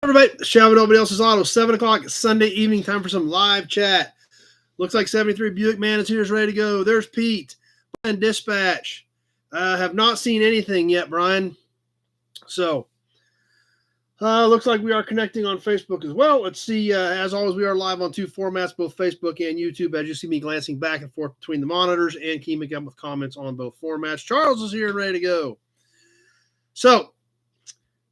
Everybody, Shouting Nobody Else's Auto, 7 o'clock Sunday evening, time for some live chat. Looks like 73 Buick Man is here, is ready to go. There's Pete. Brian Dispatch. Have not seen anything yet, Brian. So, looks like we are connecting on Facebook as well. Let's see. As always, we are live on two formats, both Facebook and YouTube. As you see me glancing back and forth between the monitors and keeping up with comments on both formats. Charles is here and ready to go. So,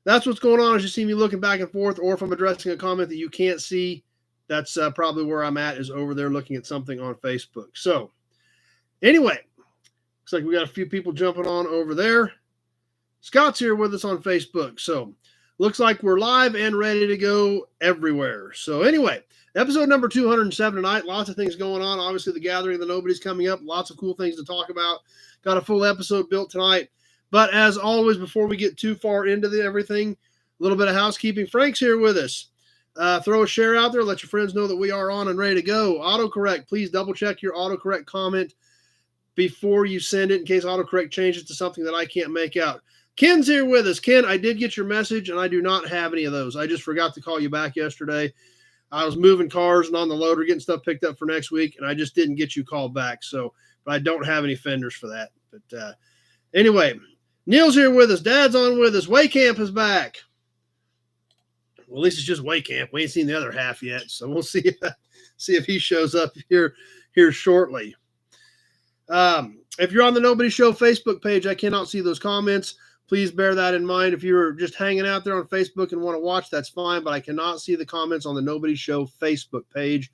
that's what's going on as you see me looking back and forth, or if I'm addressing a comment that you can't see, that's probably where I'm at, is over there looking at something on Facebook. So, anyway, looks like we got a few people jumping on over there. Scott's here with us on Facebook. So, looks like we're live and ready to go everywhere. So, anyway, episode number 207 tonight. Lots of things going on. Obviously, the Gathering of the Nobody's coming up. Lots of cool things to talk about. Got a full episode built tonight. But as always, before we get too far into everything, a little bit of housekeeping. Frank's here with us. Throw a share out there. Let your friends know that we are on and ready to go. Autocorrect, please double check your autocorrect comment before you send it in case autocorrect changes to something that I can't make out. Ken's here with us. Ken, I did get your message, and I do not have any of those. I just forgot to call you back yesterday. I was moving cars and on the loader, getting stuff picked up for next week, and I just didn't get you called back. So, but I don't have any fenders for that. But anyway, Neil's here with us. Dad's on with us. Waycamp is back. Well, at least it's just Waycamp. We ain't seen the other half yet, so we'll see if he shows up here shortly. If you're on the Nobody Show Facebook page, I cannot see those comments. Please bear that in mind. If you're just hanging out there on Facebook and want to watch, that's fine, but I cannot see the comments on the Nobody Show Facebook page,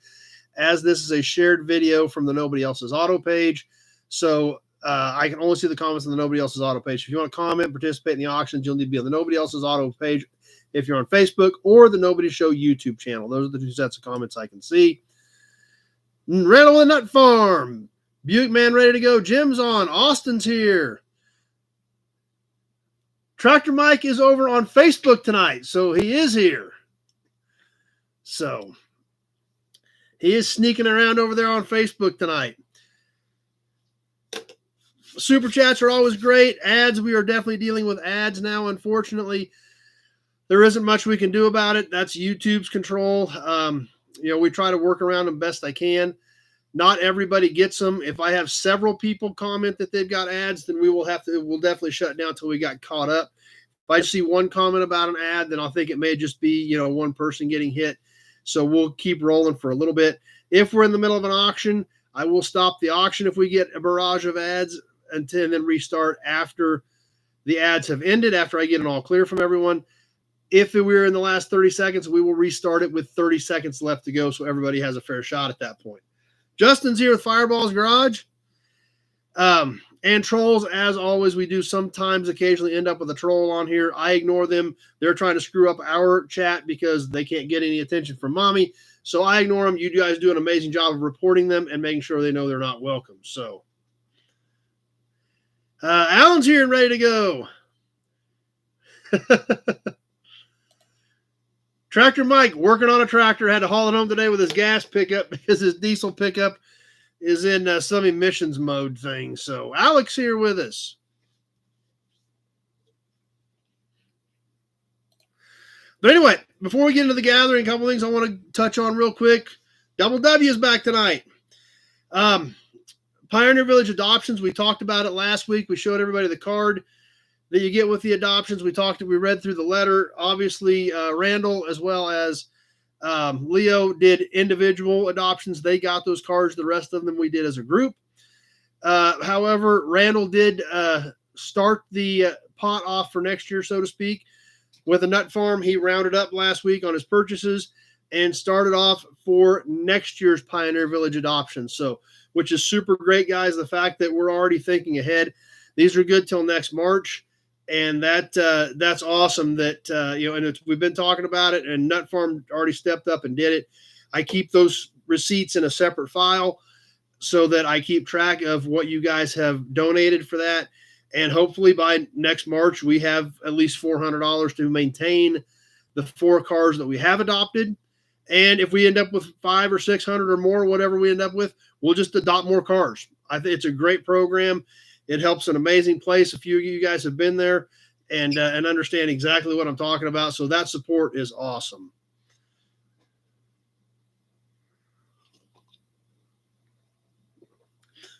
as this is a shared video from the Nobody Else's Auto page. So I can only see the comments on the Nobody Else's Auto page. If you want to comment, participate in the auctions, you'll need to be on the Nobody Else's Auto page if you're on Facebook, or the Nobody Show YouTube channel. Those are the two sets of comments I can see. Randall and Nut Farm. Buick Man ready to go. Jim's on. Austin's here. Tractor Mike is over on Facebook tonight, so he is here. So he is sneaking around over there on Facebook tonight. Super chats are always great. Ads, we are definitely dealing with ads now, unfortunately. There isn't much we can do about it. That's YouTube's control. We try to work around them best I can. Not everybody gets them. If I have several people comment that they've got ads, then we'll definitely shut down until we got caught up. If I see one comment about an ad, then I'll think it may just be, one person getting hit. So we'll keep rolling for a little bit. If we're in the middle of an auction, I will stop the auction if we get a barrage of ads, and then restart after the ads have ended, after I get an all clear from everyone. If we're in the last 30 seconds, we will restart it with 30 seconds left to go, so everybody has a fair shot at that point. Justin's here with Fireball's Garage. And trolls, as always, we do sometimes occasionally end up with a troll on here. I ignore them. They're trying to screw up our chat because they can't get any attention from mommy. So I ignore them. You guys do an amazing job of reporting them and making sure they know they're not welcome. So Alan's here and ready to go. Tractor Mike working on a tractor, had to haul it home today with his gas pickup because his diesel pickup is in some emissions mode thing. So Alex here with us. But anyway, before we get into the gathering, a couple things I want to touch on real quick. Double W is back tonight. Pioneer Village adoptions, we talked about it last week. We showed everybody the card that you get with the adoptions. We read through the letter. Obviously, Randall as well as Leo did individual adoptions. They got those cards. The rest of them we did as a group. However, Randall did start the pot off for next year, so to speak, with a nut farm. He rounded up last week on his purchases and started off for next year's Pioneer Village adoption. So, which is super great, guys. The fact that we're already thinking ahead. These are good till next March. And that's awesome that, and we've been talking about it, and Nut Farm already stepped up and did it. I keep those receipts in a separate file so that I keep track of what you guys have donated for that. And hopefully by next March, we have at least $400 to maintain the 4 cars that we have adopted. And if we end up with 500 or 600 or more, whatever we end up with, we'll just adopt more cars. I think it's a great program. It helps an amazing place. A few of you guys have been there. and understand exactly what I'm talking about. So that support is awesome.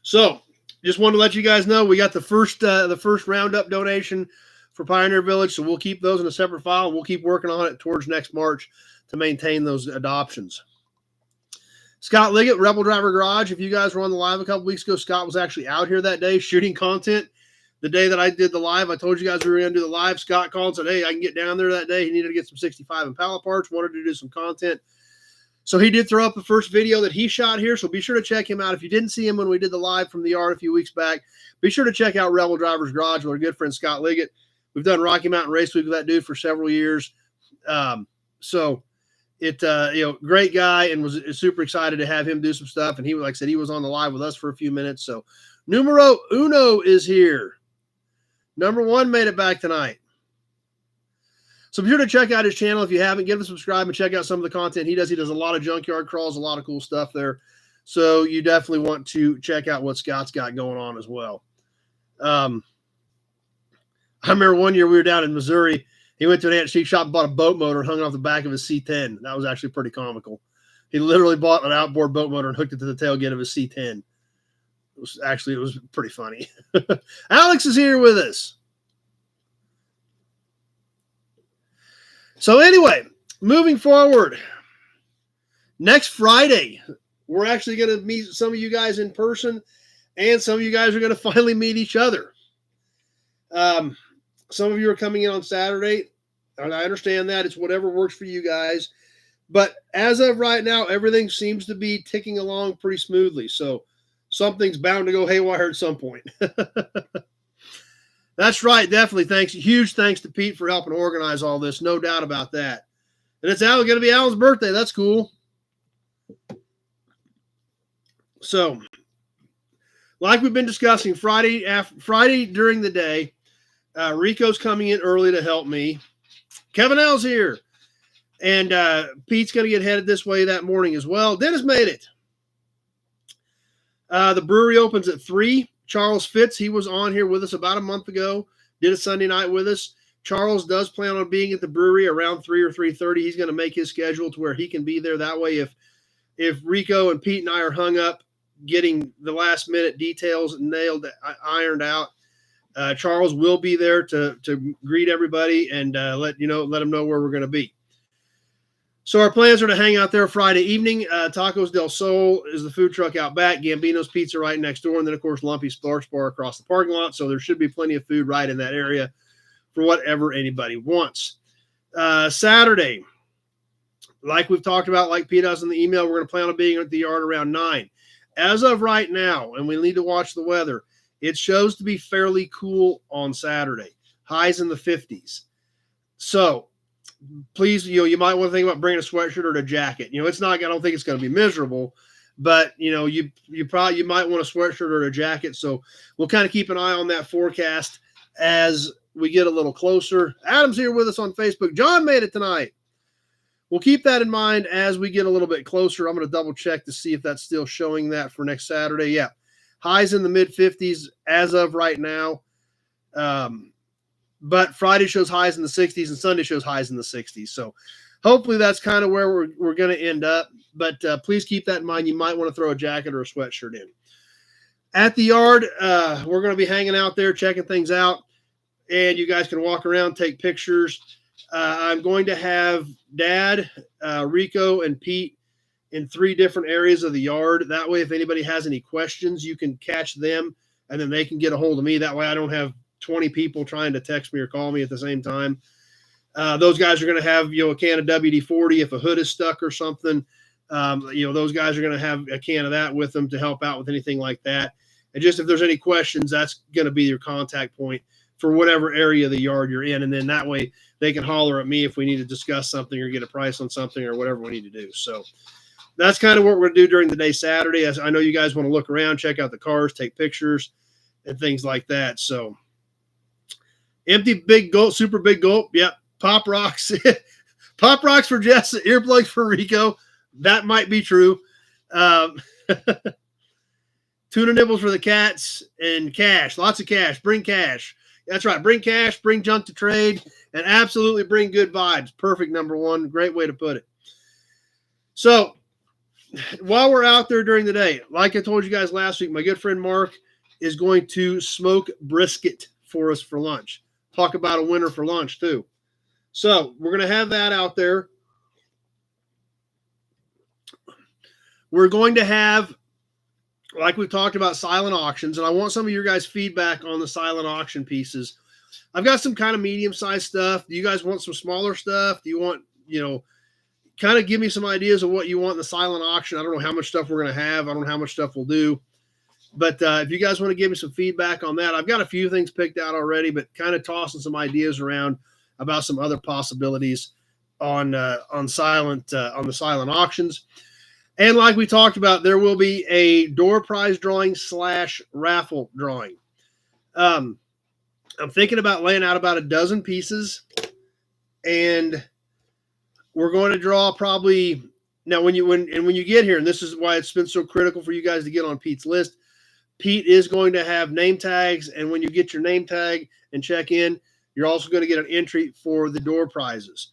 So just wanted to let you guys know we got the first roundup donation for Pioneer Village. So we'll keep those in a separate file. We'll keep working on it towards next March to maintain those adoptions. Scott Liggett, Rebel Driver Garage. If you guys were on the live a couple weeks ago, Scott was actually out here that day shooting content. The day that I did the live, I told you guys we were going to do the live. Scott called and said, hey, I can get down there that day. He needed to get some 65 Impala parts, wanted to do some content. So he did throw up the first video that he shot here. So be sure to check him out. If you didn't see him when we did the live from the yard a few weeks back, be sure to check out Rebel Driver's Garage with our good friend Scott Liggett. We've done Rocky Mountain Race Week with that dude for several years. Great guy, and was super excited to have him do some stuff. And he, like I said, he was on the live with us for a few minutes. So numero uno is here. Number one made it back tonight. So be sure to check out his channel. If you haven't, give him a subscribe and check out some of the content he does. He does a lot of junkyard crawls, a lot of cool stuff there. So you definitely want to check out what Scott's got going on as well. I remember one year we were down in Missouri. He went to an antique shop and bought a boat motor and hung it off the back of his C10. That was actually pretty comical. He literally bought an outboard boat motor and hooked it to the tailgate of his C10. It was pretty funny. Alex is here with us. So anyway, moving forward, next Friday, we're actually going to meet some of you guys in person, and some of you guys are going to finally meet each other. Some of you are coming in on Saturday, and I understand that. It's whatever works for you guys. But as of right now, everything seems to be ticking along pretty smoothly. So something's bound to go haywire at some point. That's right. Definitely. Huge thanks to Pete for helping organize all this. No doubt about that. And it's going to be Alan's birthday. That's cool. So, like we've been discussing, Friday during the day, Rico's coming in early to help me. Kevin L's here. And Pete's going to get headed this way that morning as well. Dennis made it. The brewery opens at 3. Charles Fitz, he was on here with us about a month ago, did a Sunday night with us. Charles does plan on being at the brewery around 3 or 3:30. He's going to make his schedule to where he can be there. That way, if Rico and Pete and I are hung up getting the last minute details ironed out, Charles will be there to greet everybody and let them know where we're going to be. So our plans are to hang out there Friday evening. Tacos del Sol is the food truck out back. Gambino's Pizza right next door. And then, of course, Lumpy's Sparks Bar across the parking lot. So there should be plenty of food right in that area for whatever anybody wants. Saturday, like we've talked about, like Pete does in the email, we're going to plan on being at the yard around 9. As of right now, and we need to watch the weather, it shows to be fairly cool on Saturday. Highs in the 50s. So please, you might want to think about bringing a sweatshirt or a jacket. It's not, I don't think it's going to be miserable, but you might want a sweatshirt or a jacket. So we'll kind of keep an eye on that forecast as we get a little closer. Adam's here with us on Facebook. John made it tonight. We'll keep that in mind as we get a little bit closer. I'm going to double check to see if that's still showing that for next Saturday. Yeah. Highs in the mid 50s as of right now. But Friday shows highs in the 60s and Sunday shows highs in the 60s. So hopefully that's kind of where we're going to end up. But please keep that in mind. You might want to throw a jacket or a sweatshirt in. At the yard, we're going to be hanging out there, checking things out. And you guys can walk around, take pictures. I'm going to have Dad, Rico, and Pete in 3 different areas of the yard. That way, if anybody has any questions, you can catch them, and then they can get a hold of me. That way I don't have 20 people trying to text me or call me at the same time. Those guys are going to have, a can of WD-40 if a hood is stuck or something. Those guys are going to have a can of that with them to help out with anything like that. And just if there's any questions, that's going to be your contact point for whatever area of the yard you're in. And then that way they can holler at me if we need to discuss something or get a price on something or whatever we need to do. So that's kind of what we're going to do during the day Saturday. As I know you guys want to look around, check out the cars, take pictures and things like that. So empty big gulp, super big gulp. Yep. Pop rocks. Pop rocks for Jess, earplugs for Rico. That might be true. Tuna nibbles for the cats and cash. Lots of cash. Bring cash. That's right. Bring cash, bring junk to trade, and absolutely bring good vibes. Perfect, number one. Great way to put it. So while we're out there during the day, like I told you guys last week, my good friend Mark is going to smoke brisket for us for lunch. Talk about a winner for lunch, too. So we're going to have that out there. We're going to have, like we talked about, silent auctions, and I want some of your guys' feedback on the silent auction pieces. I've got some kind of medium-sized stuff. Do you guys want some smaller stuff? Do you want, kind of give me some ideas of what you want in the silent auction? I don't know how much stuff we're going to have. I don't know how much stuff we'll do. But if you guys want to give me some feedback on that, I've got a few things picked out already, but kind of tossing some ideas around about some other possibilities on the silent auctions. And like we talked about, there will be a door prize drawing / raffle drawing. I'm thinking about laying out about a dozen pieces, and we're going to draw probably now when you get here, and this is why it's been so critical for you guys to get on Pete's list. Pete is going to have name tags, and when you get your name tag and check in, you're also going to get an entry for the door prizes.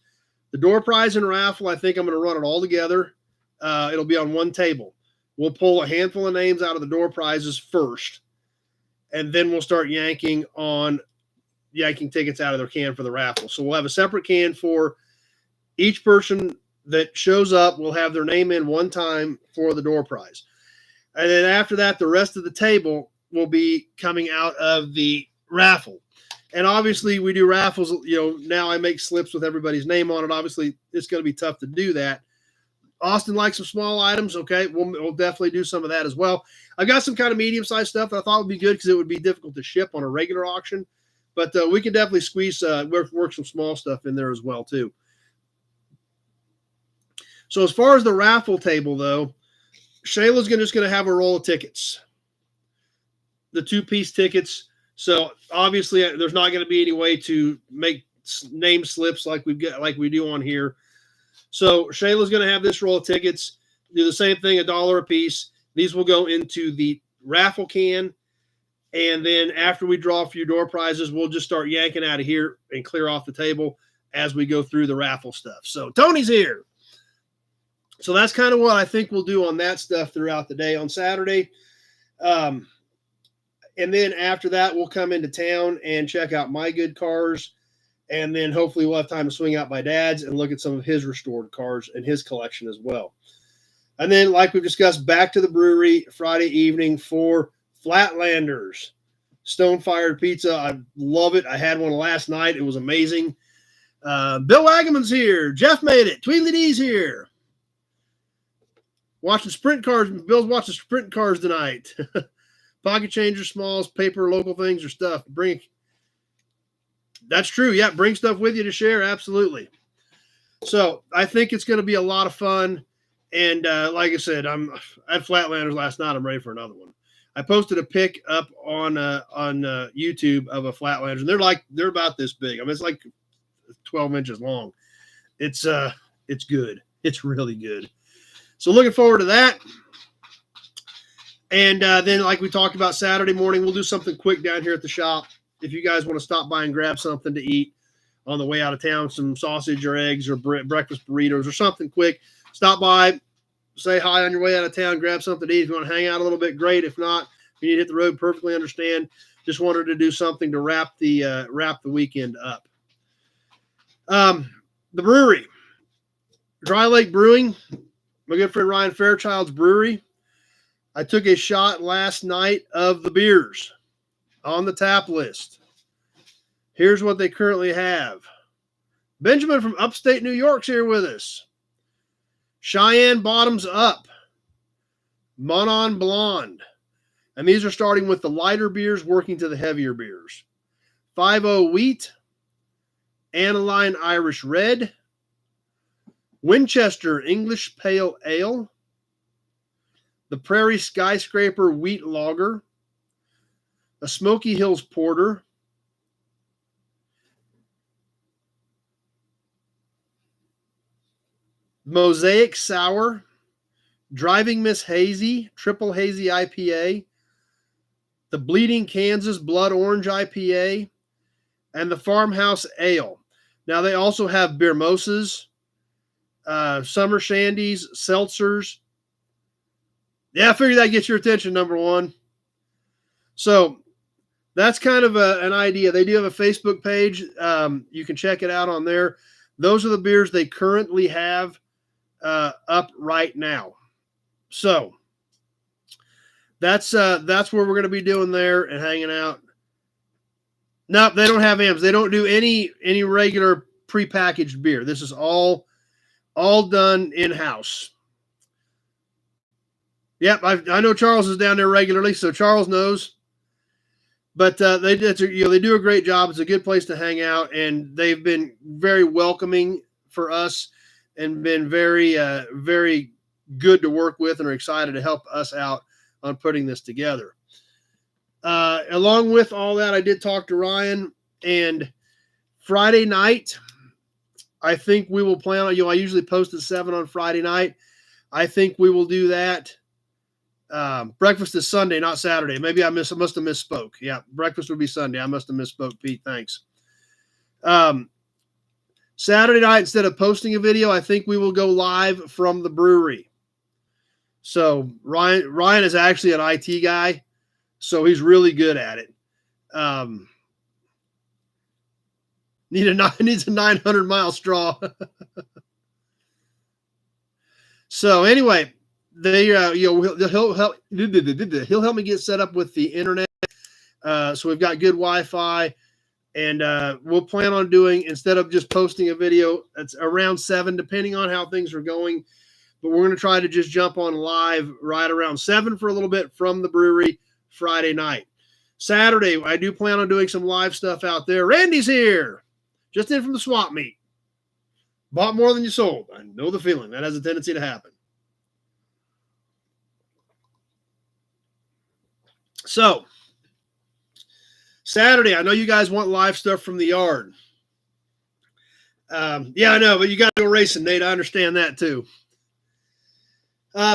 The door prize and raffle, I think I'm going to run it all together. It'll be on one table. We'll pull a handful of names out of the door prizes first, and then we'll start yanking tickets out of their can for the raffle. So we'll have a separate can for each person that shows up. Will have their name in one time for the door prize. And then after that, the rest of the table will be coming out of the raffle. And obviously we do raffles, now I make slips with everybody's name on it. Obviously it's going to be tough to do that. Austin likes some small items. Okay. We'll definitely do some of that as well. I've got some kind of medium-sized stuff that I thought would be good because it would be difficult to ship on a regular auction, but we can definitely squeeze, work some small stuff in there as well too. So as far as the raffle table though, Shayla's just going to have a roll of tickets, the 2-piece tickets. So obviously there's not going to be any way to make name slips like we do on here. So Shayla's going to have this roll of tickets, do the same thing, $1 a piece. These will go into the raffle can. And then after we draw a few door prizes, we'll just start yanking out of here and clear off the table as we go through the raffle stuff. So Tony's here. So that's kind of what I think we'll do on that stuff throughout the day on Saturday. And then after that, we'll come into town and check out my good cars. And then hopefully we'll have time to swing out my dad's and look at some of his restored cars and his collection as well. And then, like we've discussed, back to the brewery Friday evening for Flatlanders. Stone-fired pizza. I love it. I had one last night. It was amazing. Bill Wagaman's here. Jeff made it. Tweedledee's here. Watching sprint cars. Bill's watching sprint cars tonight. Pocket changers, smalls, paper, local things or stuff. That's true. Yeah, bring stuff with you to share. Absolutely. So I think it's going to be a lot of fun. And like I said, I had Flatlanders last night. I'm ready for another one. I posted a pic up on YouTube of a Flatlanders, and they're about this big. I mean, it's like 12 inches long. It's good. It's really good. So looking forward to that. And then, like we talked about Saturday morning, we'll do something quick down here at the shop. If you guys want to stop by and grab something to eat on the way out of town, some sausage or eggs or breakfast burritos or something quick, stop by, say hi on your way out of town, grab something to eat. If you want to hang out a little bit, great. If not, if you need to hit the road, perfectly understand. Just wanted to do something to wrap the weekend up. The brewery, Dry Lake Brewing, my good friend Ryan Fairchild's brewery. I took a shot last night of the beers on the tap list. Here's what they currently have. Benjamin from upstate New York's here with us. Cheyenne Bottoms Up. Monon Blonde. And these are starting with the lighter beers, working to the heavier beers. 5-0 Wheat. Aniline Irish Red. Winchester English Pale Ale. The Prairie Skyscraper Wheat Lager. A Smoky Hills Porter. Mosaic Sour. Driving Miss Hazy, Triple Hazy IPA. The Bleeding Kansas Blood Orange IPA. and the Farmhouse Ale. Now, they also have beer mimosas, summer shandies, seltzers. Yeah, I figured that gets your attention, number one. So that's kind of an idea. They do have a Facebook page. You can check it out on there. Those are the beers they currently have up right now. So that's where we're going to be doing there and hanging out. No, they don't have AMs. They don't do any regular prepackaged beer. This is all done in-house. Yep, I know Charles is down there regularly, so Charles knows. But they do a great job. It's a good place to hang out, and they've been very welcoming for us and been very, very good to work with, and are excited to help us out on putting this together. Along with all that, I did talk to Ryan, and Friday night, I think we will plan on, I usually post at 7 on Friday night. I think we will do that. Breakfast is Sunday, not Saturday. Maybe I must have misspoke. Yeah, breakfast would be Sunday. I must have misspoke, Pete. Thanks. Saturday night, instead of posting a video, I think we will go live from the brewery. So Ryan is actually an IT guy, so he's really good at it. Needs a 900-mile straw. So anyway, he'll help me get set up with the internet. So we've got good Wi-Fi, and we'll plan on doing, instead of just posting a video, it's around 7, depending on how things are going. But we're going to try to just jump on live right around 7 for a little bit from the brewery Friday night. Saturday, I do plan on doing some live stuff out there. Randy's here, just in from the swap meet. Bought more than you sold. I know the feeling. That has a tendency to happen. So, Saturday, I know you guys want live stuff from the yard. Yeah, I know, but you got to go racing, Nate. I understand that too.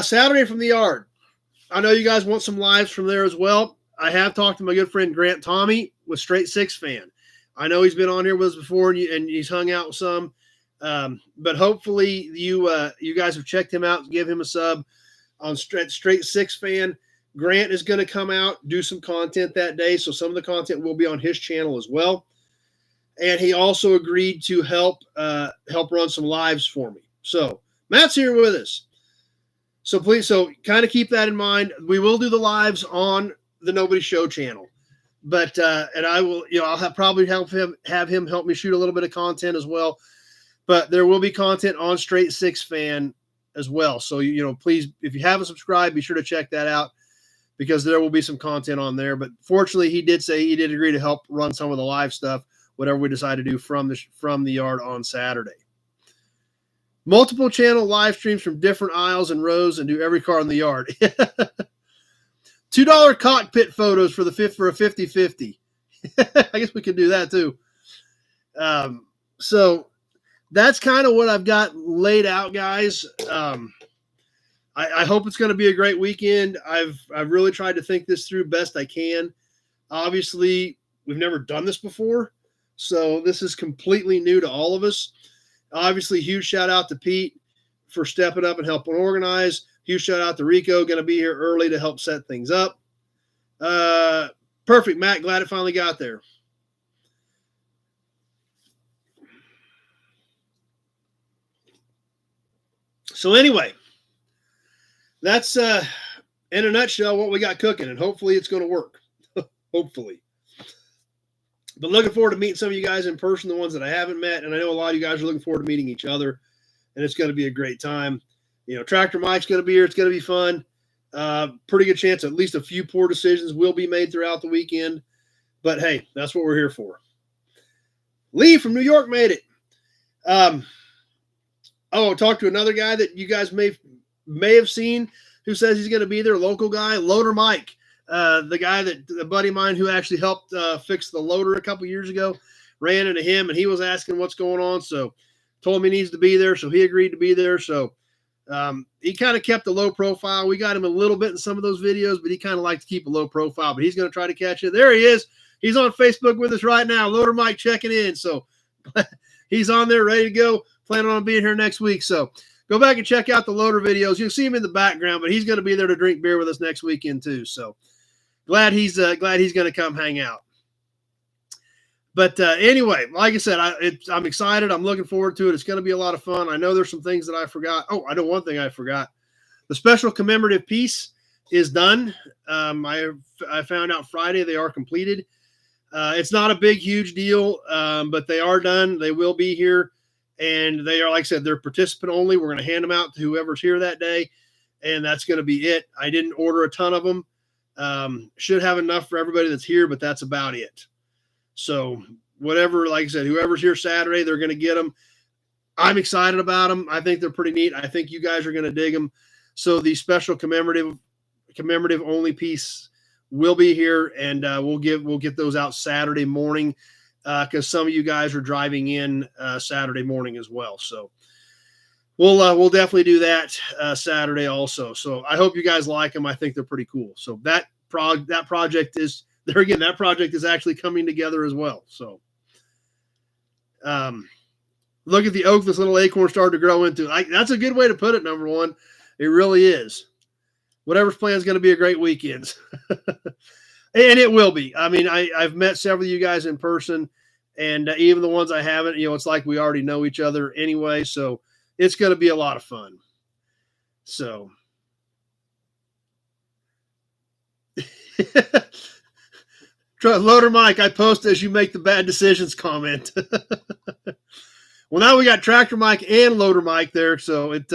Saturday from the yard. I know you guys want some lives from there as well. I have talked to my good friend Grant Tommy with Straight Six Fan. I know he's been on here with us before, and he's hung out with some. But hopefully you guys have checked him out, give him a sub on Straight Six Fan. Grant is going to come out, do some content that day, so some of the content will be on his channel as well. And he also agreed to help run some lives for me. So Matt's here with us. So please, kind of keep that in mind. We will do the lives on the Nobody Show channel, but and I will, I'll probably have him help me shoot a little bit of content as well. But there will be content on Straight Six Fan as well. So please, if you haven't subscribed, be sure to check that out, because there will be some content on there. But fortunately, he did say he did agree to help run some of the live stuff, whatever we decide to do from the yard on Saturday. Multiple channel live streams from different aisles and rows, and do every car in the yard. $2 cockpit photos for a 50-50. I guess we could do that too. So that's kind of what I've got laid out, guys. I hope it's going to be a great weekend. I've really tried to think this through best I can. Obviously, we've never done this before, so this is completely new to all of us. Obviously, huge shout out to Pete for stepping up and helping organize. Huge shout out to Rico, going to be here early to help set things up. Perfect, Matt. Glad it finally got there. So anyway, that's in a nutshell what we got cooking, and hopefully it's going to work. Hopefully. But looking forward to meeting some of you guys in person, the ones that I haven't met. And I know a lot of you guys are looking forward to meeting each other. And it's going to be a great time. Tractor Mike's going to be here. It's going to be fun. Pretty good chance at least a few poor decisions will be made throughout the weekend. But, hey, that's what we're here for. Lee from New York made it. I talked to another guy that you guys may have seen who says he's going to be there, local guy, Loader Mike. The guy a buddy of mine who actually helped fix the loader a couple years ago, ran into him, and he was asking what's going on. So told me he needs to be there. So he agreed to be there. So he kind of kept a low profile. We got him a little bit in some of those videos, but he kind of liked to keep a low profile, but he's going to try to catch it. There he is. He's on Facebook with us right now. Loader Mike checking in. So he's on there ready to go. Planning on being here next week. So go back and check out the Loader videos. You'll see him in the background, but he's going to be there to drink beer with us next weekend too. So glad he's going to come hang out. But anyway, like I said, I'm excited. I'm looking forward to it. It's going to be a lot of fun. I know there's some things that I forgot. Oh, I know one thing I forgot. The special commemorative piece is done. I found out Friday they are completed. It's not a big, huge deal, but they are done. They will be here. And they are, like I said, they're participant only. We're going to hand them out to whoever's here that day. And that's going to be it. I didn't order a ton of them. Should have enough for everybody that's here, but that's about it. So whatever, like I said, whoever's here Saturday, they're going to get them. I'm excited about them. I think they're pretty neat. I think you guys are going to dig them. So the special commemorative only piece will be here, and we'll get those out Saturday morning because some of you guys are driving in Saturday morning as well. So we'll definitely do that Saturday also. So I hope you guys like them. I think they're pretty cool. So that project is there again. That project is actually coming together as well. So look at the oak this little acorn started to grow into. That's a good way to put it. Number one, it really is. Whatever's planned is going to be a great weekend. And it will be. I mean, I've met several of you guys in person, and even the ones I haven't, it's like we already know each other anyway. So it's going to be a lot of fun. So Loader Mike, I post as you make the bad decisions comment. Well, now we got Tractor Mike and Loader Mike there. So it's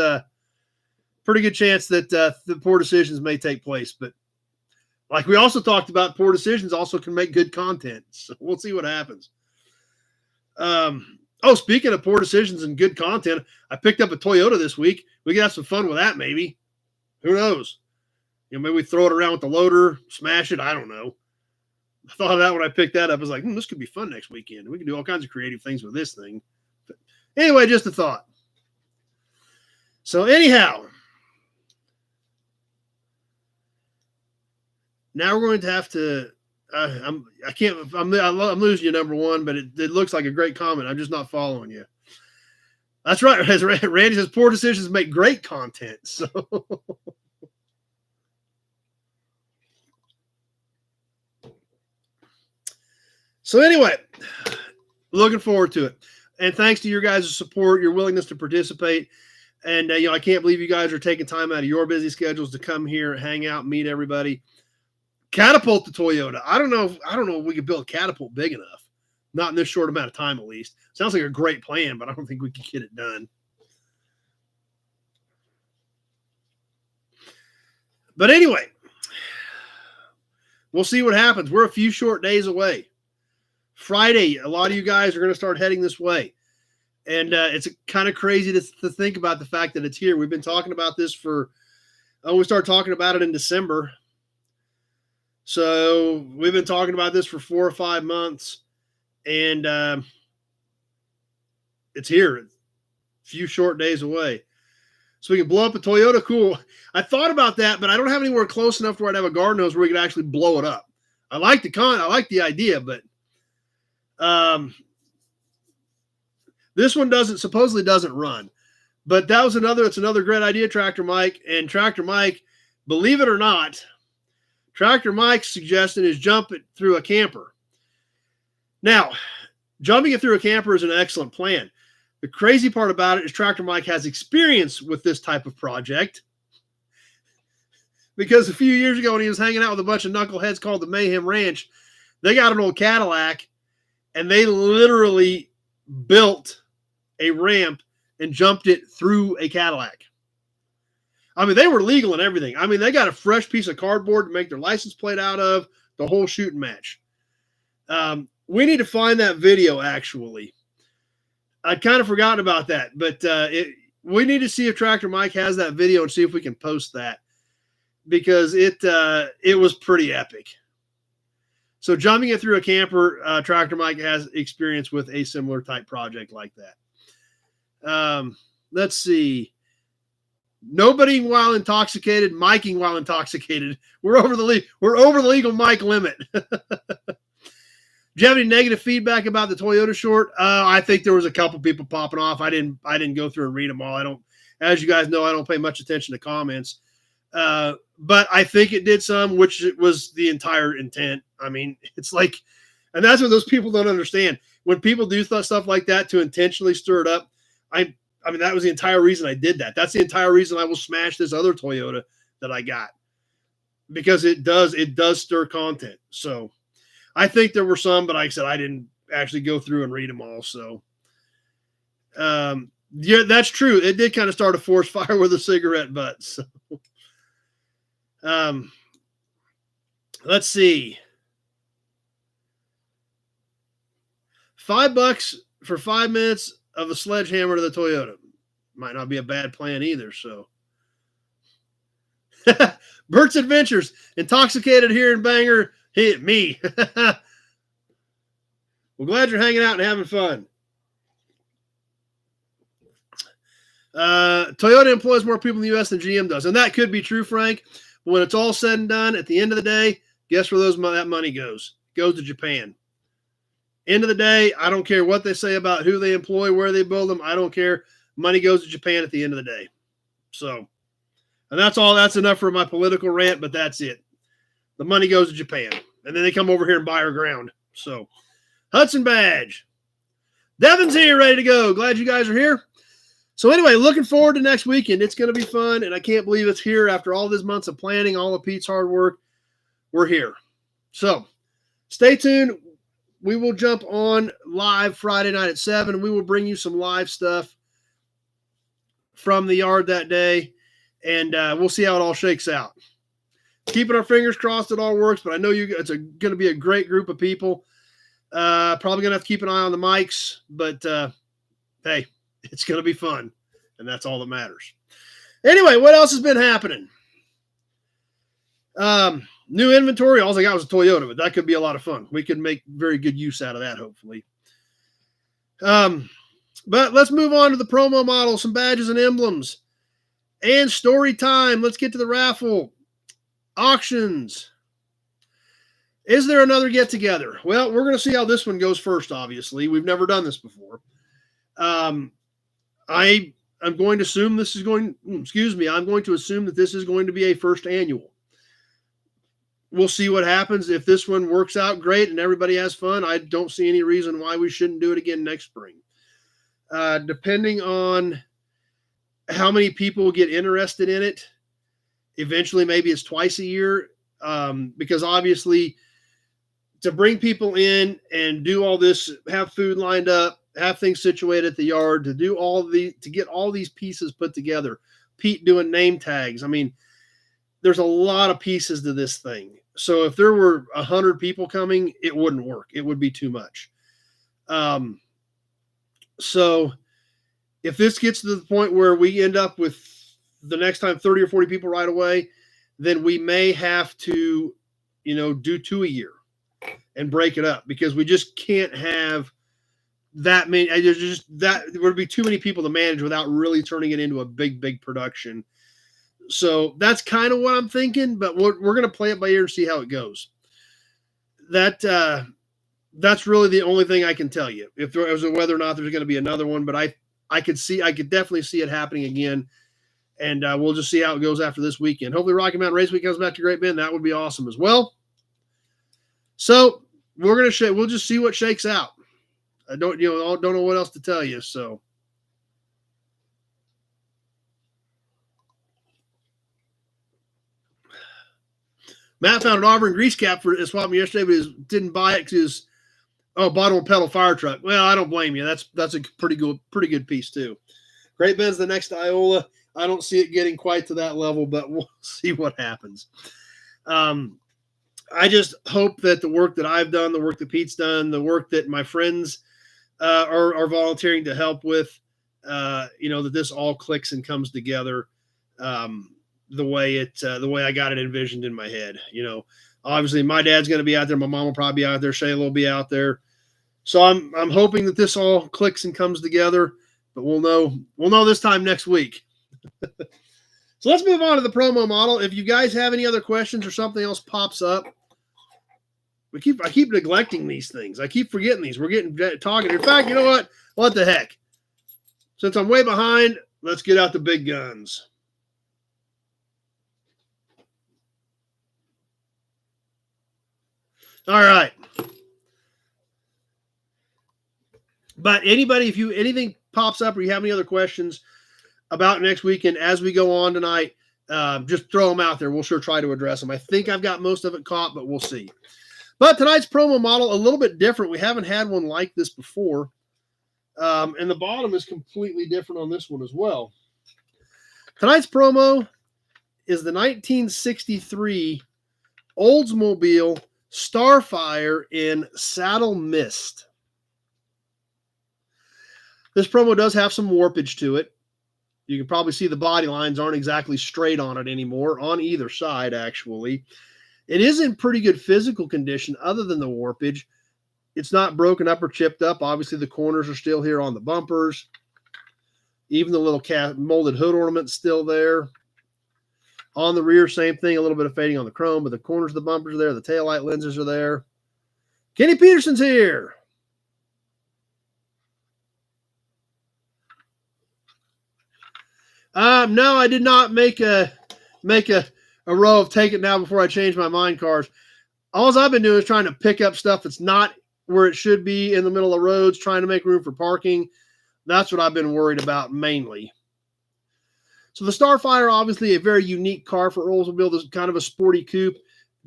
pretty good chance that the poor decisions may take place. But like we also talked about, poor decisions also can make good content. So we'll see what happens. Speaking of poor decisions and good content, I picked up a Toyota this week. We can have some fun with that, maybe. Who knows? Maybe we throw it around with the loader, smash it. I don't know. I thought of that when I picked that up. I was like, this could be fun next weekend. We can do all kinds of creative things with this thing. But anyway, just a thought. So anyhow, now we're going to have to. I'm losing you, number one, but it looks like a great comment. I'm just not following you. That's right. As Randy says, poor decisions make great content. So anyway, looking forward to it. And thanks to your guys' support, your willingness to participate. And, I can't believe you guys are taking time out of your busy schedules to come here, hang out, meet everybody. Catapult the Toyota. I don't know if we could build a catapult big enough. Not in this short amount of time, at least. Sounds like a great plan, but I don't think we can get it done. But anyway, we'll see what happens. We're a few short days away. Friday, a lot of you guys are going to start heading this way. And it's kind of crazy to think about the fact that it's here. We've been talking about this we started talking about it in December. So we've been talking about this for 4 or 5 months, and it's here, a few short days away. So we can blow up a Toyota. Cool. I thought about that, but I don't have anywhere close enough to where I'd have a garden hose where we could actually blow it up. I like the idea, but this one supposedly doesn't run. But it's another great idea, Tractor Mike. And Tractor Mike, believe it or not, Tractor Mike's suggestion is jump it through a camper. Now, jumping it through a camper is an excellent plan. The crazy part about it is Tractor Mike has experience with this type of project, because a few years ago when he was hanging out with a bunch of knuckleheads called the Mayhem Ranch, they got an old Cadillac and they literally built a ramp and jumped it through a Cadillac. I mean, they were legal and everything. I mean, they got a fresh piece of cardboard to make their license plate out of, the whole shooting match. We need to find that video, actually. I'd kind of forgotten about that, but we need to see if Tractor Mike has that video and see if we can post that, because it was pretty epic. So jumping it through a camper, Tractor Mike has experience with a similar type project like that. Let's see. Nobody while intoxicated, miking while intoxicated. We're over the legal mic limit. Do you have any negative feedback about the Toyota short? I think there was a couple people popping off. I didn't go through and read them all. I don't, as you guys know, I don't pay much attention to comments. But I think it did some, which was the entire intent. I mean, it's like, and that's what those people don't understand. When people do stuff like that to intentionally stir it up, I mean, that was the entire reason I did that. That's the entire reason I will smash this other Toyota that I got, because it does stir content. So I think there were some, but like I said, I didn't actually go through and read them all. So, yeah, that's true. It did kind of start a forest fire with a cigarette butt. So, let's see. $5 for 5 minutes of a sledgehammer to the Toyota. Might not be a bad plan either. So, Bert's Adventures, intoxicated here in Bangor. Hit me. Well, glad you're hanging out and having fun. Toyota employs more people in the U.S. than GM does. And that could be true, Frank. But when it's all said and done, at the end of the day, guess where that money goes? It goes to Japan. End of the day, I don't care what they say about who they employ, where they build them. I don't care. Money goes to Japan at the end of the day. So, and that's all. That's enough for my political rant, but that's it. The money goes to Japan. And then they come over here and buy our ground. So, Hudson Badge. Devin's here, ready to go. Glad you guys are here. So anyway, looking forward to next weekend. It's going to be fun, and I can't believe it's here after all these months of planning, all of Pete's hard work. We're here. So stay tuned. We will jump on live Friday night at 7. We will bring you some live stuff from the yard that day, and we'll see how it all shakes out. Keeping our fingers crossed it all works, but I know it's going to be a great group of people. Probably going to have to keep an eye on the mics, but hey, it's going to be fun, and that's all that matters. Anyway, what else has been happening? New inventory. All I got was a Toyota, but that could be a lot of fun. We could make very good use out of that, hopefully. But let's move on to the promo model, some badges and emblems, and story time. Let's get to the raffle. Auctions. Is there another get-together? Well, we're going to see how this one goes first, obviously. We've never done this before. I'm going to assume this is going, I'm going to assume that this is going to be a first annual. We'll see what happens. If this one works out great and everybody has fun, I don't see any reason why we shouldn't do it again next spring. Depending on how many people get interested in it, eventually maybe it's twice a year, because obviously to bring people in and do all this, have food lined up, have things situated at the yard, to get all these pieces put together. Pete doing name tags. I mean, there's a lot of pieces to this thing. So if there were 100 people coming, it wouldn't work. It would be too much. So if this gets to the point where we end up with the next time 30 or 40 people right away, then we may have to, do 2 a year and break it up, because we just can't have that many. There would be too many people to manage without really turning it into a big production. So that's kind of what I'm thinking, but we're going to play it by ear and see how it goes. That's really the only thing I can tell you. If there was whether or not there's going to be another one, but I could definitely see it happening again. And we'll just see how it goes after this weekend. Hopefully Rocky Mountain Race Week comes back to Great Bend. That would be awesome as well. So we'll just see what shakes out. I don't know what else to tell you. So Matt found an Auburn grease cap for a swap yesterday, but didn't buy it because bottom pedal fire truck. Well, I don't blame you. That's a pretty good piece too. Great Bend's the next Iola. I don't see it getting quite to that level, but we'll see what happens. I just hope that the work that I've done, the work that Pete's done, the work that my friends are volunteering to help with, that this all clicks and comes together the way I got it envisioned in my head. Obviously my dad's going to be out there. My mom will probably be out there. Shayla will be out there. So I'm hoping that this all clicks and comes together, but we'll know this time next week. So let's move on to the promo model. If you guys have any other questions or something else pops up, I keep neglecting these things. I keep forgetting these. We're getting talking. In fact, you know what? What the heck? Since I'm way behind, let's get out the big guns. All right. But anybody, if anything pops up or you have any other questions about next weekend as we go on tonight, just throw them out there. We'll sure try to address them. I think I've got most of it caught, but we'll see. But tonight's promo model, a little bit different. We haven't had one like this before. And the bottom is completely different on this one as well. Tonight's promo is the 1963 Oldsmobile Starfire in Saddle Mist. This promo does have some warpage to it. You can probably see the body lines aren't exactly straight on it anymore, on either side, actually. It is in pretty good physical condition other than the warpage. It's not broken up or chipped up. Obviously, the corners are still here on the bumpers. Even the little molded hood ornament's still there. On the rear, same thing, a little bit of fading on the chrome, but the corners of the bumpers are there. The taillight lenses are there. Kenny Peterson's here. No, I did not make a row of take it now before I change my mind cars. All I've been doing is trying to pick up stuff that's not where it should be in the middle of roads, trying to make room for parking. That's what I've been worried about mainly. So the Starfire, obviously a very unique car for Oldsmobile. This is kind of a sporty coupe.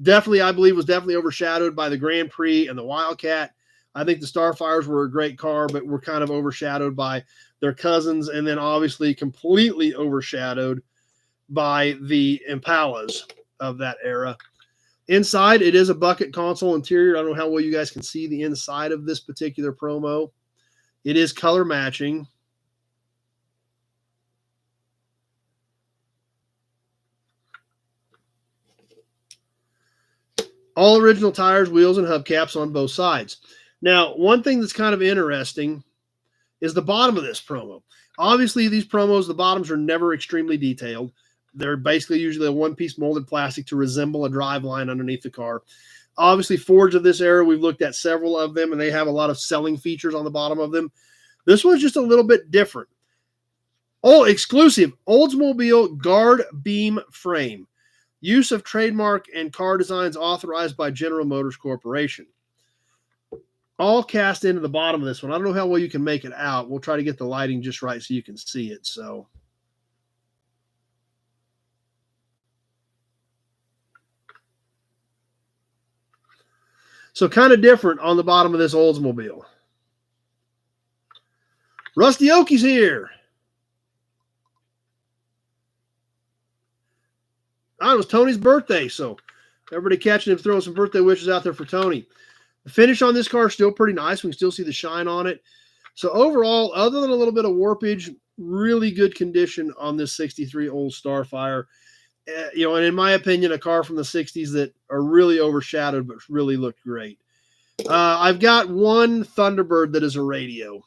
Definitely, I believe, was definitely overshadowed by the Grand Prix and the Wildcat. I think the Starfires were a great car, but were kind of overshadowed by their cousins, and then obviously completely overshadowed by the Impalas of that era. Inside, it is a bucket console interior. I don't know how well you guys can see the inside of this particular promo. It is color matching. All original tires, wheels, and hubcaps on both sides. Now, one thing that's kind of interesting is the bottom of this promo. Obviously, these promos, the bottoms are never extremely detailed. They're basically usually a one-piece molded plastic to resemble a drive line underneath the car. Obviously, Fords of this era, we've looked at several of them, and they have a lot of selling features on the bottom of them. This one's just a little bit different. Oh, exclusive Oldsmobile guard beam frame. Use of trademark and car designs authorized by General Motors Corporation. All cast into the bottom of this one. I don't know how well you can make it out. We'll try to get the lighting just right so you can see it. So kind of different on the bottom of this Oldsmobile. Rusty Oakey's here. It was Tony's birthday, so everybody catching him, throwing some birthday wishes out there for Tony. The finish on this car is still pretty nice. We can still see the shine on it. So overall, other than a little bit of warpage, really good condition on this 63 old Starfire. And in my opinion, a car from the 60s that are really overshadowed, but really look great. I've got one Thunderbird that is a radio.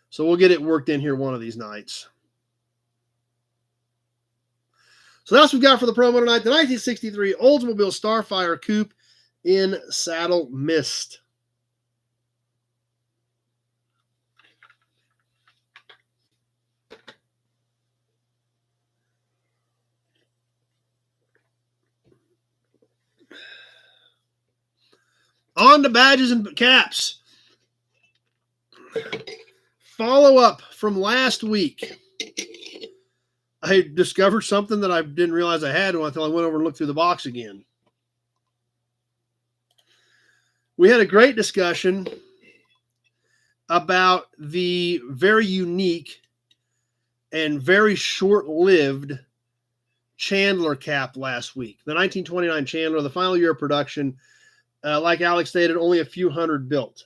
So we'll get it worked in here one of these nights. So that's what we've got for the promo tonight. The 1963 Oldsmobile Starfire Coupe in Saddle Mist. On to badges and caps. Follow-up from last week. I discovered something that I didn't realize I had until I went over and looked through the box again. We had a great discussion about the very unique and very short-lived Chandler cap last week. The 1929 Chandler, the final year of production, like Alex stated, only a few hundred built.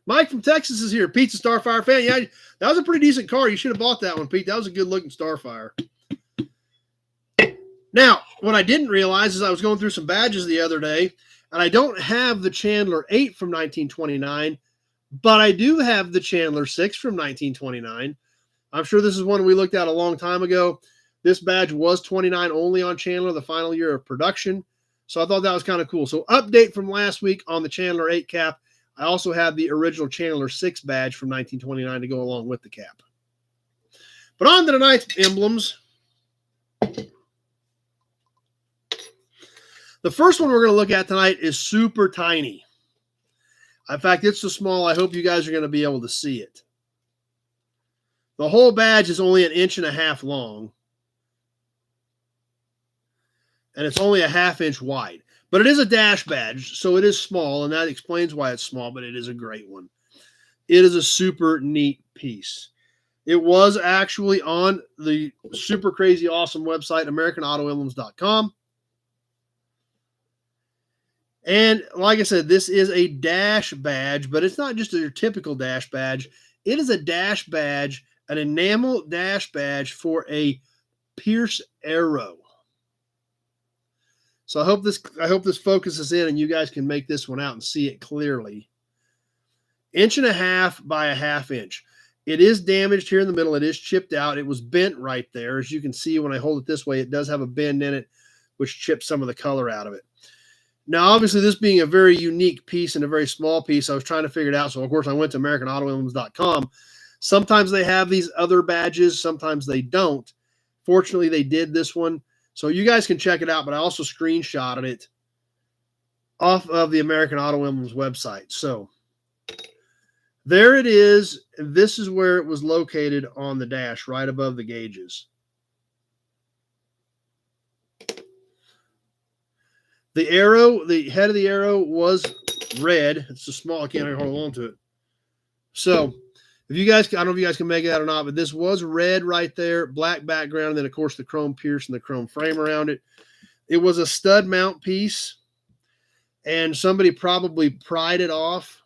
Mike from Texas is here. Pete's a Starfire fan. Yeah, that was a pretty decent car. You should have bought that one, Pete. That was a good-looking Starfire. Now, what I didn't realize is I was going through some badges the other day, and I don't have the Chandler 8 from 1929, but I do have the Chandler 6 from 1929. I'm sure this is one we looked at a long time ago. This badge was $29 only on Chandler, the final year of production. So I thought that was kind of cool. So update from last week on the Chandler 8 cap. I also had the original Chandler 6 badge from 1929 to go along with the cap. But on to tonight's emblems. The first one we're going to look at tonight is super tiny. In fact, it's so small, I hope you guys are going to be able to see it. The whole badge is only 1.5 inches long. And it's only 1/2 inch wide. But it is a dash badge, so it is small, and that explains why it's small, but it is a great one. It is a super neat piece. It was actually on the super crazy awesome website, AmericanAutoEmblems.com. And like I said, this is a dash badge, but it's not just your typical dash badge. It is a dash badge, an enamel dash badge for a Pierce Arrow. So I hope this focuses in and you guys can make this one out and see it clearly. 1.5 inches by 1/2 inch. It is damaged here in the middle. It is chipped out. It was bent right there. As you can see, when I hold it this way, it does have a bend in it, which chips some of the color out of it. Now, obviously, this being a very unique piece and a very small piece, I was trying to figure it out. So, of course, I went to AmericanAutoEmblems.com. Sometimes they have these other badges. Sometimes they don't. Fortunately, they did this one. So you guys can check it out, but I also screenshotted it off of the American Auto Emblems website. So there it is. This is where it was located on the dash, right above the gauges. The arrow, the head of the arrow was red. It's so small I can't hold on to it. So if you guys, I don't know if you guys can make it out or not, but this was red right there, black background, and then, of course, the chrome pierce and the chrome frame around it. It was a stud mount piece, and somebody probably pried it off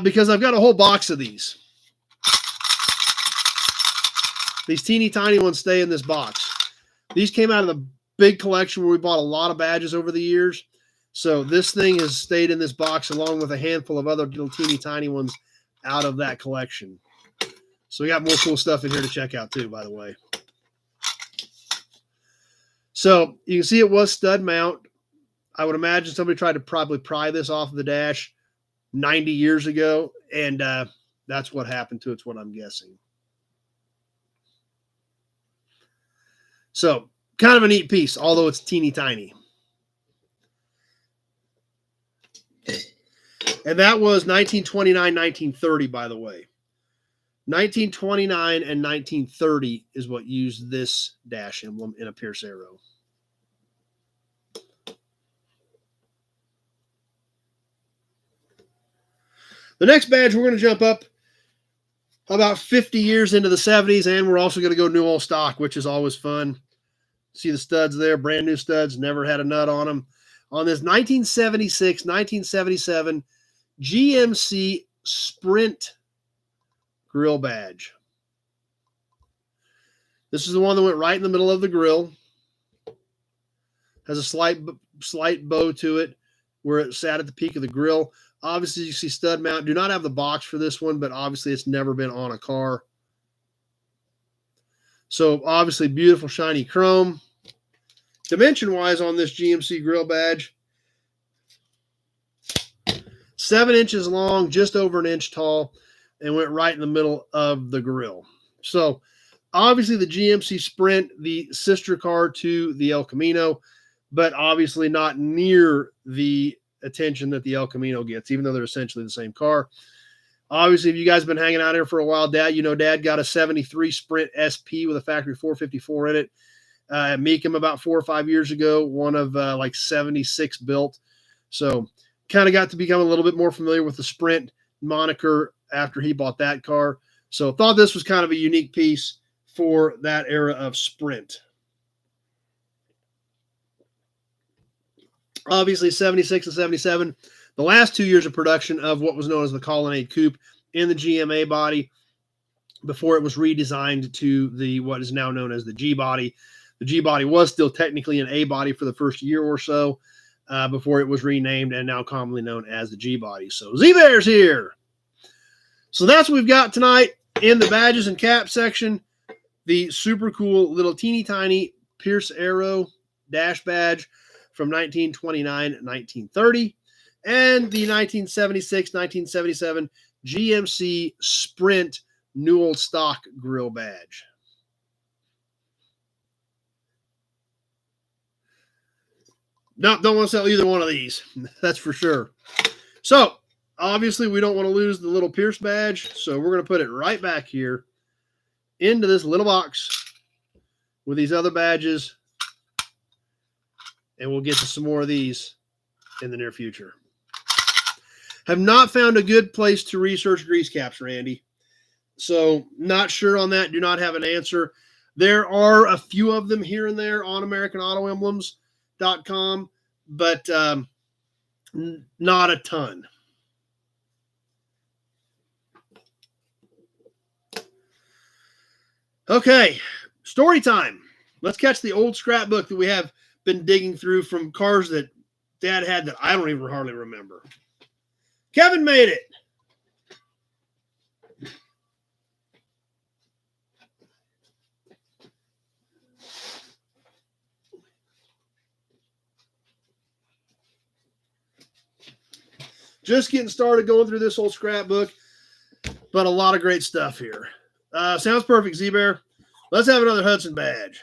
because I've got a whole box of these. These teeny tiny ones stay in this box. These came out of the big collection where we bought a lot of badges over the years. So this thing has stayed in this box along with a handful of other little teeny tiny ones out of that collection. So we got more cool stuff in here to check out too, by the way. So you can see it was stud mount. I would imagine somebody tried to probably pry this off of the dash 90 years ago, and that's what happened to it. It's what I'm guessing. So kind of a neat piece, although it's teeny tiny. And that was 1929, 1930, by the way. 1929 and 1930 is what used this dash emblem in a Pierce Arrow. The next badge, we're going to jump up about 50 years into the 70s, and we're also going to go new old stock, which is always fun. See the studs there, brand new studs, never had a nut on them. On this 1976, 1977 GMC Sprint grill badge. This is the one that went right in the middle of the grill. Has a slight bow to it where it sat at the peak of the grill. Obviously, you see stud mount. Do not have the box for this one, but obviously it's never been on a car. So obviously beautiful shiny chrome. Dimension-wise on this GMC grill badge, 7 inches long, just over 1 inch tall, and went right in the middle of the grill. So obviously the GMC Sprint, the sister car to the El Camino, but obviously not near the attention that the El Camino gets, even though they're essentially the same car. Obviously, if you guys have been hanging out here for a while, Dad got a 73 Sprint SP with a factory 454 in it. At Meekum about 4 or 5 years ago, one of like 76 built. So kind of got to become a little bit more familiar with the Sprint moniker after he bought that car. So thought this was kind of a unique piece for that era of Sprint. Obviously, 76 and 77, the last 2 years of production of what was known as the Colonnade Coupe in the GMA body before it was redesigned to the what is now known as the G body. The G body was still technically an A body for the first year or so before it was renamed and now commonly known as the G body. So Z-Bear's here. So that's what we've got tonight. In the badges and cap section, the super cool little teeny tiny Pierce Arrow dash badge from 1929 and 1930, and the 1976-1977 GMC Sprint Newell stock grill badge. No, don't want to sell either one of these. That's for sure. So, obviously, we don't want to lose the little Pierce badge, so we're going to put it right back here into this little box with these other badges, and we'll get to some more of these in the near future. Have not found a good place to research grease caps, Randy. So, not sure on that. Do not have an answer. There are a few of them here and there on AmericanAutoEmblems.com, but not a ton. Okay, story time. Let's catch the old scrapbook that we have been digging through from cars that Dad had that I don't even hardly remember. Kevin made it. Just getting started going through this old scrapbook, but a lot of great stuff here. Sounds perfect, Z-Bear. Let's have another Hudson badge.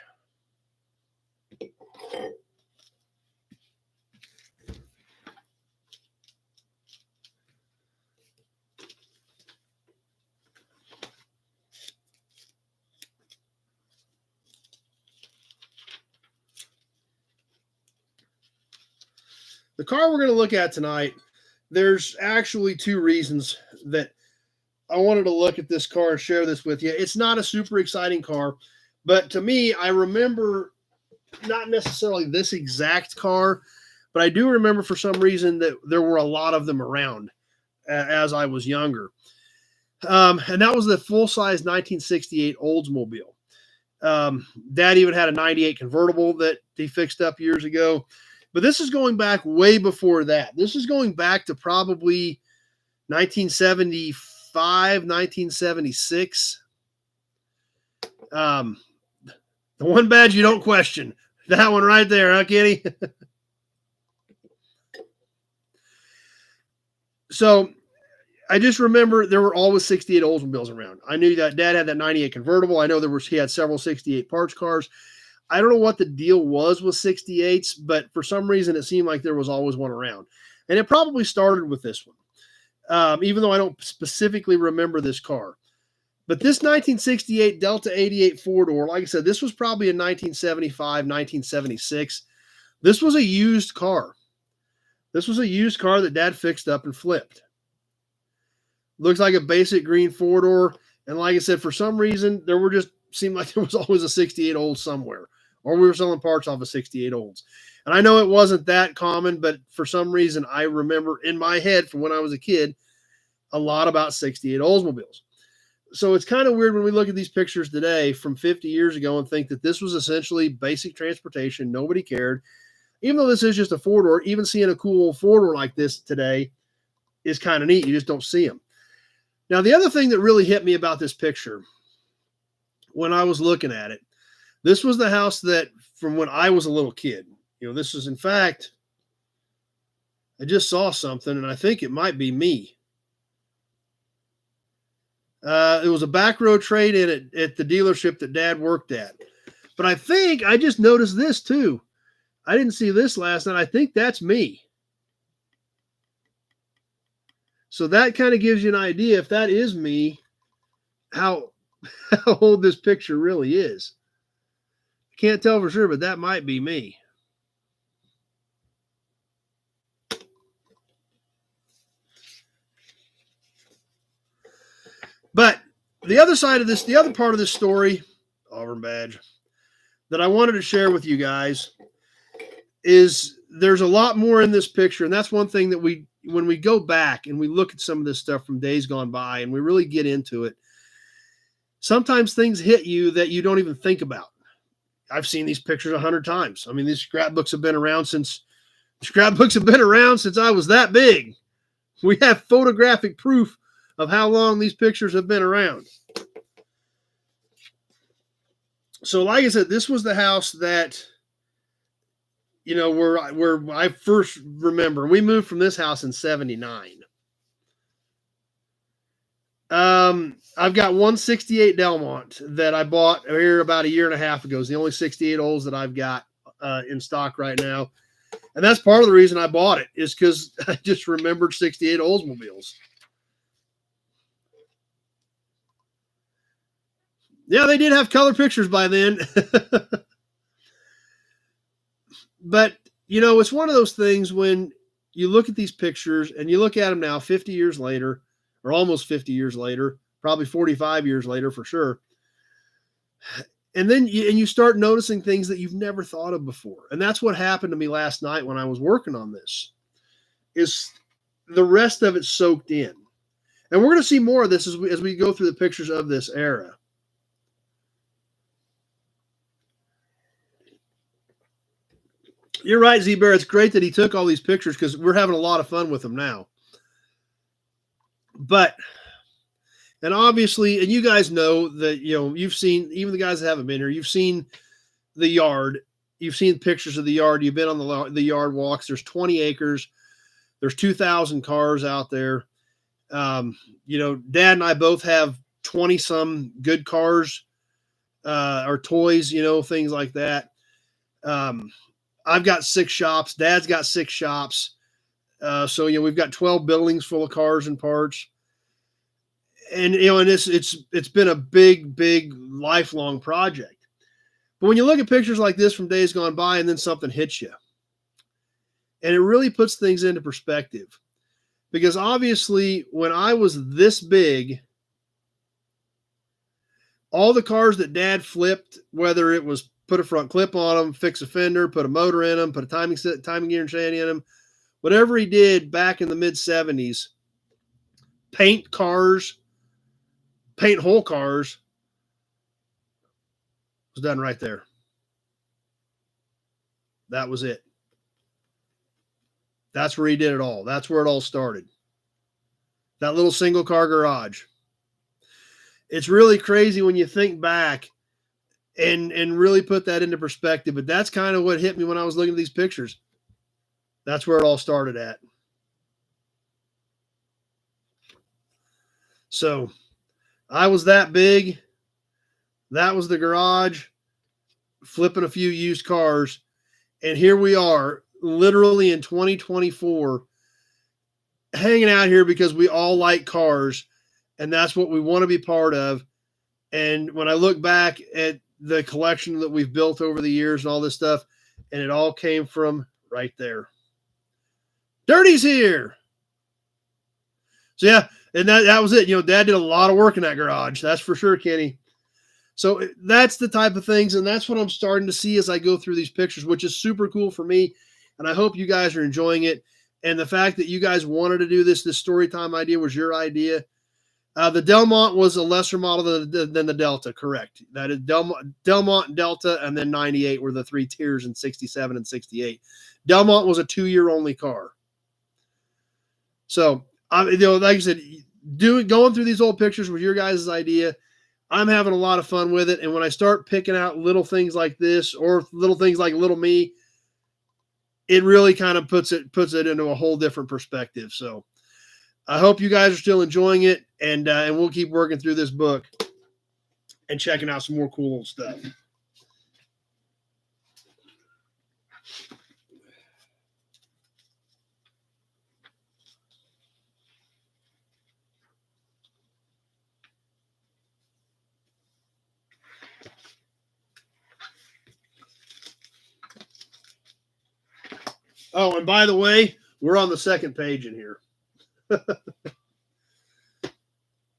The car we're going to look at tonight, there's actually two reasons that I wanted to look at this car and share this with you. It's not a super exciting car, but to me, I remember not necessarily this exact car, but I do remember for some reason that there were a lot of them around as I was younger. And that was the full-size 1968 Oldsmobile. Dad even had a 98 convertible that he fixed up years ago. But this is going back way before that. This is going back to probably 1975, 1976. The one badge you don't question. That one right there, huh, Kenny? So I just remember there were always 68 Oldsmobiles around. I knew that Dad had that 98 convertible. I know he had several 68 parts cars. I don't know what the deal was with 68s, but for some reason it seemed like there was always one around. And it probably started with this one, even though I don't specifically remember this car. But this 1968 Delta 88 four-door, like I said, this was probably in 1975, 1976. This was a used car. This was a used car that Dad fixed up and flipped. Looks like a basic green four-door. And like I said, for some reason, seemed like there was always a 68 Olds somewhere. Or we were selling parts off of 68 Olds. And I know it wasn't that common, but for some reason, I remember in my head from when I was a kid, a lot about 68 Oldsmobiles. So it's kind of weird when we look at these pictures today from 50 years ago and think that this was essentially basic transportation. Nobody cared. Even though this is just a four-door, even seeing a cool four-door like this today is kind of neat. You just don't see them. Now, the other thing that really hit me about this picture when I was looking at it, this was the house that from when I was a little kid. You know, this is, in fact, I just saw something, and I think it might be me. It was a back row trade-in at the dealership that Dad worked at. But I think I just noticed this, too. I didn't see this last night. I think that's me. So that kind of gives you an idea, if that is me, how old this picture really is. I can't tell for sure, but that might be me. But the other side of this, the other part of this story, Auburn badge, that I wanted to share with you guys is there's a lot more in this picture. And that's one thing that when we go back and we look at some of this stuff from days gone by and we really get into it, sometimes things hit you that you don't even think about. I've seen these pictures 100 times. I mean, these scrapbooks have been around since I was that big. We have photographic proof of how long these pictures have been around. So like I said, this was the house that, where I first remember. We moved from this house in 79. I've got 168 Delmont that I bought here about a year and a half ago. It's the only 68 Olds that I've got in stock right now. And that's part of the reason I bought it, is because I just remembered 68 Oldsmobiles. Yeah, they did have color pictures by then. But, it's one of those things when you look at these pictures and you look at them now 50 years later, or almost 50 years later, probably 45 years later for sure. And then you start noticing things that you've never thought of before. And that's what happened to me last night when I was working on this, is the rest of it soaked in. And we're going to see more of this as we go through the pictures of this era. You're right, Z-Bear. It's great that he took all these pictures because we're having a lot of fun with them now. But, and obviously, and you guys know that, you've seen, even the guys that haven't been here, you've seen the yard. You've seen pictures of the yard. You've been on the yard walks. There's 20 acres. There's 2,000 cars out there. Dad and I both have 20 some good cars, or toys, things like that. I've got 6 shops. Dad's got 6 shops. So, we've got 12 buildings full of cars and parts. And, and it's been a big, big lifelong project. But when you look at pictures like this from days gone by, and then something hits you, and it really puts things into perspective. Because obviously, when I was this big, all the cars that Dad flipped, whether it was put a front clip on them, fix a fender, put a motor in them, put a timing gear and chain in them, whatever he did back in the mid-70s, paint whole cars, was done right there. That was it. That's where he did it all. That's where it all started. That little single car garage. It's really crazy when you think back and really put that into perspective. But that's kind of what hit me when I was looking at these pictures. That's where it all started at. So I was that big. That was the garage, flipping a few used cars. And here we are, literally in 2024, hanging out here because we all like cars, and that's what we want to be part of. And when I look back at the collection that we've built over the years and all this stuff, and it all came from right there. Dirty's here. So yeah, and that was it. Dad did a lot of work in that garage. That's for sure, Kenny. So that's the type of things, and that's what I'm starting to see as I go through these pictures, which is super cool for me. And I hope you guys are enjoying it. And the fact that you guys wanted to do this story time idea was your idea. The Delmont was a lesser model than the Delta, correct? That is Delmont, Delta, and then 98 were the 3 tiers in 67 and 68. Delmont was a 2-year only car. So, like I said, going through these old pictures was your guys' idea. I'm having a lot of fun with it. And when I start picking out little things like this, or little things like Little Me, it really kind of puts it into a whole different perspective. So I hope you guys are still enjoying it, and we'll keep working through this book and checking out some more cool old stuff. Oh, and by the way, we're on the second page in here.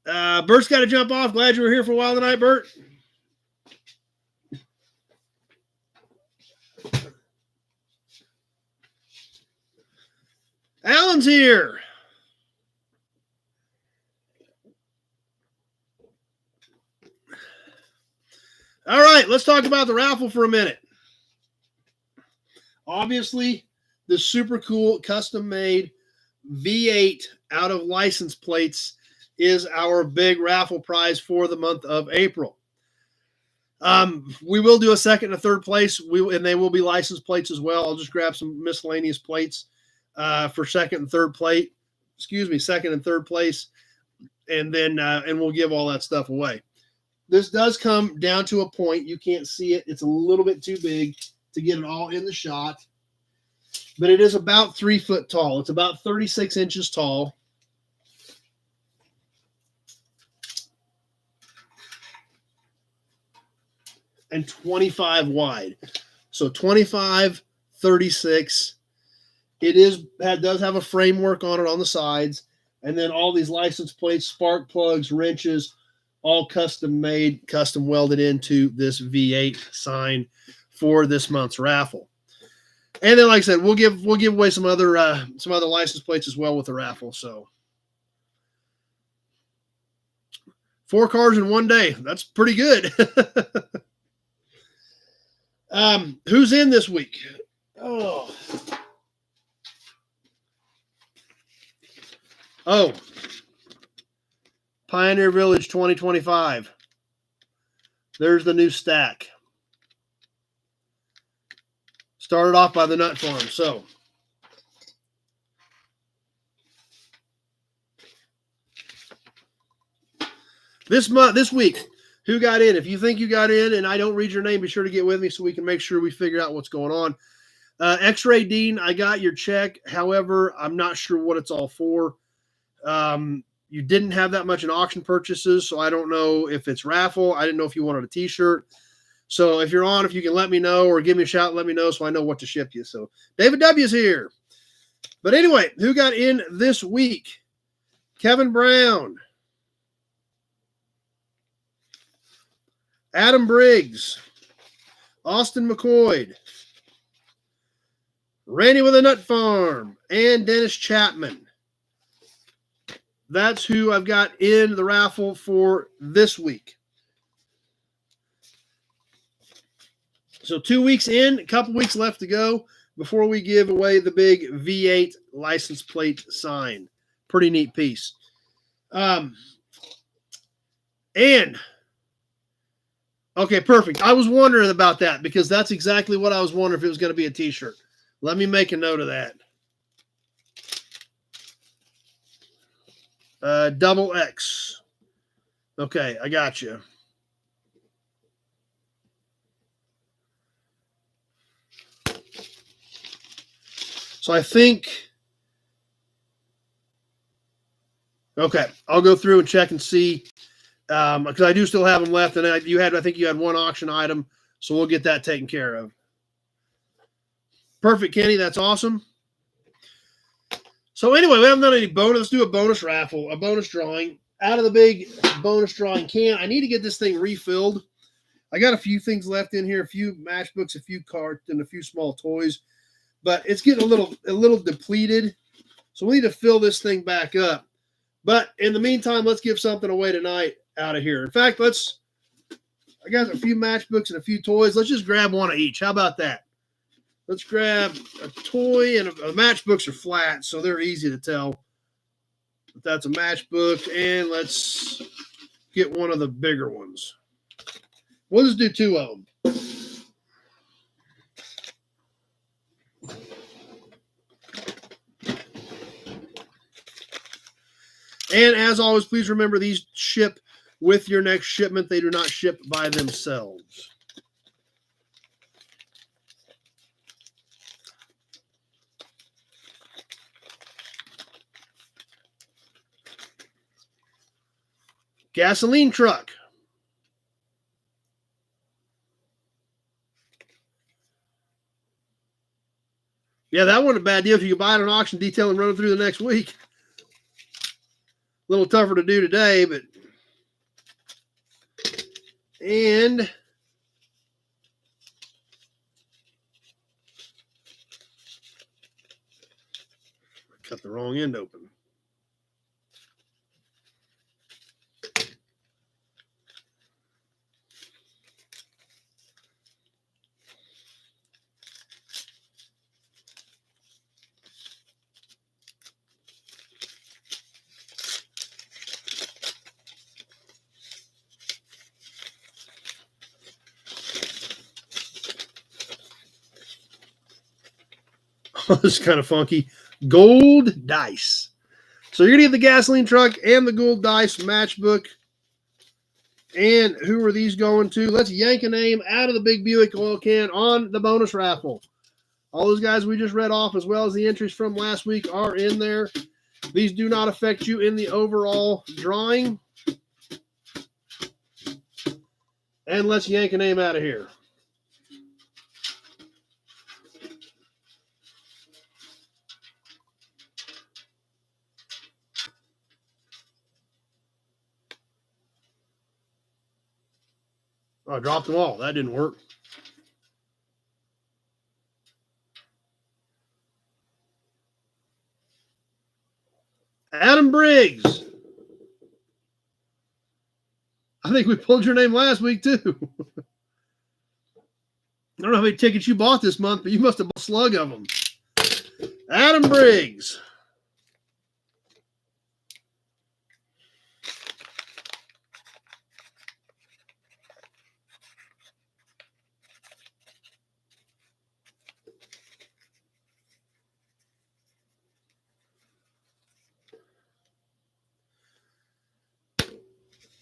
Bert's got to jump off. Glad you were here for a while tonight, Bert. Alan's here. All right, let's talk about the raffle for a minute. Obviously, the super cool custom-made V8 out of license plates is our big raffle prize for the month of April. We will do a second and a third place. And they will be license plates as well. I'll just grab some miscellaneous plates for second and third plate. Excuse me, second and third place, and then and we'll give all that stuff away. This does come down to a point. You can't see it. It's a little bit too big to get it all in the shot, but it is about 3 foot tall. It's about 36 inches tall. And 25 wide. So 25, 36. It does have a framework on it on the sides. And then all these license plates, spark plugs, wrenches, all custom made, custom welded into this V8 sign for this month's raffle. And then, like I said, we'll give away some other license plates as well with the raffle. So 4 cars in one day. That's pretty good. Who's in this week? Oh, Pioneer Village 2025. There's the new stack. Started off by the Nut Farm. So this week, who got in? If you think you got in and I don't read your name, be sure to get with me so we can make sure we figure out what's going on. X-Ray Dean, I got your check. However, I'm not sure what it's all for. You didn't have that much in auction purchases, so I don't know if it's raffle. I didn't know if you wanted a t-shirt. So if you're on, if you can let me know or give me a shout and let me know so I know what to ship you. So David W. is here. But anyway, who got in this week? Kevin Brown. Adam Briggs. Austin McCoy. Randy with a Nut Farm. And Dennis Chapman. That's who I've got in the raffle for this week. So 2 weeks in, a couple weeks left to go before we give away the big V8 license plate sign. Pretty neat piece. Okay, perfect. I was wondering about that because that's exactly what I was wondering if it was going to be a t-shirt. Let me make a note of that. Double X. Okay, I got you. So I think, okay, I'll go through and check and see because I do still have them left, and I think you had one auction item, so we'll get that taken care of. Perfect, Kenny. That's awesome. So anyway, we haven't done any bonus. Let's do a bonus raffle, a bonus drawing. Out of the big bonus drawing can, I need to get this thing refilled. I got a few things left in here, a few matchbooks, a few cards, and a few small toys. But it's getting a little depleted. So we need to fill this thing back up. But in the meantime, let's give something away tonight out of here. In fact, I got a few matchbooks and a few toys. Let's just grab one of each. How about that? Let's grab a toy, and the matchbooks are flat, so they're easy to tell. But that's a matchbook, and let's get one of the bigger ones. We'll just do 2 of them. And as always, please remember these ship with your next shipment. They do not ship by themselves. Gasoline truck. Yeah, that wasn't a bad deal if you could buy it at an auction detail and run it through the next week. A little tougher to do today, but and cut the wrong end open. This is kind of funky. Gold dice. So you're going to get the gasoline truck and the gold dice matchbook. And who are these going to? Let's yank a name out of the big Buick oil can on the bonus raffle. All those guys we just read off, as well as the entries from last week, are in there. These do not affect you in the overall drawing. And let's yank a name out of here. Oh, I dropped them all. That didn't work. Adam Briggs. I think we pulled your name last week, too. I don't know how many tickets you bought this month, but you must have bought a slug of them. Adam Briggs.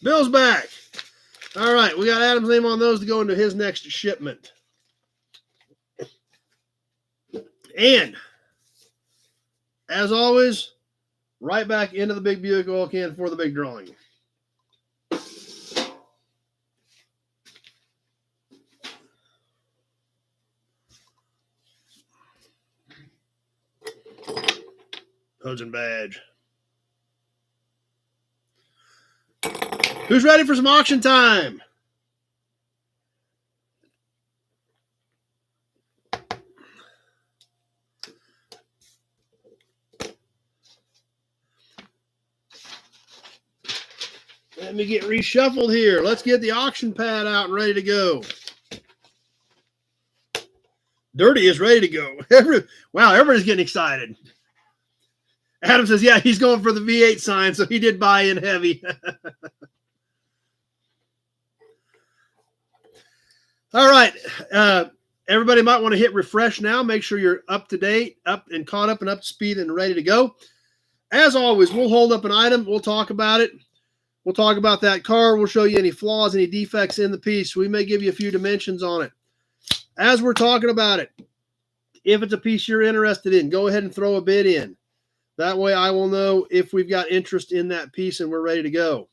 Bill's back. All right, we got Adam's name on those to go into his next shipment. And, as always, right back into the big Buick oil can for the big drawing. Hoods and badge. Who's ready for some auction time? Let me get reshuffled here. Let's get the auction pad out and ready to go. Dirty is ready to go. Wow, everybody's getting excited. Adam says, yeah, he's going for the V8 sign, so he did buy in heavy. All right. Everybody might want to hit refresh now. Make sure you're up to date, up and caught up and up to speed and ready to go. As always, we'll hold up an item. We'll talk about it. We'll talk about that car. We'll show you any flaws, any defects in the piece. We may give you a few dimensions on it. As we're talking about it, if it's a piece you're interested in, go ahead and throw a bid in. That way I will know if we've got interest in that piece and we're ready to go.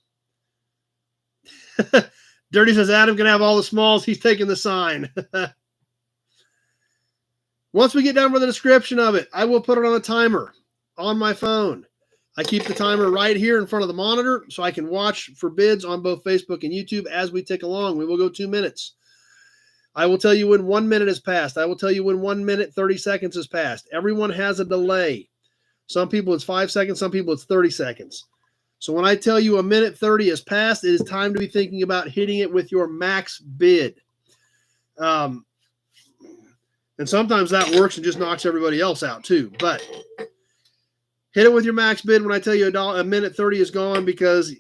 Dirty says Adam can have all the smalls. He's taking the sign. Once we get done with the description of it, I will put it on a timer on my phone. I keep the timer right here in front of the monitor so I can watch for bids on both Facebook and YouTube as we tick along. We will go 2 minutes. I will tell you when 1 minute has passed. I will tell you when 1 minute, 30 seconds has passed. Everyone has a delay. Some people it's 5 seconds. Some people it's 30 seconds. So when I tell you a minute 30 has passed, it is time to be thinking about hitting it with your max bid. And sometimes that works and just knocks everybody else out too. But hit it with your max bid when I tell you a minute 30 is gone, because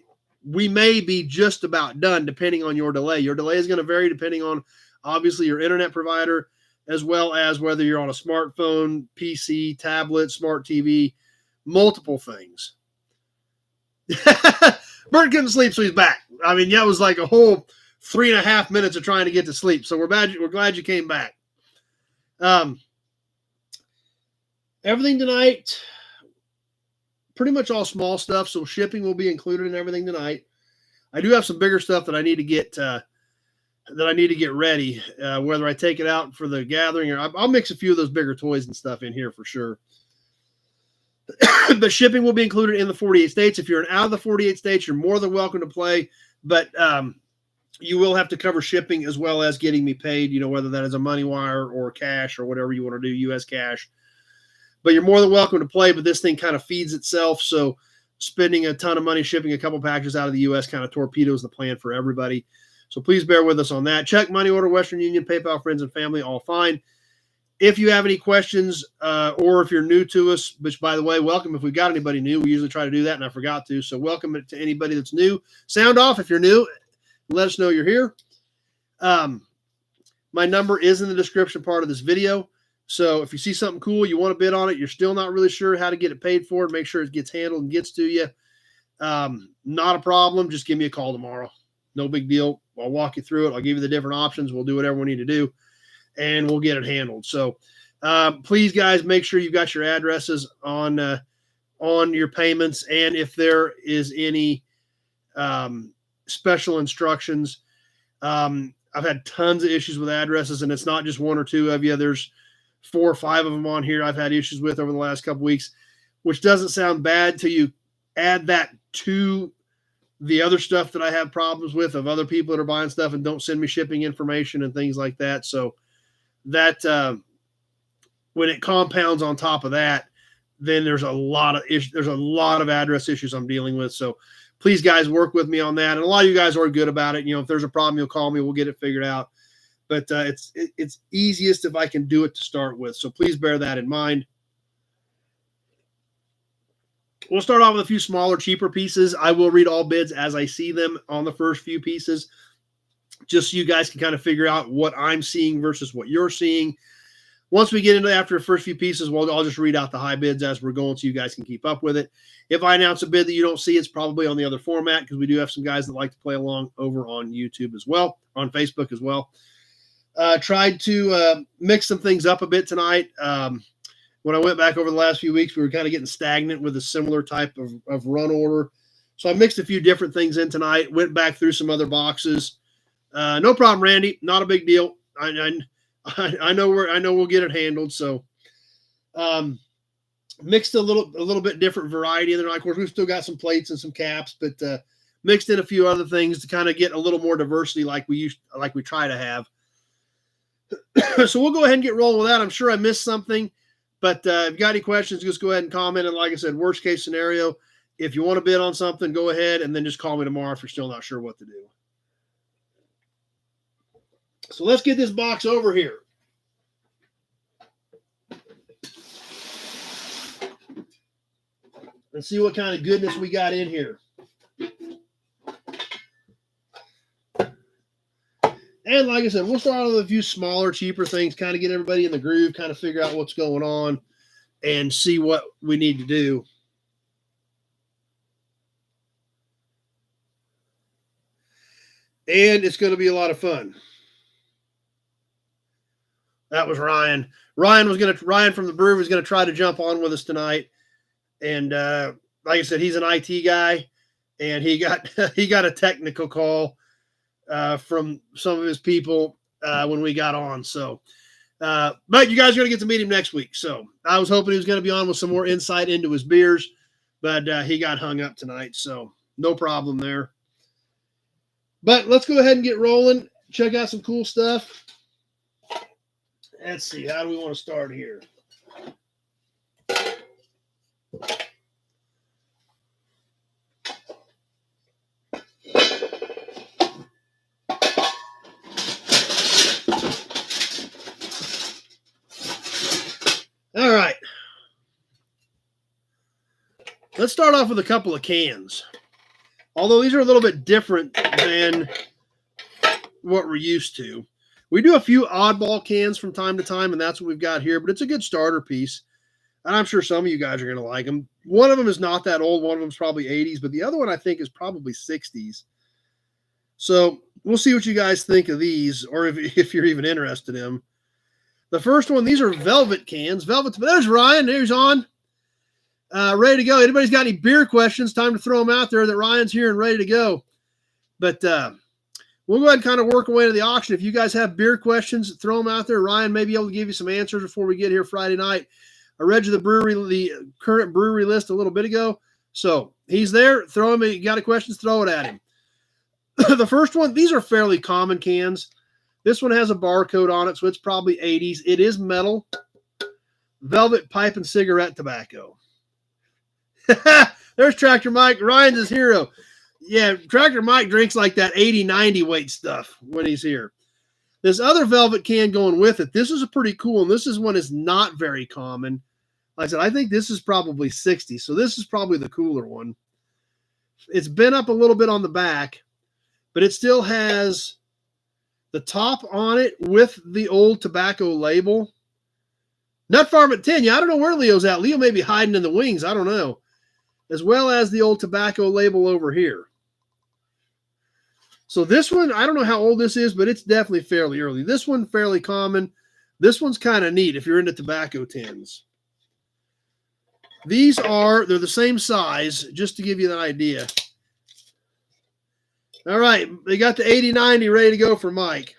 we may be just about done depending on your delay. Your delay is going to vary depending on, obviously, your internet provider, as well as whether you're on a smartphone, PC, tablet, smart TV, multiple things. Bert couldn't sleep, so he's back. I mean, that was like a whole 3.5 minutes of trying to get to sleep. So we're glad you came back. Everything tonight, pretty much all small stuff. So shipping will be included in everything tonight. I do have some bigger stuff that I need to get ready. Whether I take it out for the gathering or I'll mix a few of those bigger toys and stuff in here for sure. But shipping will be included in the 48 states. If you're out of the 48 states, you're more than welcome to play. But you will have to cover shipping as well as getting me paid, whether that is a money wire or cash or whatever you want to do, U.S. cash. But you're more than welcome to play, but this thing kind of feeds itself. So spending a ton of money shipping a couple packages out of the U.S. kind of torpedoes the plan for everybody. So please bear with us on that. Check, money order, Western Union, PayPal, friends and family, all fine. If you have any questions or if you're new to us, which, by the way, welcome. If we've got anybody new, we usually try to do that, and I forgot to. So welcome to anybody that's new. Sound off if you're new. Let us know you're here. My number is in the description part of this video. So if you see something cool, you want to bid on it, you're still not really sure how to get it paid for, make sure it gets handled and gets to you. Not a problem. Just give me a call tomorrow. No big deal. I'll walk you through it. I'll give you the different options. We'll do whatever we need to do, and we'll get it handled. So please, guys, make sure you've got your addresses on your payments. And if there is any special instructions, I've had tons of issues with addresses, and it's not just one or two of you. There's 4 or 5 of them on here I've had issues with over the last couple weeks, which doesn't sound bad till you add that to the other stuff that I have problems with of other people that are buying stuff and don't send me shipping information and things like that. So that when it compounds on top of that, then there's a lot of issues. There's a lot of address issues I'm dealing with. So please, guys, work with me on that. And a lot of you guys are good about it. You know, if there's a problem, you'll call me. We'll get it figured out. But it's easiest if I can do it to start with. So please bear that in mind. We'll start off with a few smaller, cheaper pieces. I will read all bids as I see them on the first few pieces, just so you guys can kind of figure out what I'm seeing versus what you're seeing. Once we get into after the first few pieces, I'll just read out the high bids as we're going so you guys can keep up with it. If I announce a bid that you don't see, it's probably on the other format because we do have some guys that like to play along over on YouTube as well, on Facebook as well. Tried to mix some things up a bit tonight. When I went back over the last few weeks, we were kind of getting stagnant with a similar type of run order. So I mixed a few different things in tonight, went back through some other boxes. No problem, Randy. Not a big deal. I know we'll get it handled. So mixed a little bit different variety in there. Of course, we've still got some plates and some caps, but mixed in a few other things to kind of get a little more diversity like we try to have. So we'll go ahead and get rolling with that. I'm sure I missed something. But if you got any questions, just go ahead and comment. And like I said, worst case scenario, if you want to bid on something, go ahead and then just call me tomorrow if you're still not sure what to do. So let's get this box over here. Let's see what kind of goodness we got in here. And like I said, we'll start with a few smaller, cheaper things, kind of get everybody in the groove, kind of figure out what's going on and see what we need to do. And it's going to be a lot of fun. That was Ryan. Ryan from the brewery was going to try to jump on with us tonight. And like I said, he's an IT guy, and he got a technical call from some of his people when we got on. So, but you guys are going to get to meet him next week. So I was hoping he was going to be on with some more insight into his beers, but he got hung up tonight. So no problem there. But let's go ahead and get rolling. Check out some cool stuff. Let's see. How do we want to start here? All right. Let's start off with a couple of cans. Although these are a little bit different than what we're used to. We do a few oddball cans from time to time, and that's what we've got here. But it's a good starter piece. And I'm sure some of you guys are going to like them. One of them is not that old. One of them is probably 80s. But the other one, I think, is probably 60s. So we'll see what you guys think of these, or if you're even interested in them. The first one, these are velvet cans. There's Ryan. There's on. Ready to go. Anybody's got any beer questions, time to throw them out there that Ryan's here and ready to go. But we'll go ahead and kind of work our way to the auction. If you guys have beer questions, throw them out there. Ryan may be able to give you some answers before we get here Friday night. I read you the current brewery list a little bit ago. So he's there. Throw him. You got a questions, throw it at him. The first one, these are fairly common cans. This one has a barcode on it, so it's probably 80s. It is metal. Velvet pipe and cigarette tobacco. There's Tractor Mike. Ryan's his hero. Yeah, Tractor Mike drinks like that 80, 90 weight stuff when he's here. This other velvet can going with it, this is a pretty cool, and this is one is not very common. Like I said, I think this is probably 60, so this is probably the cooler one. It's been up a little bit on the back, but it still has the top on it with the old tobacco label. Nut Farm at 10. Yeah, I don't know where Leo's at. Leo may be hiding in the wings. I don't know. As well as the old tobacco label over here. So this one, I don't know how old this is, but it's definitely fairly early. This one, fairly common. This one's kind of neat if you're into tobacco tins. They're the same size, just to give you an idea. All right, they got the 80-90 ready to go for Mike.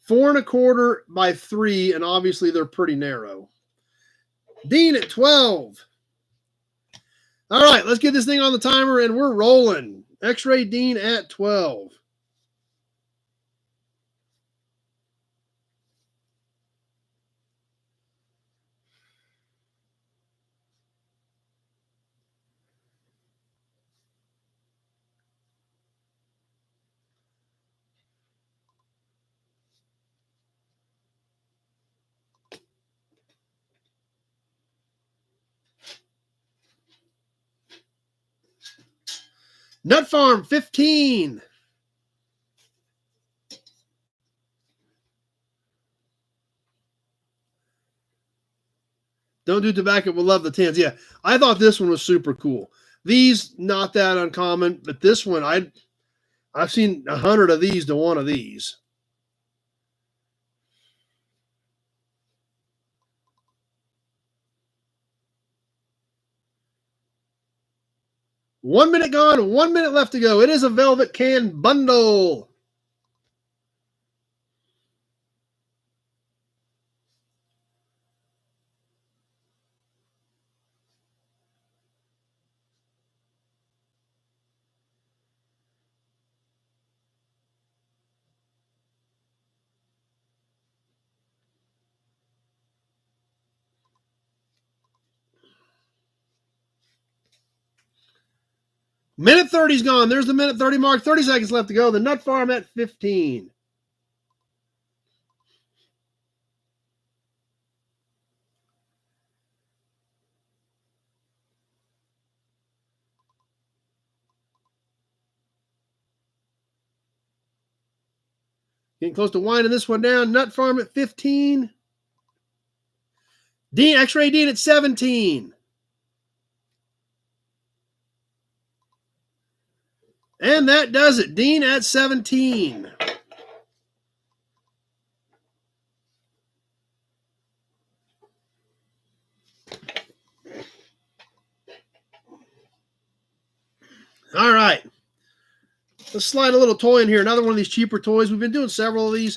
4 1/4 by 3, and obviously they're pretty narrow. Dean at 12. All right, let's get this thing on the timer, and we're rolling. X-Ray Dean at 12. Nut Farm, 15. Don't do tobacco, we'll love the tins. Yeah, I thought this one was super cool. These, not that uncommon, but this one, I've seen 100 of these to one of these. One minute gone, 1 minute left to go. It is a velvet can bundle. Minute 30's gone. There's the minute 30 mark. 30 seconds left to go. The Nut Farm at 15. Getting close to winding this one down. Nut Farm at 15. Dean, X-Ray Dean at 17. And that does it. Dean at 17. All right. Let's slide a little toy in here. Another one of these cheaper toys. We've been doing several of these.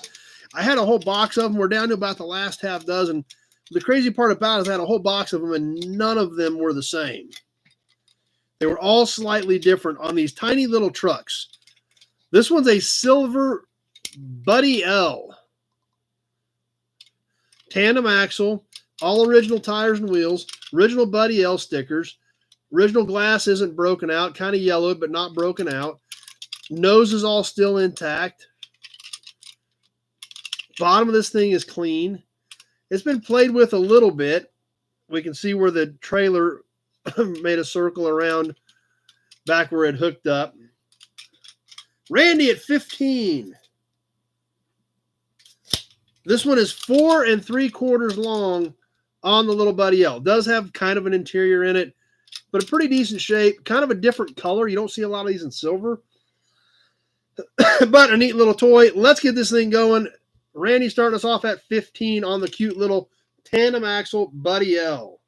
I had a whole box of them. We're down to about the last half dozen. The crazy part about it is I had a whole box of them, and none of them were the same. They were all slightly different on these tiny little trucks. This one's a silver Buddy L. Tandem axle, all original tires and wheels, original Buddy L stickers. Original glass isn't broken out, kind of yellowed, but not broken out. Nose is all still intact. Bottom of this thing is clean. It's been played with a little bit. We can see where the trailer made a circle around back where it hooked up. Randy at 15. This one is 4 3/4 long on the little Buddy L. It does have kind of an interior in it, but a pretty decent shape. Kind of a different color. You don't see a lot of these in silver. But a neat little toy. Let's get this thing going. Randy starting us off at 15 on the cute little tandem axle Buddy L.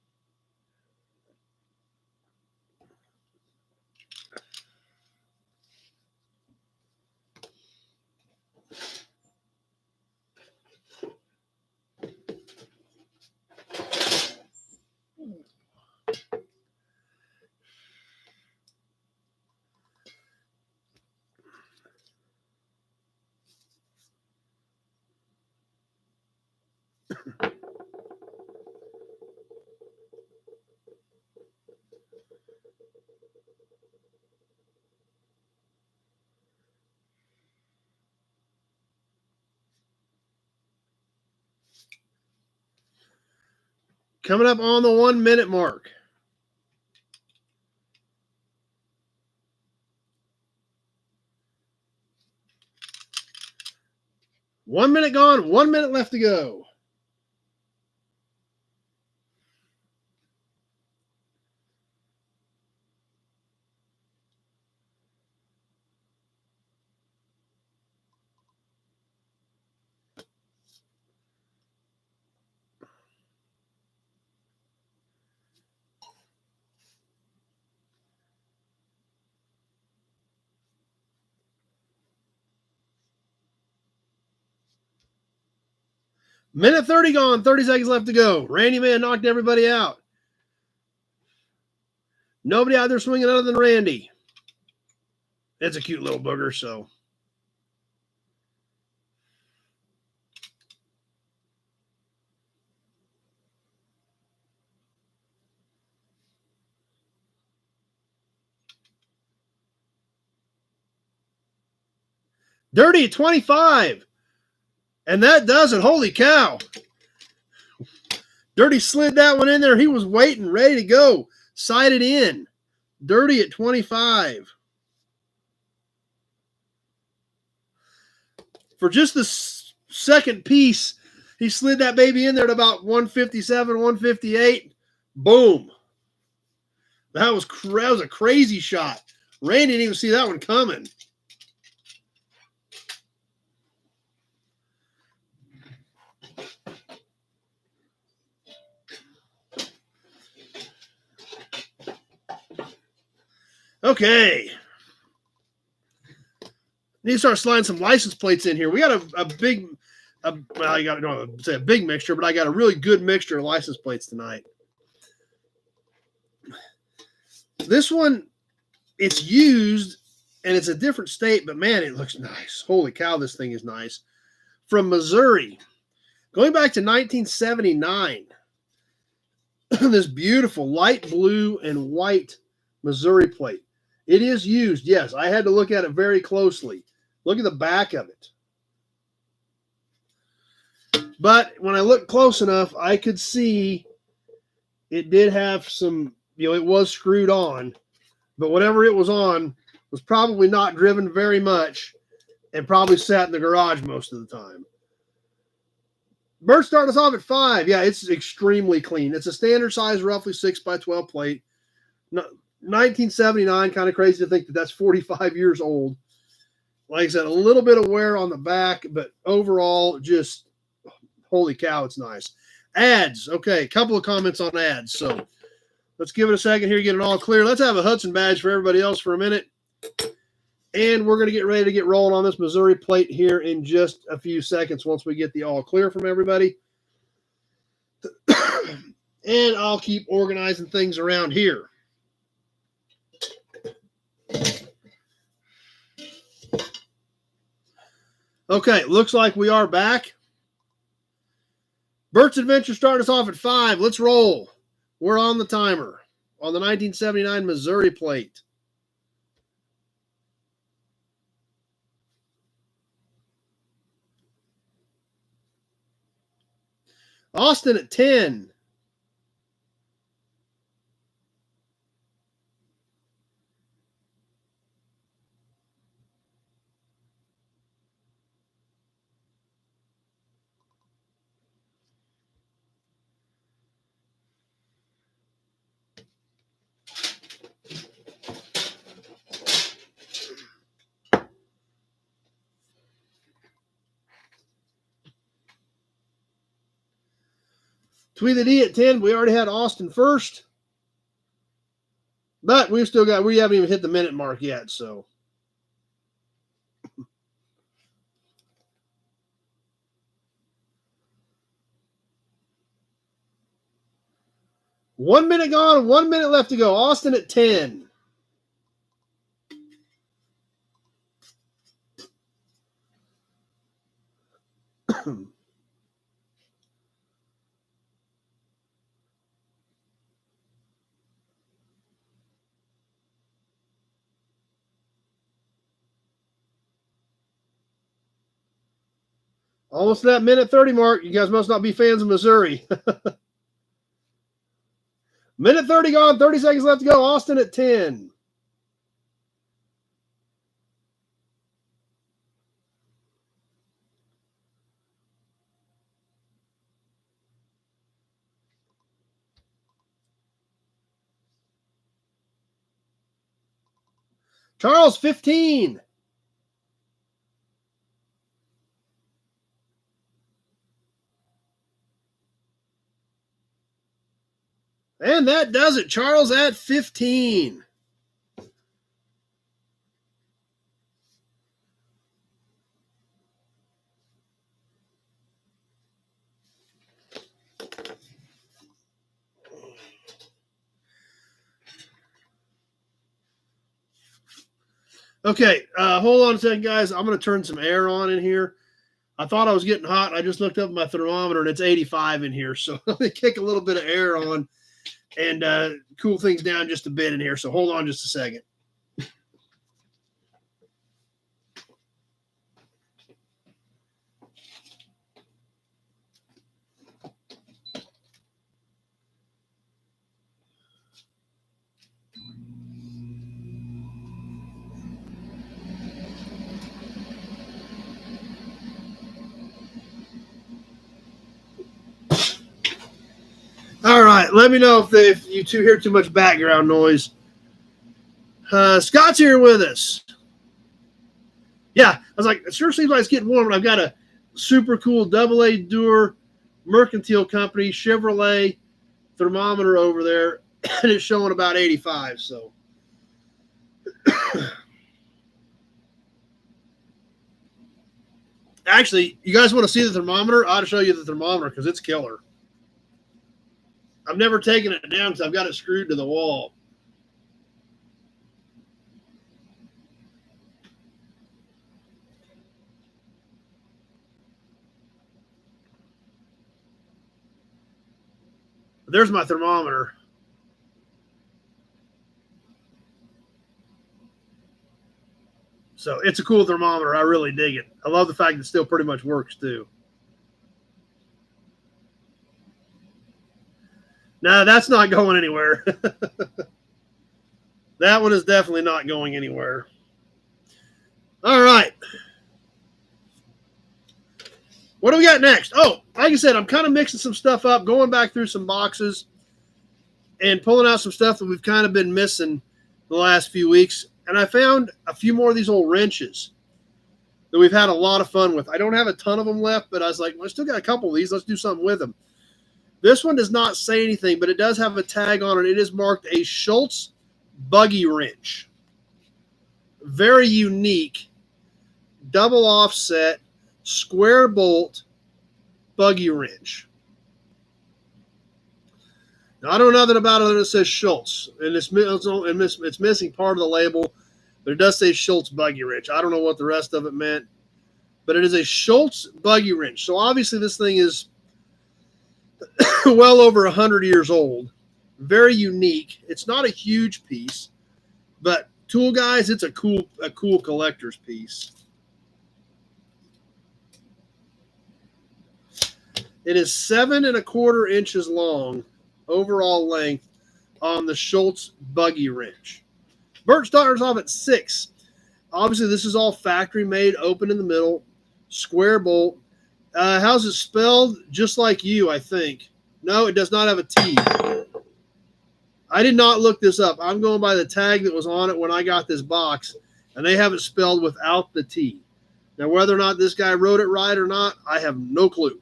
Coming up on the 1 minute mark. 1 minute gone, 1 minute left to go. Minute 30 gone, 30 seconds left to go. Randy may have knocked everybody out. Nobody out there swinging other than Randy. It's a cute little booger, so. Dirty at 25. And that does it. Holy cow. Dirty slid that one in there. He was waiting, ready to go. Sighted in. Dirty at 25. For just the second piece, he slid that baby in there at about 157, 158. Boom. That was a crazy shot. Randy didn't even see that one coming. Okay. Need to start sliding some license plates in here. We got a big, well, I got to say a big mixture, but I got a really good mixture of license plates tonight. This one, it's used, and it's a different state, but man, it looks nice. Holy cow, this thing is nice. From Missouri. Going back to 1979. This beautiful light blue and white Missouri plate. It is used, yes. I had to look at it very closely. Look at the back of it. But when I looked close enough, I could see it did have some, it was screwed on. But whatever it was on was probably not driven very much and probably sat in the garage most of the time. Bert started us off at 5. Yeah, it's extremely clean. It's a standard size, roughly 6x12 plate. 1979, kind of crazy to think that that's 45 years old. Like I said, a little bit of wear on the back, but overall, just holy cow, it's nice. Ads. Okay, a couple of comments on ads. So let's give it a second here, get it all clear. Let's have a Hudson badge for everybody else for a minute. And we're going to get ready to get rolling on this Missouri plate here in just a few seconds once we get the all clear from everybody. And I'll keep organizing things around here. Okay, looks like we are back. Bert's Adventure started us off at 5. Let's roll. We're on the timer on the 1979 Missouri plate. Austin at 10. Tweet the D at 10. We already had Austin first. But we haven't even hit the minute mark yet, so. One minute gone, 1 minute left to go. Austin at 10. Almost that minute 30 mark. You guys must not be fans of Missouri. Minute 30 gone, 30 seconds left to go. Austin at 10. Charles, 15. And that does it. Charles at 15. Okay, hold on a second, guys. I'm going to turn some air on in here. I thought I was getting hot. I just looked up my thermometer, and it's 85 in here. So let me kick a little bit of air on and cool things down just a bit in here. So hold on just a second. All right, let me know if you two hear too much background noise. Scott's here with us. Yeah, I was like, it sure seems like it's getting warm. I've got a super cool AA Dewar Mercantile Company Chevrolet thermometer over there, and it's showing about 85. So, actually, you guys want to see the thermometer? I'll show you the thermometer because it's killer. I've never taken it down because I've got it screwed to the wall. There's my thermometer. So it's a cool thermometer. I really dig it. I love the fact it still pretty much works too. No, that's not going anywhere. That one is definitely not going anywhere. All right. What do we got next? Oh, like I said, I'm kind of mixing some stuff up, going back through some boxes and pulling out some stuff that we've kind of been missing the last few weeks. And I found a few more of these old wrenches that we've had a lot of fun with. I don't have a ton of them left, but I was like, well, I still got a couple of these. Let's do something with them. This one does not say anything, but it does have a tag on it. It is marked a Schultz buggy wrench. Very unique. Double offset, square bolt, buggy wrench. Now, I don't know nothing about it that says Schultz, and it's missing part of the label, but it does say Schultz buggy wrench. I don't know what the rest of it meant, but it is a Schultz buggy wrench. So obviously this thing is well over 100 years old. Very unique. It's not a huge piece, but tool guys, it's a cool collector's piece. It is 7 1/4 inches long, overall length, on the Schultz buggy wrench. Bert starts off at 6. Obviously, this is all factory made, open in the middle, square bolt. How's it spelled? Just like you, I think. No, it does not have a T. I did not look this up. I'm going by the tag that was on it when I got this box, and they have it spelled without the T. Now, whether or not this guy wrote it right or not, I have no clue.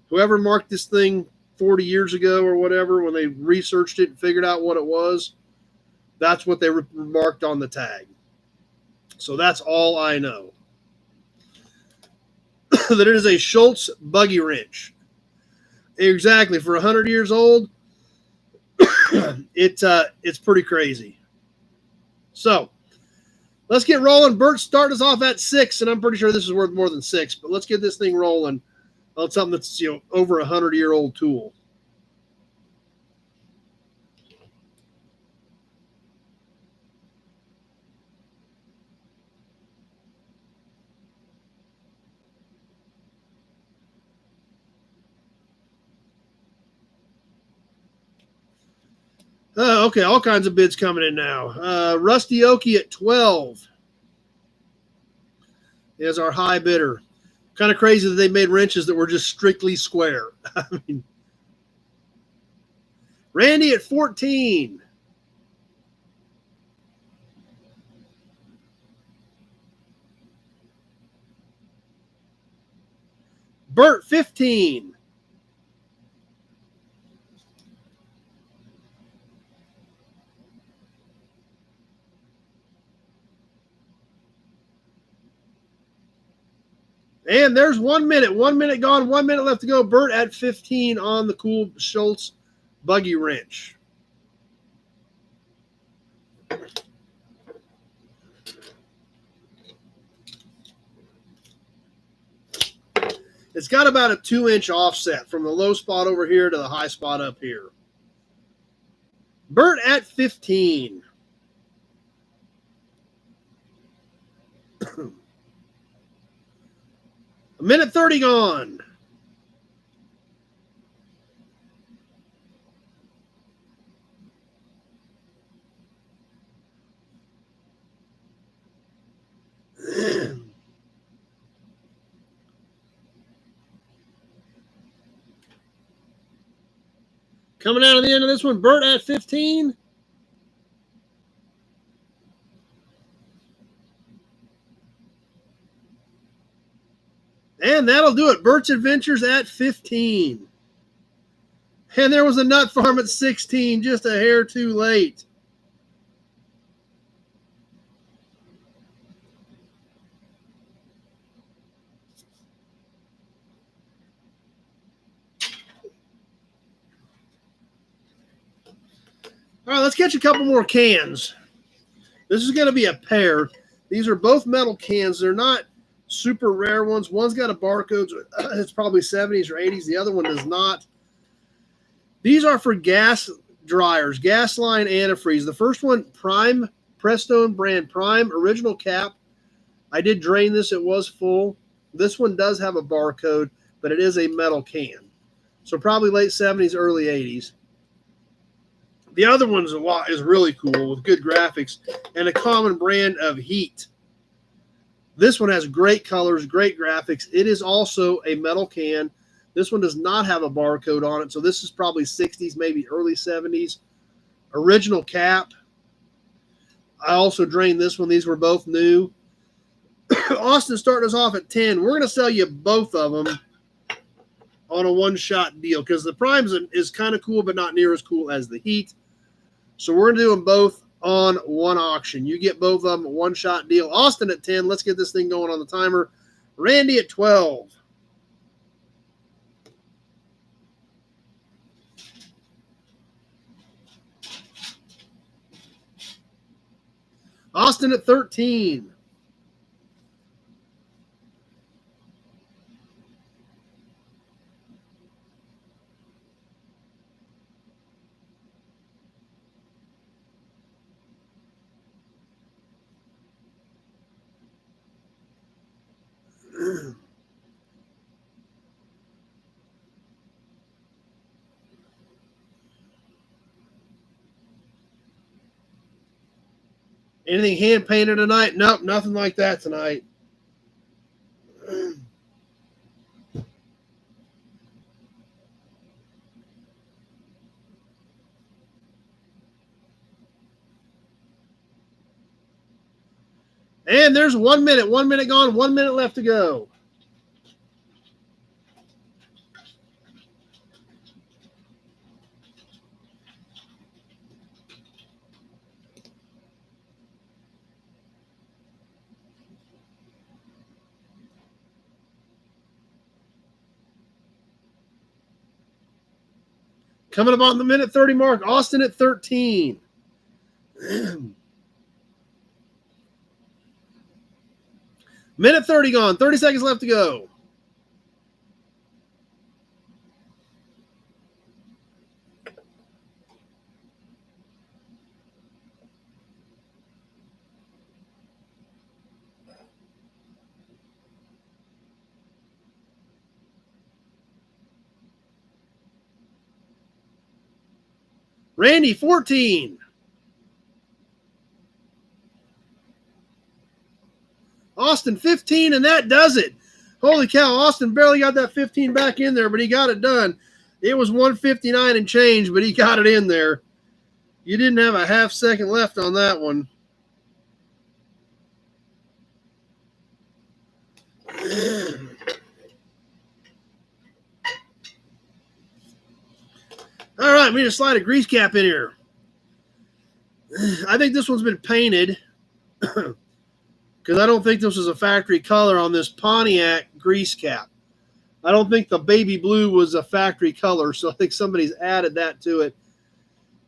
Whoever marked this thing 40 years ago or whatever, when they researched it and figured out what it was, that's what they marked on the tag. So that's all I know. That it is a Schultz buggy wrench. Exactly. For 100 years old, it's pretty crazy. So let's get rolling. Bert, start us off at 6, and I'm pretty sure this is worth more than 6, but let's get this thing rolling on something that's over 100-year-old tool. Okay, all kinds of bids coming in now. Rusty Okie at 12 is our high bidder. Kind of crazy that they made wrenches that were just strictly square. I mean, Randy at 14. Bert, 15. And there's 1 minute. 1 minute gone. 1 minute left to go. Bert at 15 on the cool Schultz buggy wrench. It's got about a 2-inch offset from the low spot over here to the high spot up here. Bert at 15. A minute 30 gone. Coming out of the end of this one, Bert at 15. And that'll do it. Bert's Adventures at 15. And there was a Nut Farm at 16, just a hair too late. All right, let's catch a couple more cans. This is going to be a pair. These are both metal cans. They're not super rare ones. One's got a barcode. It's probably 70s or 80s. The other one does not. These are for gas dryers, gas line antifreeze. The first one, Prime, Prestone brand Prime, original cap. I did drain this. It was full. This one does have a barcode, but it is a metal can. So probably late 70s, early 80s. The other one is really cool with good graphics and a common brand of Heat. This one has great colors, great graphics. It is also a metal can. This one does not have a barcode on it, so this is probably 60s, maybe early 70s. Original cap. I also drained this one. These were both new. Austin starting us off at 10. We're going to sell you both of them on a one-shot deal because the Prime is kind of cool, but not near as cool as the Heat. So we're going to do them both on one auction. You get both of them, a one-shot deal. Austin at 10. Let's get this thing going on the timer. Randy at 12. Austin at 13. Anything hand painted tonight? Nope, nothing like that tonight. And there's 1 minute. 1 minute gone. 1 minute left to go. Coming up on the minute 30 mark. Austin at 13. Minute 30 gone. 30 seconds left to go. Randy, 14. Austin, 15, and that does it. Holy cow, Austin barely got that 15 back in there, but he got it done. It was 159 and change, but he got it in there. You didn't have a half second left on that one. right, we need to slide a grease cap in here. I think this one's been painted because I don't think this was a factory color on this Pontiac grease cap. I don't think the baby blue was a factory color, so I think somebody's added that to it.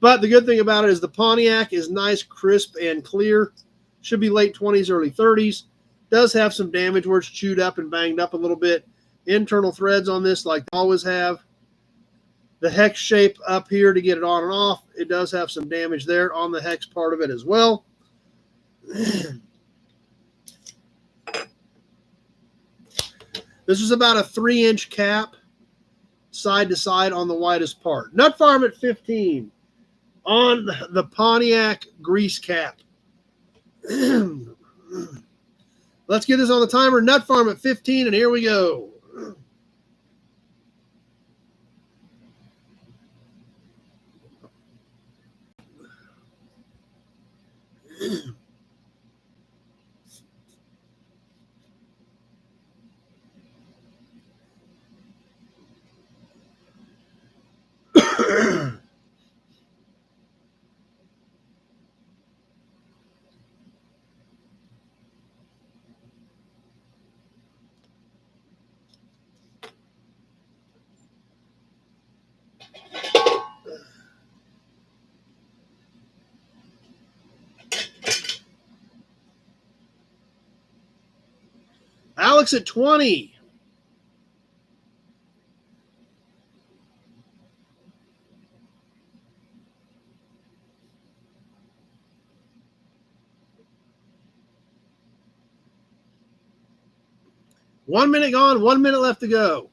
But the good thing about it is the Pontiac is nice, crisp, and clear. Should be late 20s, early 30s. Does have some damage where it's chewed up and banged up a little bit. Internal threads on this like they always have. The hex shape up here to get it on and off, it does have some damage there on the hex part of it as well. This is about a 3-inch cap, side to side on the widest part. Nut farm at 15 on the Pontiac grease cap. Let's get this on the timer. Nut farm at 15, and here we go. Alex at 20. One minute gone, 1 minute left to go.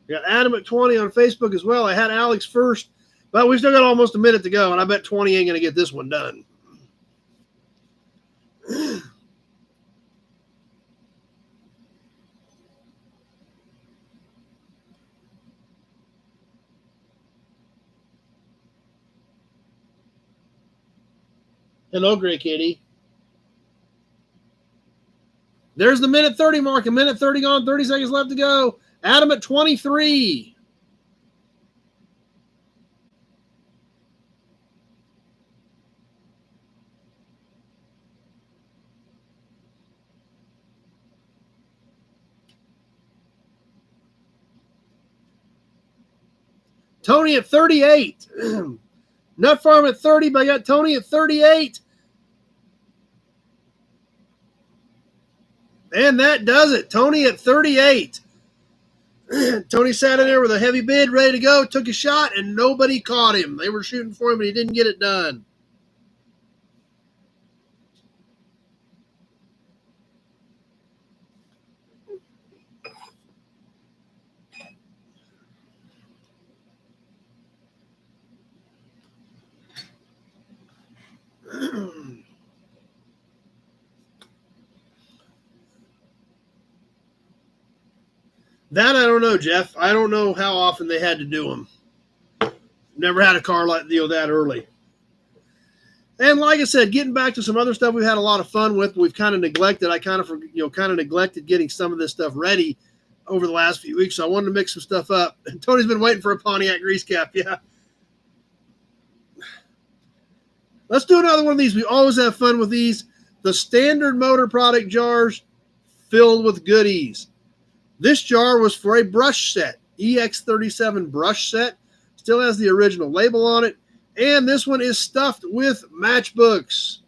We got Adam at 20 on Facebook as well. I had Alex first, but we still got almost a minute to go, and I bet 20 ain't going to get this one done. Hello, Gray Kitty. There's the minute 30 mark. A minute 30 gone, 30 seconds left to go. Adam at 23. Tony at 38. Nut Farm at 30, but I got Tony at 38. And that does it. Tony at 38. Tony sat in there with a heavy bid ready to go, took a shot, and nobody caught him. They were shooting for him, but he didn't get it done. That I don't know, Jeff. I don't know how often they had to do them. Never had a car like that early. And like I said, getting back to some other stuff we've had a lot of fun with, we've kind of neglected. I kind of neglected getting some of this stuff ready over the last few weeks, so I wanted to mix some stuff up. And Tony's been waiting for a Pontiac grease cap, yeah. Let's do another one of these. We always have fun with these. The standard motor product jars filled with goodies. This jar was for a brush set, EX37 brush set. Still has the original label on it. And this one is stuffed with matchbooks.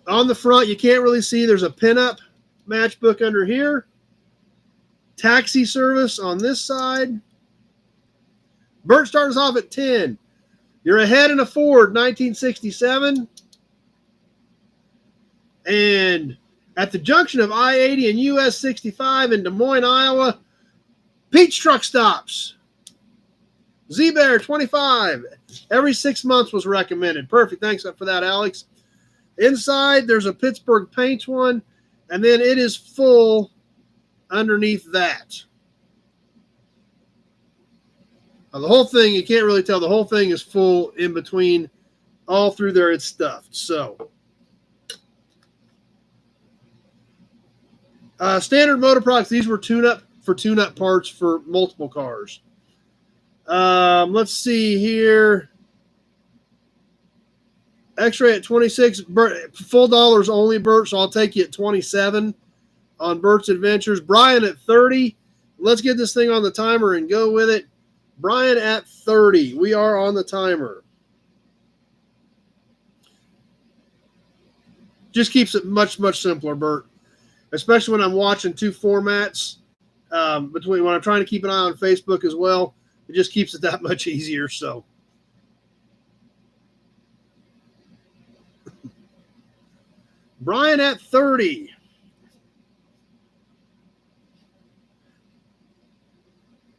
On the front, you can't really see. There's a pinup matchbook under here. Taxi service on this side. Bert starts off at 10. You're ahead in a Ford, 1967. And at the junction of I-80 and US 65 in Des Moines, Iowa, Pete's Truck Stops. Z-Bear 25. Every 6 months was recommended. Perfect. Thanks for that, Alex. Inside, there's a Pittsburgh Paints one, and then it is full underneath that. Now, the whole thing, you can't really tell. The whole thing is full in between. All through there, it's stuffed. So, Standard Motor Products. These were tune-up parts for multiple cars. Let's see here. X-Ray at 26. Full dollars only, Bert, so I'll take you at 27 on Bert's Adventures. Brian at 30. Let's get this thing on the timer and go with it. Brian at 30. We are on the timer. Just keeps it much, much simpler, Bert. Especially when I'm watching two formats. Between when I'm trying to keep an eye on Facebook as well. It just keeps it that much easier. So, Brian at 30.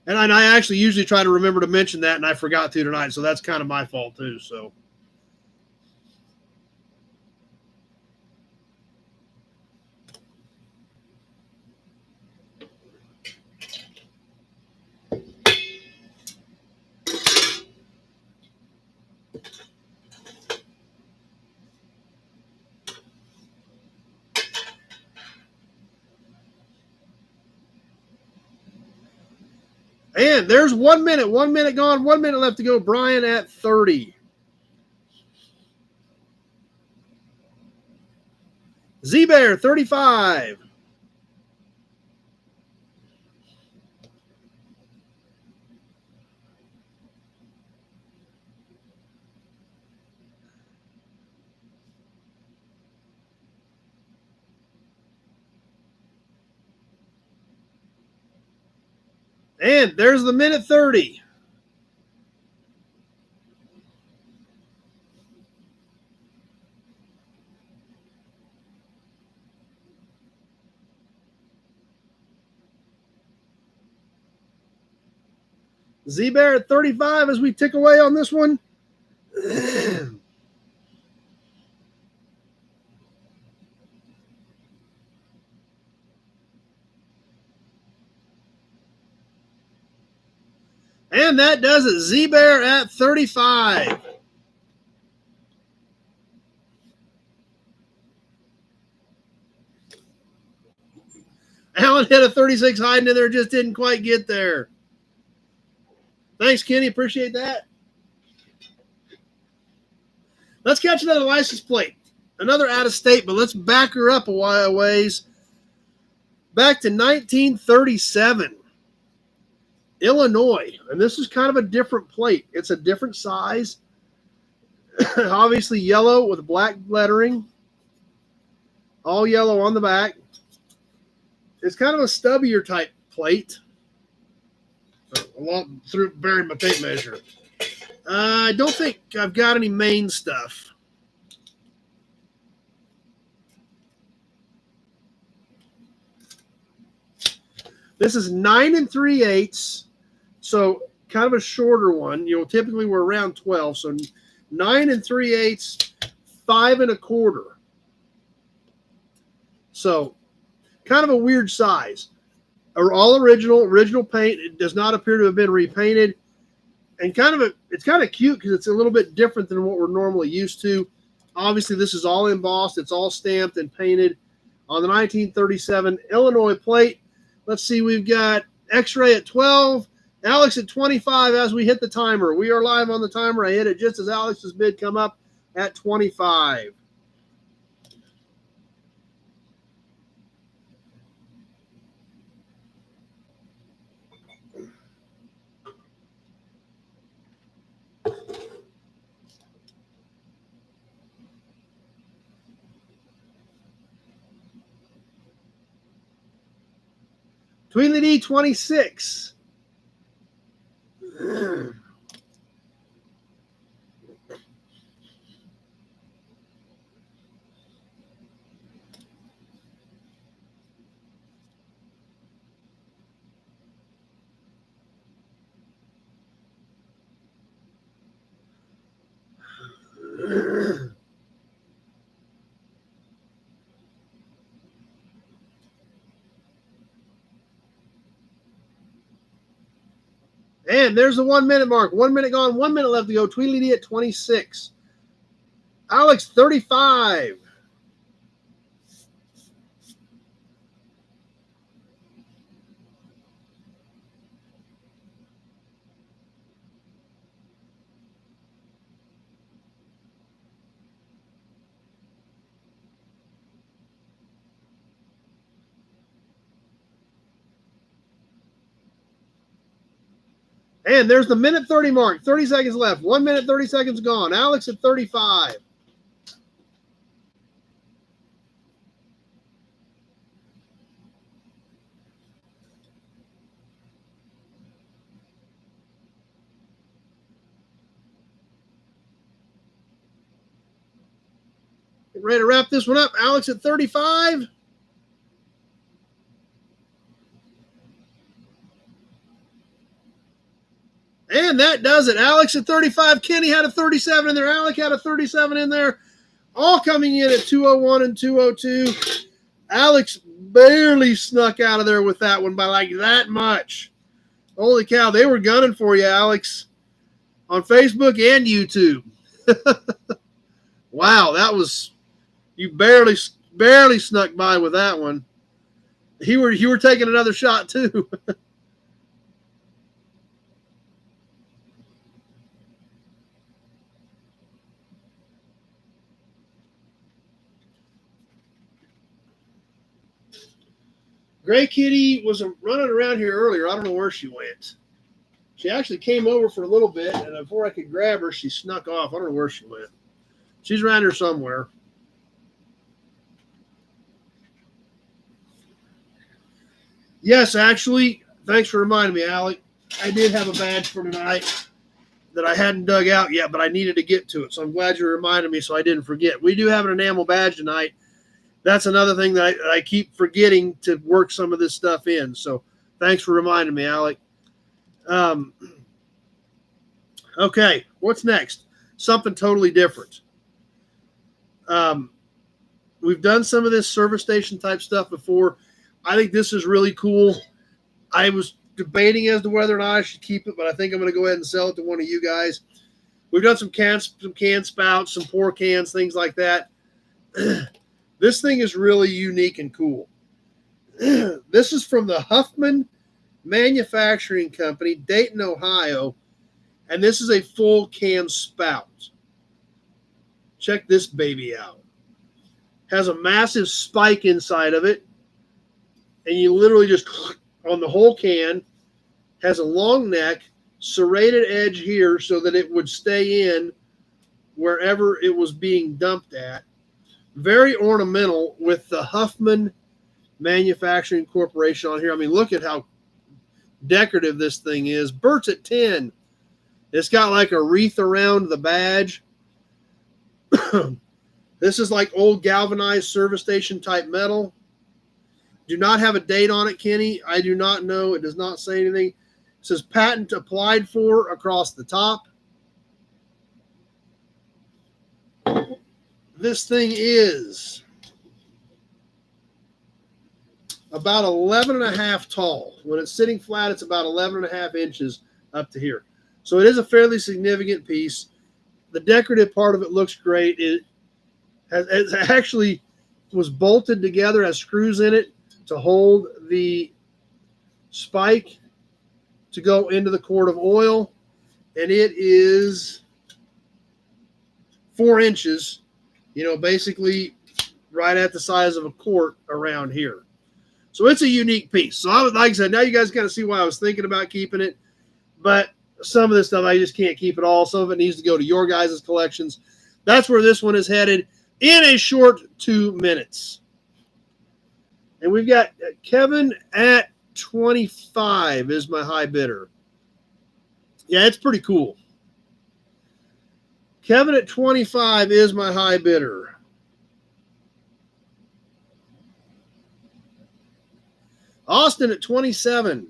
And I actually usually try to remember to mention that, and I forgot to tonight, so that's kind of my fault too. So, and there's 1 minute. 1 minute gone. 1 minute left to go. Brian at 30. Z-Bear, 35. And there's the minute 30. Z-Bear at 35 as we tick away on this one. And that does it. Z-Bear at 35. Alan hit a 36 hiding in there, just didn't quite get there. Thanks, Kenny. Appreciate that. Let's catch another license plate. Another out of state, but let's back her up a ways. Back to 1937. Illinois. And this is kind of a different plate. It's a different size. Obviously yellow with black lettering. All yellow on the back. It's kind of a stubbier type plate. Buried my tape measure. I don't think I've got any main stuff. This is 9 3/8, so kind of a shorter one. You know, typically we're around 12, so 9 3/8, 5 1/4. So kind of a weird size. All original paint. It does not appear to have been repainted, and it's kind of cute because it's a little bit different than what we're normally used to. Obviously, this is all embossed. It's all stamped and painted on the 1937 Illinois plate. Let's see, we've got X-Ray at 12, Alex at 25 as we hit the timer. We are live on the timer. I hit it just as Alex's bid come up at 25. Tweedledee 26. And there's the 1 minute mark. 1 minute gone, 1 minute left to go. Tweedledee at 26. Alex, 35. And there's the minute 30 mark. 30 seconds left. 1 minute, 30 seconds gone. Alex at 35. Get ready to wrap this one up. Alex at 35. And that does it. Alex at 35. Kenny had a 37 in there. Alec had a 37 in there. All coming in at 201 and 202. Alex barely snuck out of there with that one by like that much. Holy cow. They were gunning for you, Alex, on Facebook and YouTube. Wow, that was, you barely snuck by with that one. You were taking another shot too. Gray Kitty was running around here earlier. I don't know where she went. She actually came over for a little bit, and before I could grab her, she snuck off. I don't know where she went. She's around here somewhere. Yes, actually, thanks for reminding me, Alec. I did have a badge for tonight that I hadn't dug out yet, but I needed to get to it. So I'm glad you reminded me so I didn't forget. We do have an enamel badge tonight. That's another thing that I keep forgetting to work some of this stuff in. So thanks for reminding me, Alec. Okay, what's next? Something totally different. We've done some of this service station type stuff before. I think this is really cool. I was debating as to whether or not I should keep it, but I think I'm going to go ahead and sell it to one of you guys. We've done some can spouts, some pour cans, things like that. This thing is really unique and cool. This is from the Huffman Manufacturing Company, Dayton, Ohio, and this is a full can spout. Check this baby out. Has a massive spike inside of it, and you literally just on the whole can. Has a long neck, serrated edge here so that it would stay in wherever it was being dumped at. Very ornamental with the Huffman Manufacturing Corporation on here. I mean, look at how decorative this thing is. Bert's at 10. It's got like a wreath around the badge. This is like old galvanized service station type metal. Do not have a date on it, Kenny. I do not know. It does not say anything. It says patent applied for across the top. This thing is about 11 and a half tall. When it's sitting flat, it's about 11 and a half inches up to here. So it is a fairly significant piece. The decorative part of it looks great. It actually was bolted together, has screws in it to hold the spike to go into the quart of oil. And it is 4 inches, basically right at the size of a quart around here. So it's a unique piece. So like I said, now you guys kind of see why I was thinking about keeping it. But some of this stuff, I just can't keep it all. Some of it needs to go to your guys' collections. That's where this one is headed in a short 2 minutes. And we've got Kevin at 25 is my high bidder. Yeah, it's pretty cool. Kevin at 25 is my high bidder. Austin at 27.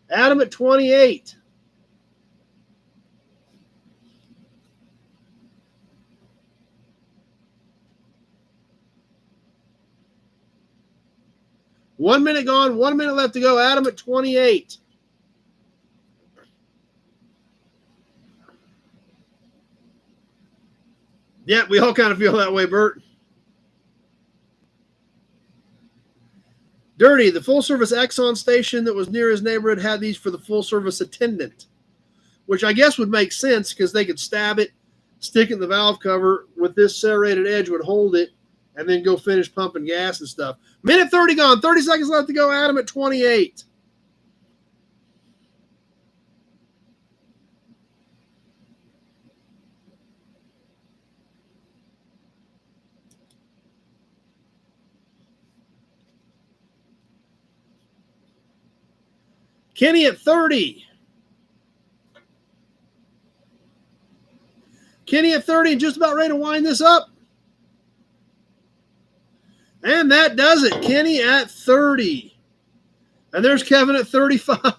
Adam at 28. One minute gone, 1 minute left to go. Adam at 28. Yeah, we all kind of feel that way, Bert. Dirty, the full-service Exxon station that was near his neighborhood had these for the full-service attendant, which I guess would make sense because they could stab it, stick it in the valve cover with this serrated edge would hold it, and then go finish pumping gas and stuff. Minute 30 gone. 30 seconds left to go. Adam at 28. Kenny at 30. Kenny at 30 and just about ready to wind this up. And that does it. Kenny at 30. And there's Kevin at 35.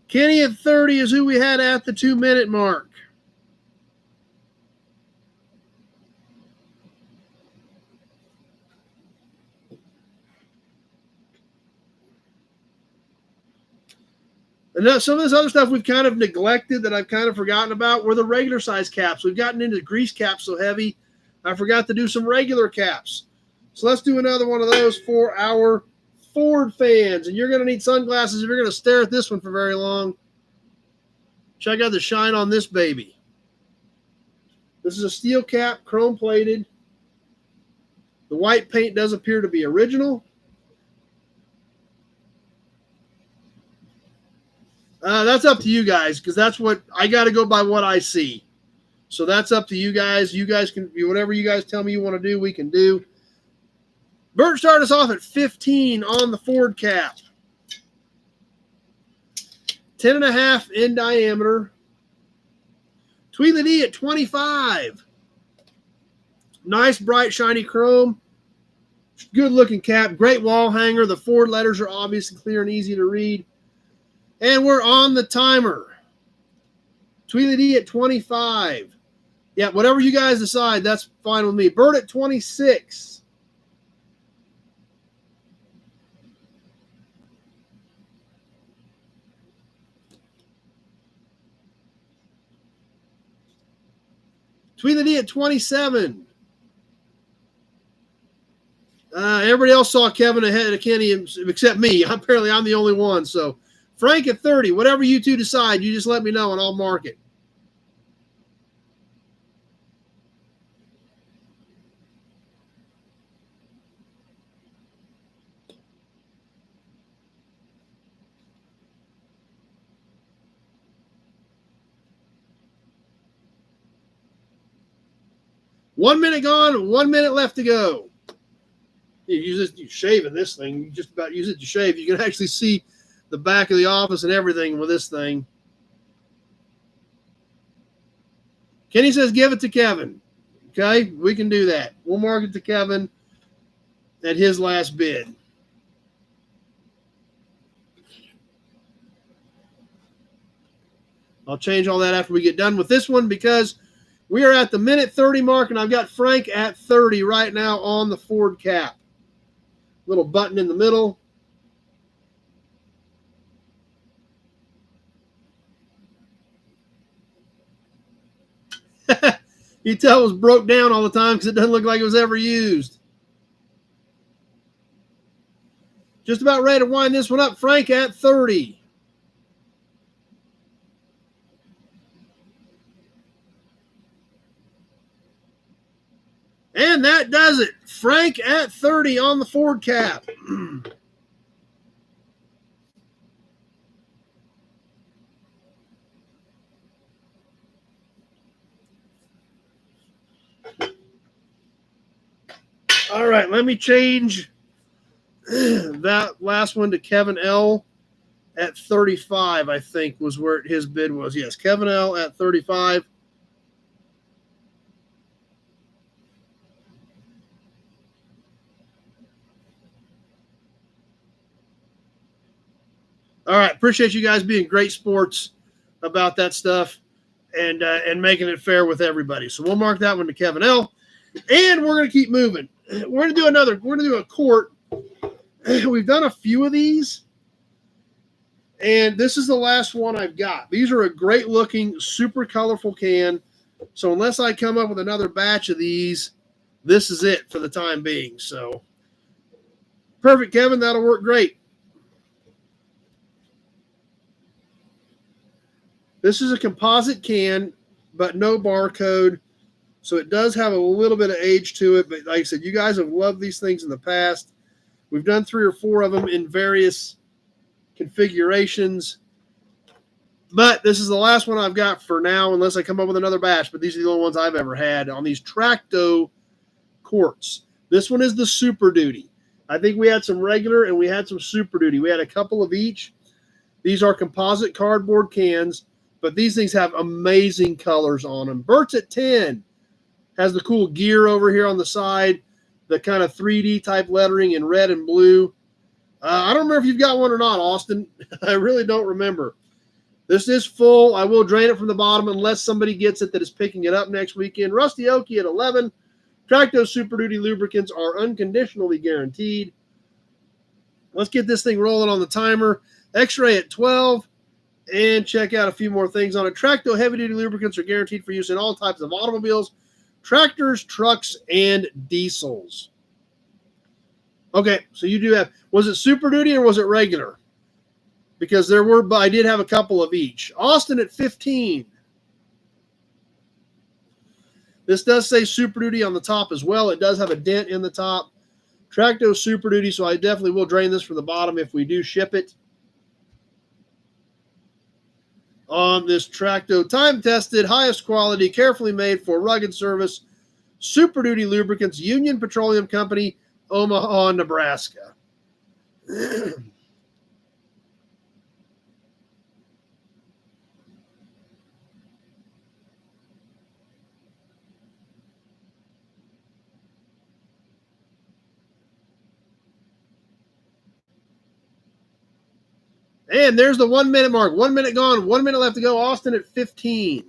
Kenny at 30 is who we had at the 2-minute mark. And some of this other stuff we've kind of neglected that I've kind of forgotten about were the regular size caps. We've gotten into grease caps so heavy, I forgot to do some regular caps. So let's do another one of those for our Ford fans. And you're going to need sunglasses if you're going to stare at this one for very long. Check out the shine on this baby. This is a steel cap, chrome plated. The white paint does appear to be original. That's up to you guys because that's what I got to go by what I see. So that's up to you guys. You guys can do whatever you guys tell me you want to do, we can do. Bert started us off at 15 on the Ford cap. 10.5 in diameter. Tweedledee at 25. Nice, bright, shiny chrome. Good looking cap. Great wall hanger. The Ford letters are obviously clear and easy to read. And we're on the timer. Tweedledee at 25. Yeah, whatever you guys decide, that's fine with me. Bert at 26. Tweedledee at 27. Everybody else saw Kevin ahead of Kenny except me. Apparently, I'm the only one. So, Frank at 30. Whatever you two decide, you just let me know and I'll mark it. One minute gone, 1 minute left to go. You shaving this thing. You just about use it to shave. You can actually see the back of the office and everything with this thing. Kenny says give it to Kevin. Okay, we can do that. We'll mark it to Kevin at his last bid. I'll change all that after we get done with this one because we are at the minute 30 mark, and I've got Frank at 30 right now on the Ford cap. Little button in the middle. You tell it was broke down all the time because it doesn't look like it was ever used. Just about ready to wind this one up. Frank at 30. And that does it. Frank at 30 on the Ford cap. All right, let me change that last one to Kevin L. at 35, I think was where his bid was. Yes, Kevin L. at 35. All right, appreciate you guys being great sports about that stuff and making it fair with everybody. So we'll mark that one to Kevin L. And we're going to keep moving. We're going to do a quart. We've done a few of these, and this is the last one I've got. These are a great looking, super colorful can. So unless I come up with another batch of these, this is it for the time being. So perfect, Kevin. That'll work great. This is a composite can, but no barcode. So it does have a little bit of age to it. But like I said, you guys have loved these things in the past. We've done 3 or 4 of them in various configurations. But this is the last one I've got for now, unless I come up with another batch. But these are the only ones I've ever had on these Tracto quartz. This one is the Super Duty. I think we had some regular and we had some Super Duty. We had a couple of each. These are composite cardboard cans, but these things have amazing colors on them. Bert's at 10 has the cool gear over here on the side, the kind of 3D type lettering in red and blue. I don't remember if you've got one or not, Austin. I really don't remember. This is full. I will drain it from the bottom unless somebody gets it that is picking it up next weekend. Rusty Okie at 11. Tracto Super Duty lubricants are unconditionally guaranteed. Let's get this thing rolling on the timer. X-Ray at 12. And check out a few more things on it. Tracto Heavy Duty lubricants are guaranteed for use in all types of automobiles, tractors, trucks, and diesels. Okay, so you do have, was it Super Duty or was it regular? Because there were, but I did have a couple of each. Austin at 15. This does say Super Duty on the top as well. It does have a dent in the top. Tracto Super Duty, so I definitely will drain this from the bottom if we do ship it. On this Tracto, time-tested, highest quality, carefully made for rugged service, Super Duty lubricants, Union Petroleum Company, Omaha, Nebraska. And there's the 1 minute mark. 1 minute gone. 1 minute left to go. Austin at 15.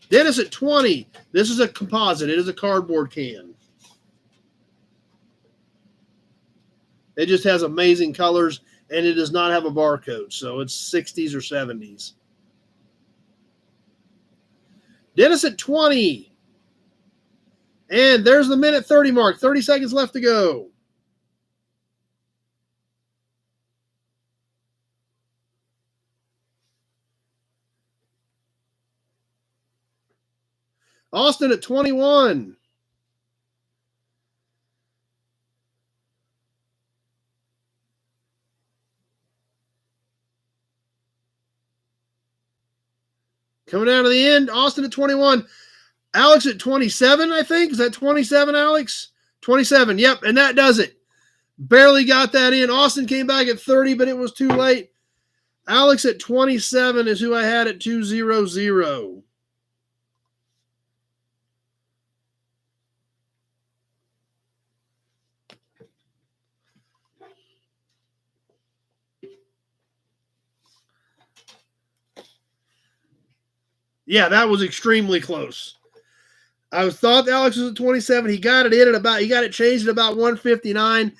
Dennis at 20. This is a composite. It is a cardboard can. It just has amazing colors, and it does not have a barcode, so it's 60s or 70s. Dennis at 20. And there's the minute 30 mark. 30 seconds left to go. Austin at 21. Coming down to the end, Austin at 21. Alex at 27, I think. Is that 27, Alex? 27, yep, and that does it. Barely got that in. Austin came back at 30, but it was too late. Alex at 27 is who I had at 200. Yeah, that was extremely close. I thought Alex was at 27. He got it changed at about 159.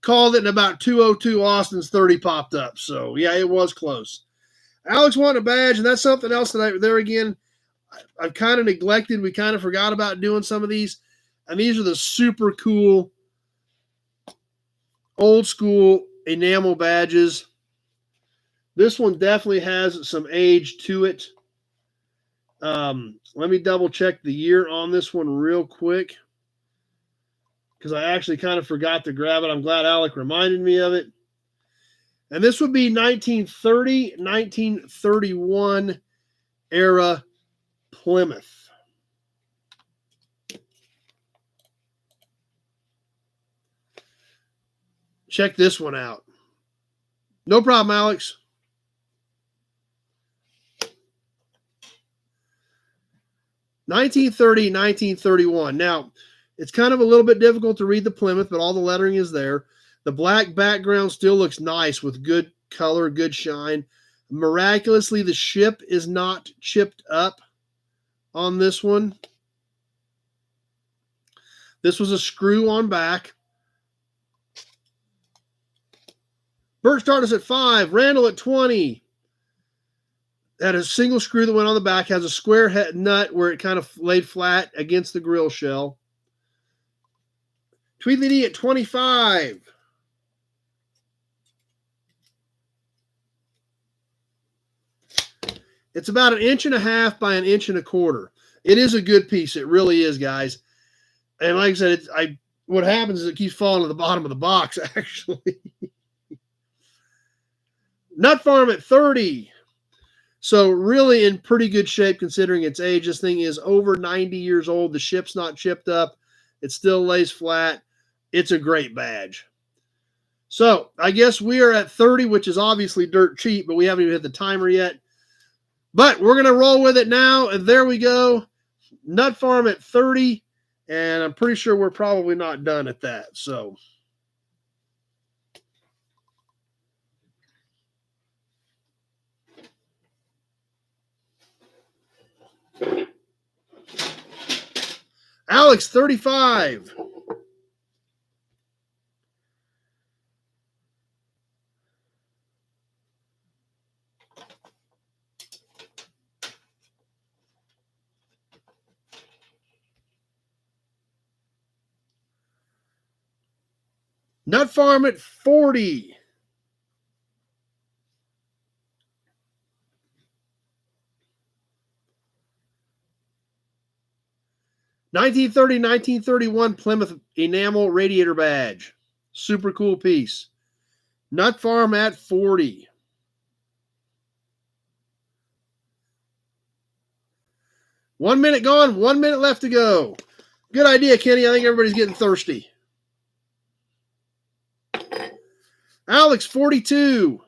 Called it in about 202. Austin's 30 popped up. So, yeah, it was close. Alex won a badge, and that's something else that I've kind of neglected. We kind of forgot about doing some of these. And these are the super cool, old school enamel badges. This one definitely has some age to it. Let me double check the year on this one real quick, because I actually kind of forgot to grab it. I'm glad Alec reminded me of it. And this would be 1930, 1931 era Plymouth. Check this one out. No problem, Alex. (1930, 1931). Now, it's kind of a little bit difficult to read the Plymouth, but all the lettering is there. The black background still looks nice with good color, good shine. Miraculously, the ship is not chipped up on this one. This was a screw on back. Bert started us at 5. Randall at 20. Had a single screw that went on the back. Has a square head nut where it kind of laid flat against the grill shell. Tweedly D at 25. It's about 1.5 inches by 1.25 inches. It is a good piece. It really is, guys. And like I said, what happens is it keeps falling to the bottom of the box, actually. Nut Farm at 30. So really in pretty good shape considering its age. This thing is over 90 years old. The ship's not chipped up. It still lays flat. It's a great badge. So I guess we are at 30, which is obviously dirt cheap, but we haven't even hit the timer yet. But we're going to roll with it now, and there we go. Nut Farm at 30, and I'm pretty sure we're probably not done at that. So Alex, 35. Nut Farm at 40. $1930-1931 Plymouth enamel radiator badge. Super cool piece. Nut Farm at 40. One minute gone, 1 minute left to go. Good idea, Kenny. I think everybody's getting thirsty. Alex, 42.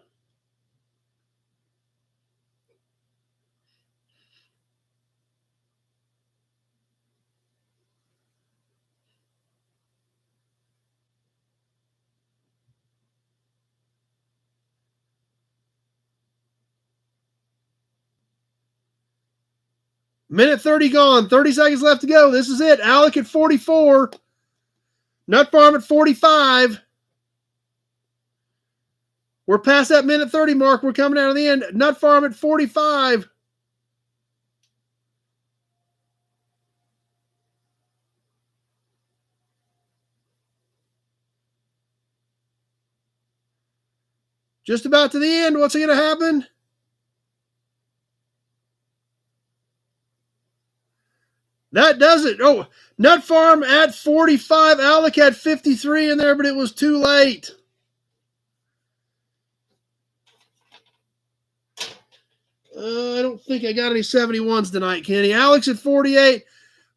Minute 30 gone. 30 seconds left to go. This is it. Alec at 44. Nut Farm at 45. We're past that minute 30 mark. We're coming out of the end. Nut Farm at 45. Just about to the end. What's going to happen? That does it. Oh, Nut Farm at 45. Alec had 53 in there, but it was too late. I don't think I got any 71s tonight, Kenny. Alex at 48.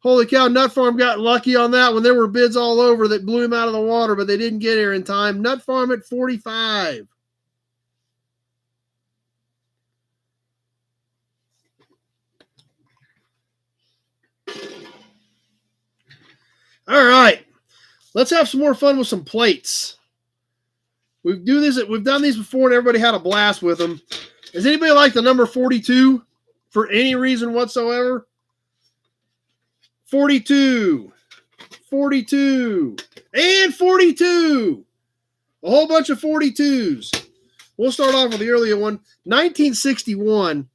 Holy cow, Nut Farm got lucky on that one. There were bids all over that blew him out of the water, but they didn't get here in time. Nut Farm at 45. All right. Let's have some more fun with some plates. We've done these before and everybody had a blast with them. Does anybody like the number 42 for any reason whatsoever? 42, 42, and 42. A whole bunch of 42s. We'll start off with the earlier one. 1961.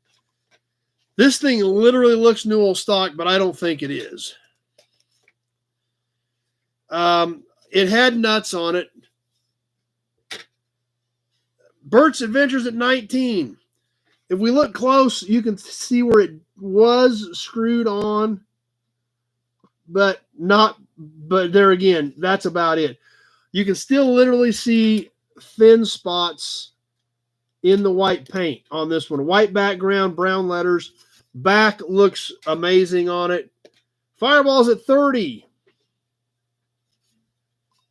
This thing literally looks new old stock, but I don't think it is. It had nuts on it. Bert's Adventures at 19. If we look close, you can see where it was screwed on, but there again, that's about it. You can still literally see thin spots in the white paint on this one. White background, brown letters. Back looks amazing on it. Fireball's at 30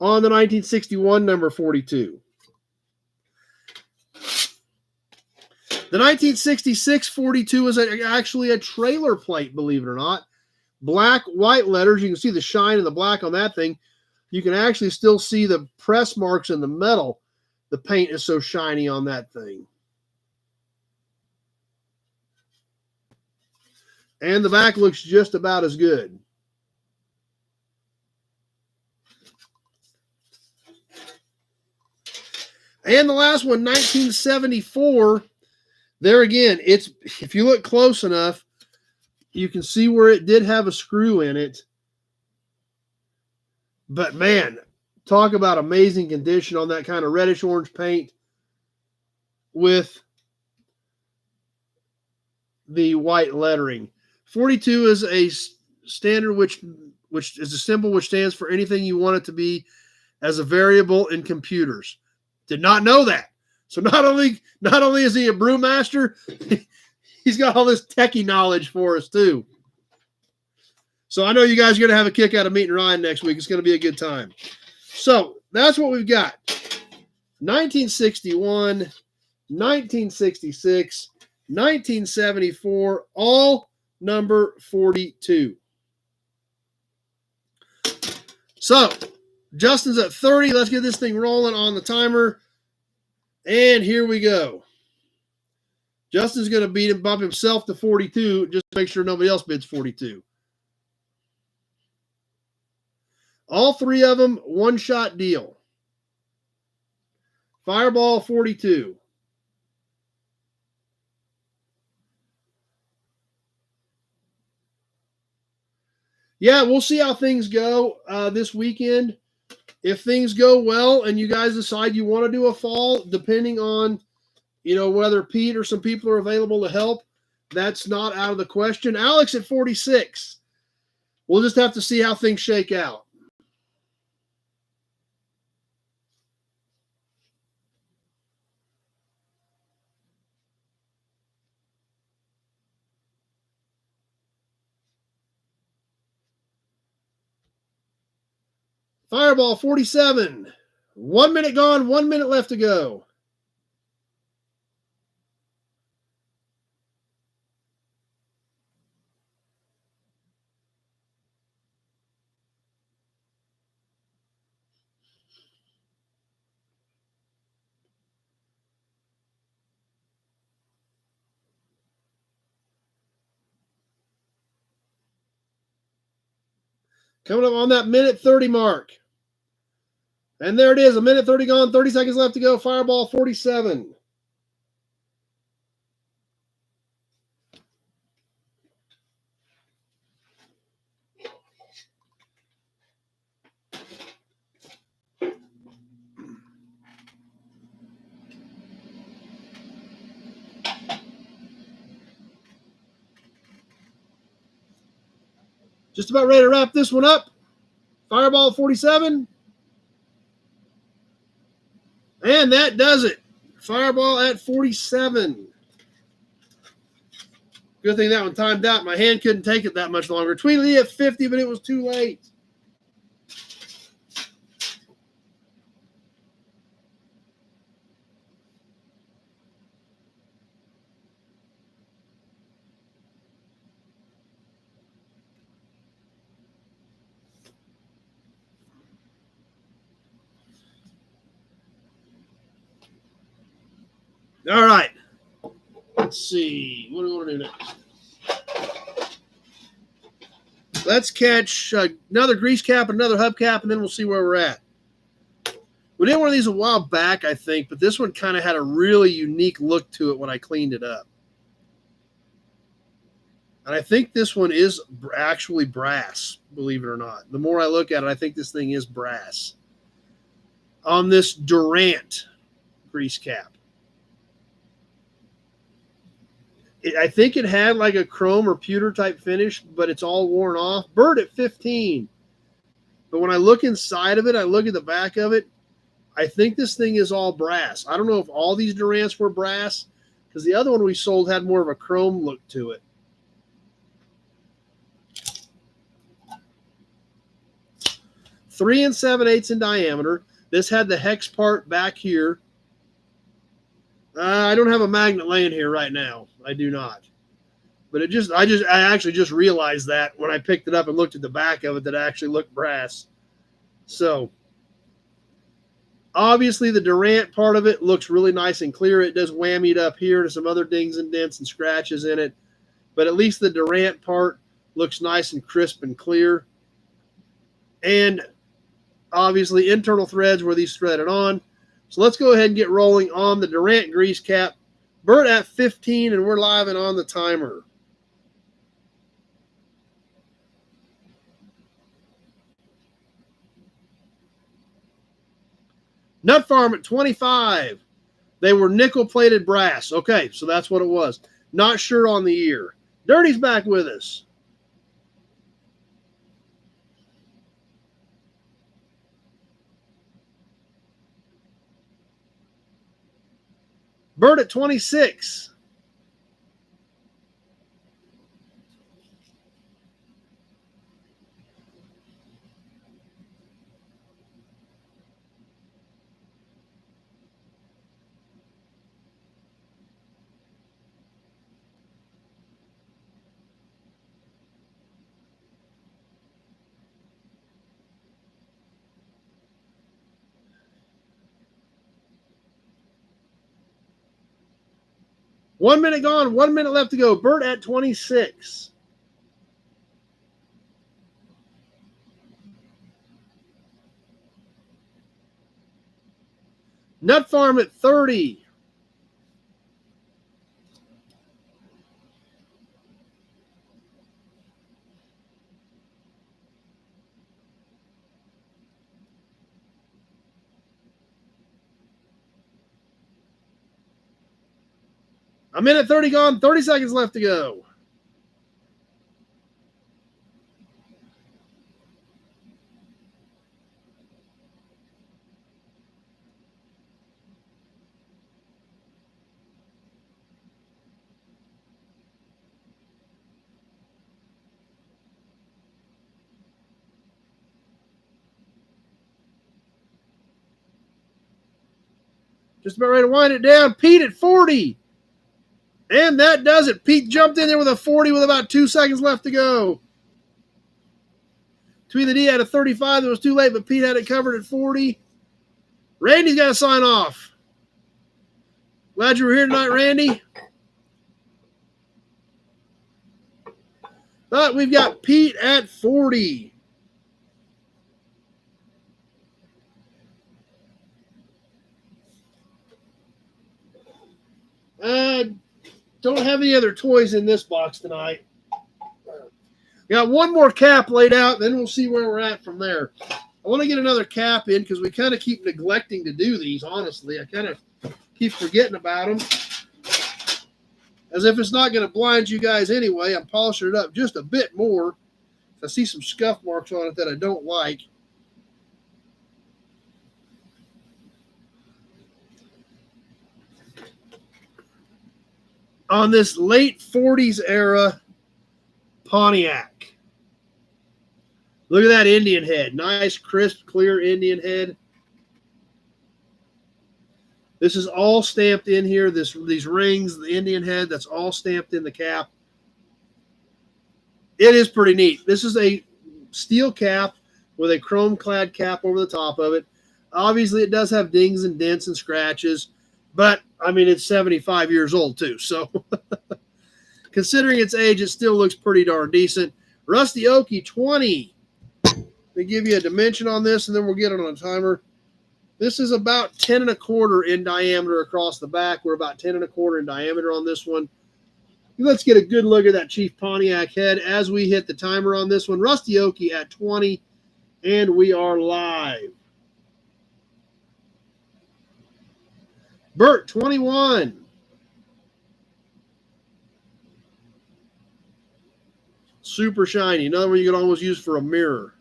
on the 1961 number 42. The 1966 42 is actually a trailer plate, believe it or not. Black, white letters. You can see the shine and the black on that thing. You can actually still see the press marks in the metal. The paint is so shiny on that thing. And the back looks just about as good. And the last one, 1974. There again, it's, if you look close enough, you can see where it did have a screw in it. But man, talk about amazing condition on that kind of reddish orange paint with the white lettering. 42 is a standard which is a symbol which stands for anything you want it to be as a variable in computers. Did not know that. So not only is he a brewmaster, he's got all this techie knowledge for us too. So I know you guys are going to have a kick out of meeting Ryan next week. It's going to be a good time. So that's what we've got. 1961, 1966, 1974, all number 42. So Justin's at 30. Let's get this thing rolling on the timer. And here we go. Justin's going to bump himself to 42 just to make sure nobody else bids 42. All three of them, one-shot deal. Fireball 42. Yeah, we'll see how things go this weekend. If things go well and you guys decide you want to do a fall, depending on, whether Pete or some people are available to help, that's not out of the question. Alex at 46. We'll just have to see how things shake out. Fireball 47. 1 minute gone, 1 minute left to go. Coming up on that minute 30 mark. And there it is, a minute 30 gone, 30 seconds left to go. Fireball 47. Just about ready to wrap this one up. Fireball 47. And that does it. Fireball at 47. Good thing that one timed out. My hand couldn't take it that much longer. Tweedledee at 50, but it was too late. All right. Let's see. What do we want to do next? Let's catch another grease cap, another hubcap, and then we'll see where we're at. We did one of these a while back, I think, but this one kind of had a really unique look to it when I cleaned it up. And I think this one is actually brass, believe it or not. The more I look at it, I think this thing is brass. On this Durant grease cap. I think it had like a chrome or pewter type finish, but it's all worn off. Bird at 15. But when I look inside of it, I look at the back of it, I think this thing is all brass. I don't know if all these Durants were brass, because the other one we sold had more of a chrome look to it. Three 3 7/8 in diameter. This had the hex part back here. I don't have a magnet laying here right now. I do not. But I actually just realized that when I picked it up and looked at the back of it that it actually looked brass. So obviously the Durant part of it looks really nice and clear. It does whammied up here to some other dings and dents and scratches in it. But at least the Durant part looks nice and crisp and clear. And obviously internal threads where these threaded on. So let's go ahead and get rolling on the Durant grease cap. Bert at 15, and we're live and on the timer. Nut Farm at 25. They were nickel-plated brass. Okay, so that's what it was. Not sure on the year. Dirty's back with us. Bert at 26. One minute gone, 1 minute left to go. Bert at 26. Nut Farm at 30. A minute 30 gone, 30 seconds left to go. Just about ready to wind it down. Pete at 40. And that does it. Pete jumped in there with a 40 with about 2 seconds left to go. Tweety D had a 35 that was too late, but Pete had it covered at 40. Randy's got to sign off. Glad you were here tonight, Randy. But we've got Pete at 40. Don't have any other toys in this box tonight. We got one more cap laid out, then we'll see where we're at from there. I want to get another cap in because we kind of keep neglecting to do these, honestly. I kind of keep forgetting about them. As if it's not going to blind you guys anyway, I'm polishing it up just a bit more. I see some scuff marks on it that I don't like. On this late 40s era Pontiac. Look at that Indian head. Nice, crisp, clear Indian head. This is all stamped in here. These rings, the Indian head, that's all stamped in the cap. It is pretty neat. This is a steel cap with a chrome-clad cap over the top of it. Obviously, it does have dings and dents and scratches, but, I mean, it's 75 years old, too. So, considering its age, it still looks pretty darn decent. Rusty Okie, 20. Let me give you a dimension on this, and then we'll get it on a timer. This is about 10 1/4 in diameter across the back. We're about 10 1/4 in diameter on this one. Let's get a good look at that Chief Pontiac head as we hit the timer on this one. Rusty Okie at 20, and we are live. Bert, 21. Super shiny. Another one you could almost use for a mirror.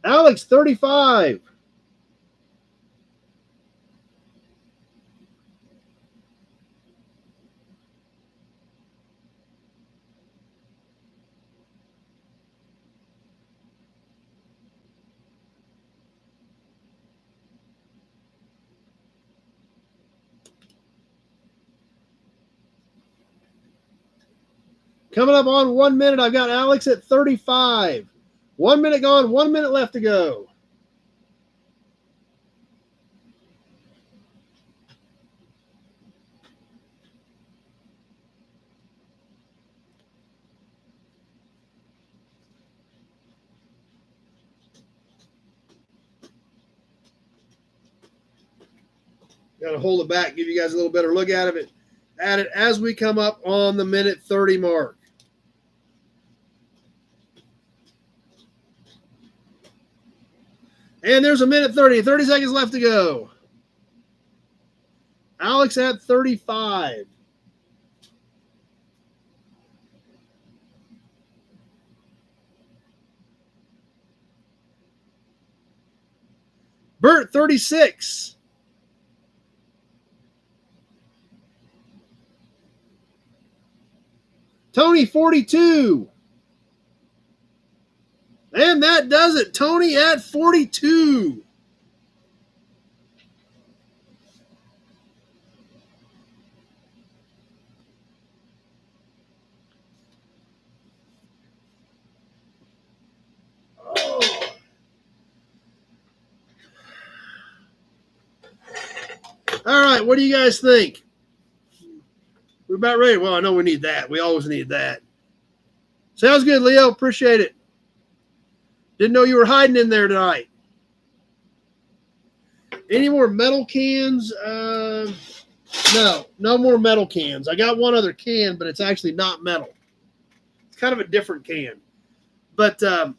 Alex, 35. Coming up on 1 minute, I've got Alex at 35. 1 minute gone, 1 minute left to go. Got to hold it back, give you guys a little better look at it as we come up on the minute 30 mark. And there's a minute 30. 30 seconds left to go. Alex at 35. Bert, 36. Tony, 42. And that does it. Tony at 42. Oh. All right, what do you guys think? We're about ready. Well, I know we need that. We always need that. Sounds good, Leo. Appreciate it. Didn't know you were hiding in there tonight. Any more metal cans? No more metal cans. I got one other can, but it's actually not metal. It's kind of a different can. But I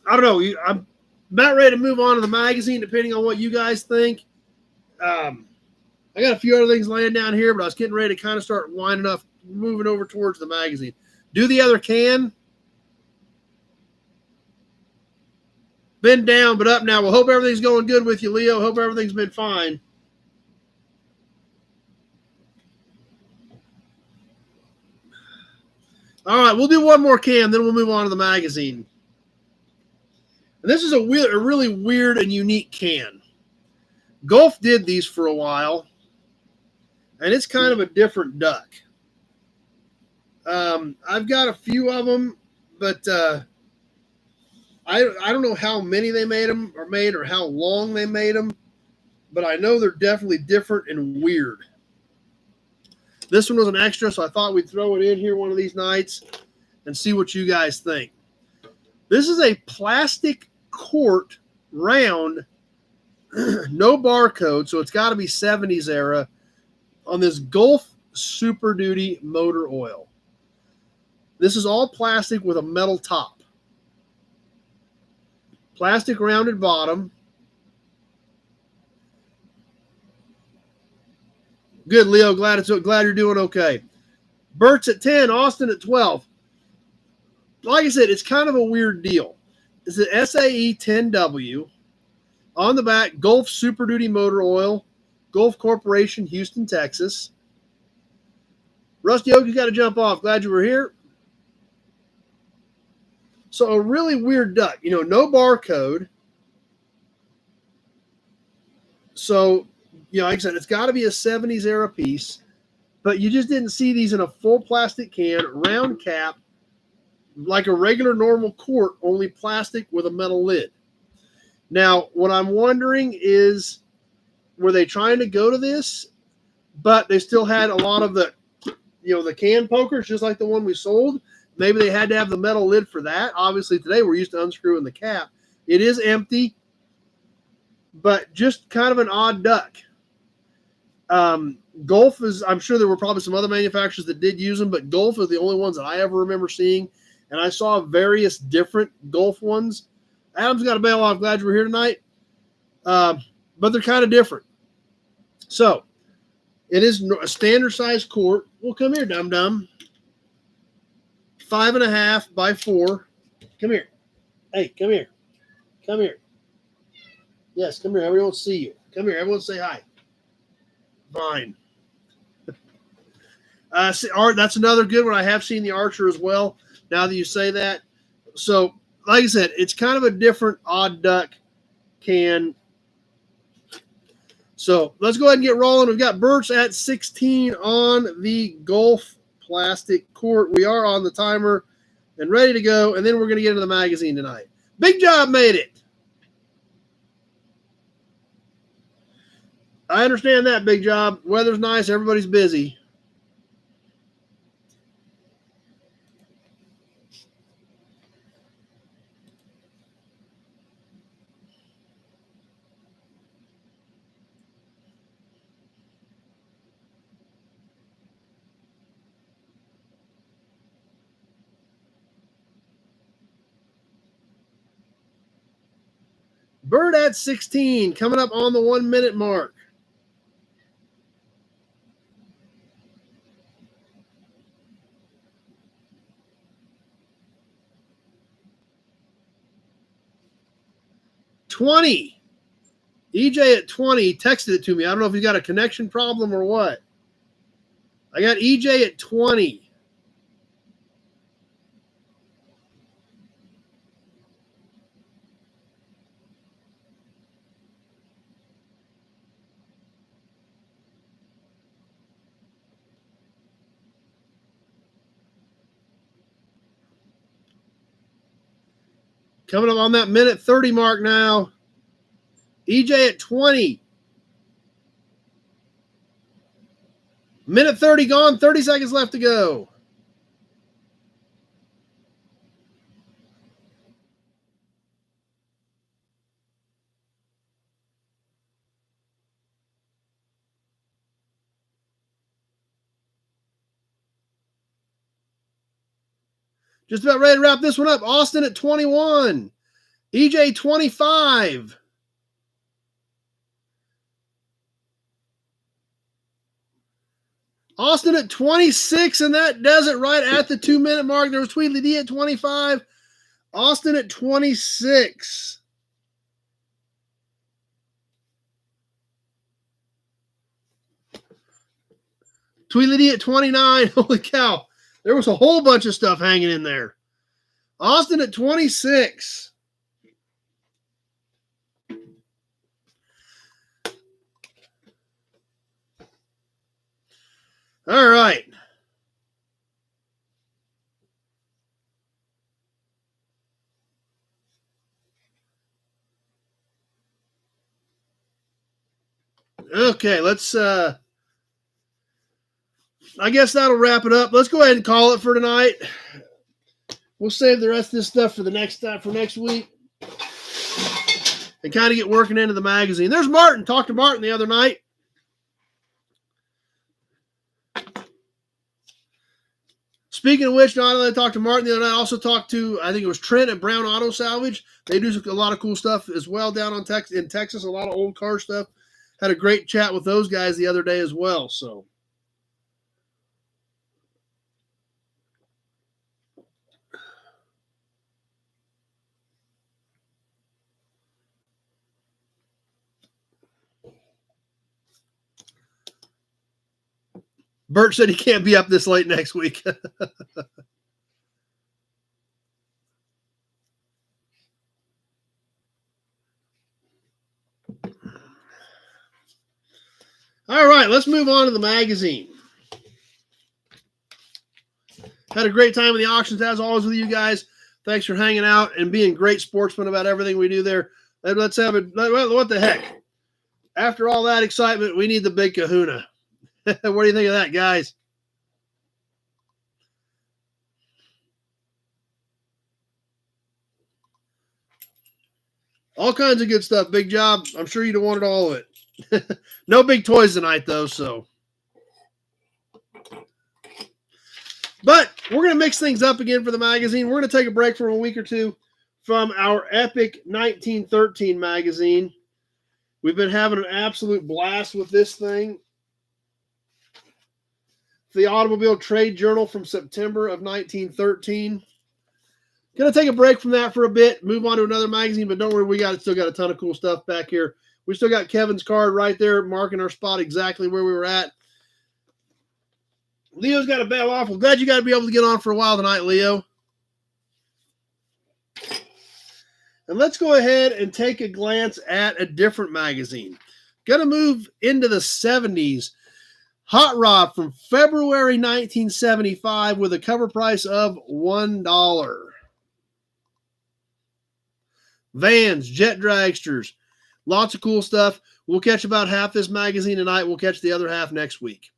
don't know. I'm about ready to move on to the magazine, depending on what you guys think. I got a few other things laying down here, but I was getting ready to kind of start winding up, moving over towards the magazine. Do the other can. Been down, but up now. Well, hope everything's going good with you, Leo. Hope everything's been fine. All right, we'll do one more can, then we'll move on to the magazine. And this is a really weird and unique can. Golf did these for a while, and it's kind of a different duck. I've got a few of them, but I don't know how many they made or how long they made them, but I know they're definitely different and weird. This one was an extra, so I thought we'd throw it in here one of these nights and see what you guys think. This is a plastic quart, round, no barcode, so it's got to be 70s era, on this Gulf Super Duty motor oil. This is all plastic with a metal top. Plastic rounded bottom. Good, Leo. Glad you're doing okay. Bert's at 10, Austin at 12. Like I said, it's kind of a weird deal. It's an SAE 10W. On the back, Gulf Super Duty motor oil, Gulf Corporation, Houston, Texas. Rusty Oak, you got to jump off. Glad you were here. So a really weird duck. No barcode. So, like I said, it's got to be a 70s era piece. But you just didn't see these in a full plastic can, round cap, like a regular normal quart, only plastic with a metal lid. Now, what I'm wondering is, were they trying to go to this, but they still had a lot of the can pokers, just like the one we sold? Maybe they had to have the metal lid for that. Obviously, today we're used to unscrewing the cap. It is empty, but just kind of an odd duck. Gulf is, I'm sure there were probably some other manufacturers that did use them, but Gulf are the only ones that I ever remember seeing. And I saw various different Gulf ones. Adam's got to bail off. Glad you were here tonight. But they're kind of different. So it is a standard size quart. Well, come here, dum-dum. 5.5 by 4. Come here. Hey, come here. Come here. Yes, come here. Everyone wants to see you. Come here. Everyone say hi. Fine. Art, that's another good one. I have seen the Archer as well, now that you say that. So, like I said, it's kind of a different odd duck can. So, let's go ahead and get rolling. We've got Birch at 16 on the Gulf plastic quart. We are on the timer and ready to go, and then we're going to get into the magazine tonight. Big Job made it. I understand that, Big Job. Weather's nice. Everybody's busy. Bird at 16, coming up on the 1 minute mark. $20. EJ at 20 texted it to me. I don't know if he's got a connection problem or what. I got EJ at 20. Coming up on that minute 30 mark now. EJ at 20. Minute 30 gone, 30 seconds left to go. Just about ready to wrap this one up. Austin at 21. EJ 25. Austin at 26, and that does it right at the 2 minute mark. There was Tweedly D at 25. Austin at 26. Tweedly D at 29. Holy cow. There was a whole bunch of stuff hanging in there. Austin at 26. All right. Okay, let's I guess that'll wrap it up. Let's go ahead and call it for tonight. We'll save the rest of this stuff for the next time, for next week, and kind of get working into the magazine. There's Martin. Talked to Martin the other night. Speaking of which, not only did I talk to Martin the other night, I also talked to, I think it was Trent at Brown Auto Salvage. They do a lot of cool stuff as well down in Texas, a lot of old car stuff. Had a great chat with those guys the other day as well. So, Bert said he can't be up this late next week. All right, let's move on to the magazine. Had a great time in the auctions, as always, with you guys. Thanks for hanging out and being great sportsmen about everything we do there. Let's have it. What the heck? After all that excitement, we need the big kahuna. What do you think of that, guys? All kinds of good stuff. Big job. I'm sure you'd have wanted all of it. No big toys tonight, though, so. But we're going to mix things up again for the magazine. We're going to take a break for a week or two from our epic 1913 magazine. We've been having an absolute blast with this thing. The Automobile Trade Journal from September of 1913. Going to take a break from that for a bit, move on to another magazine, but don't worry, we still got a ton of cool stuff back here. We still got Kevin's card right there, marking our spot exactly where we were at. Leo's got to bail off. Well, glad you got to be able to get on for a while tonight, Leo. And let's go ahead and take a glance at a different magazine. Going to move into the 70s. Hot Rod from February 1975 with a cover price of $1. Vans, jet dragsters, lots of cool stuff. We'll catch about half this magazine tonight. We'll catch the other half next week.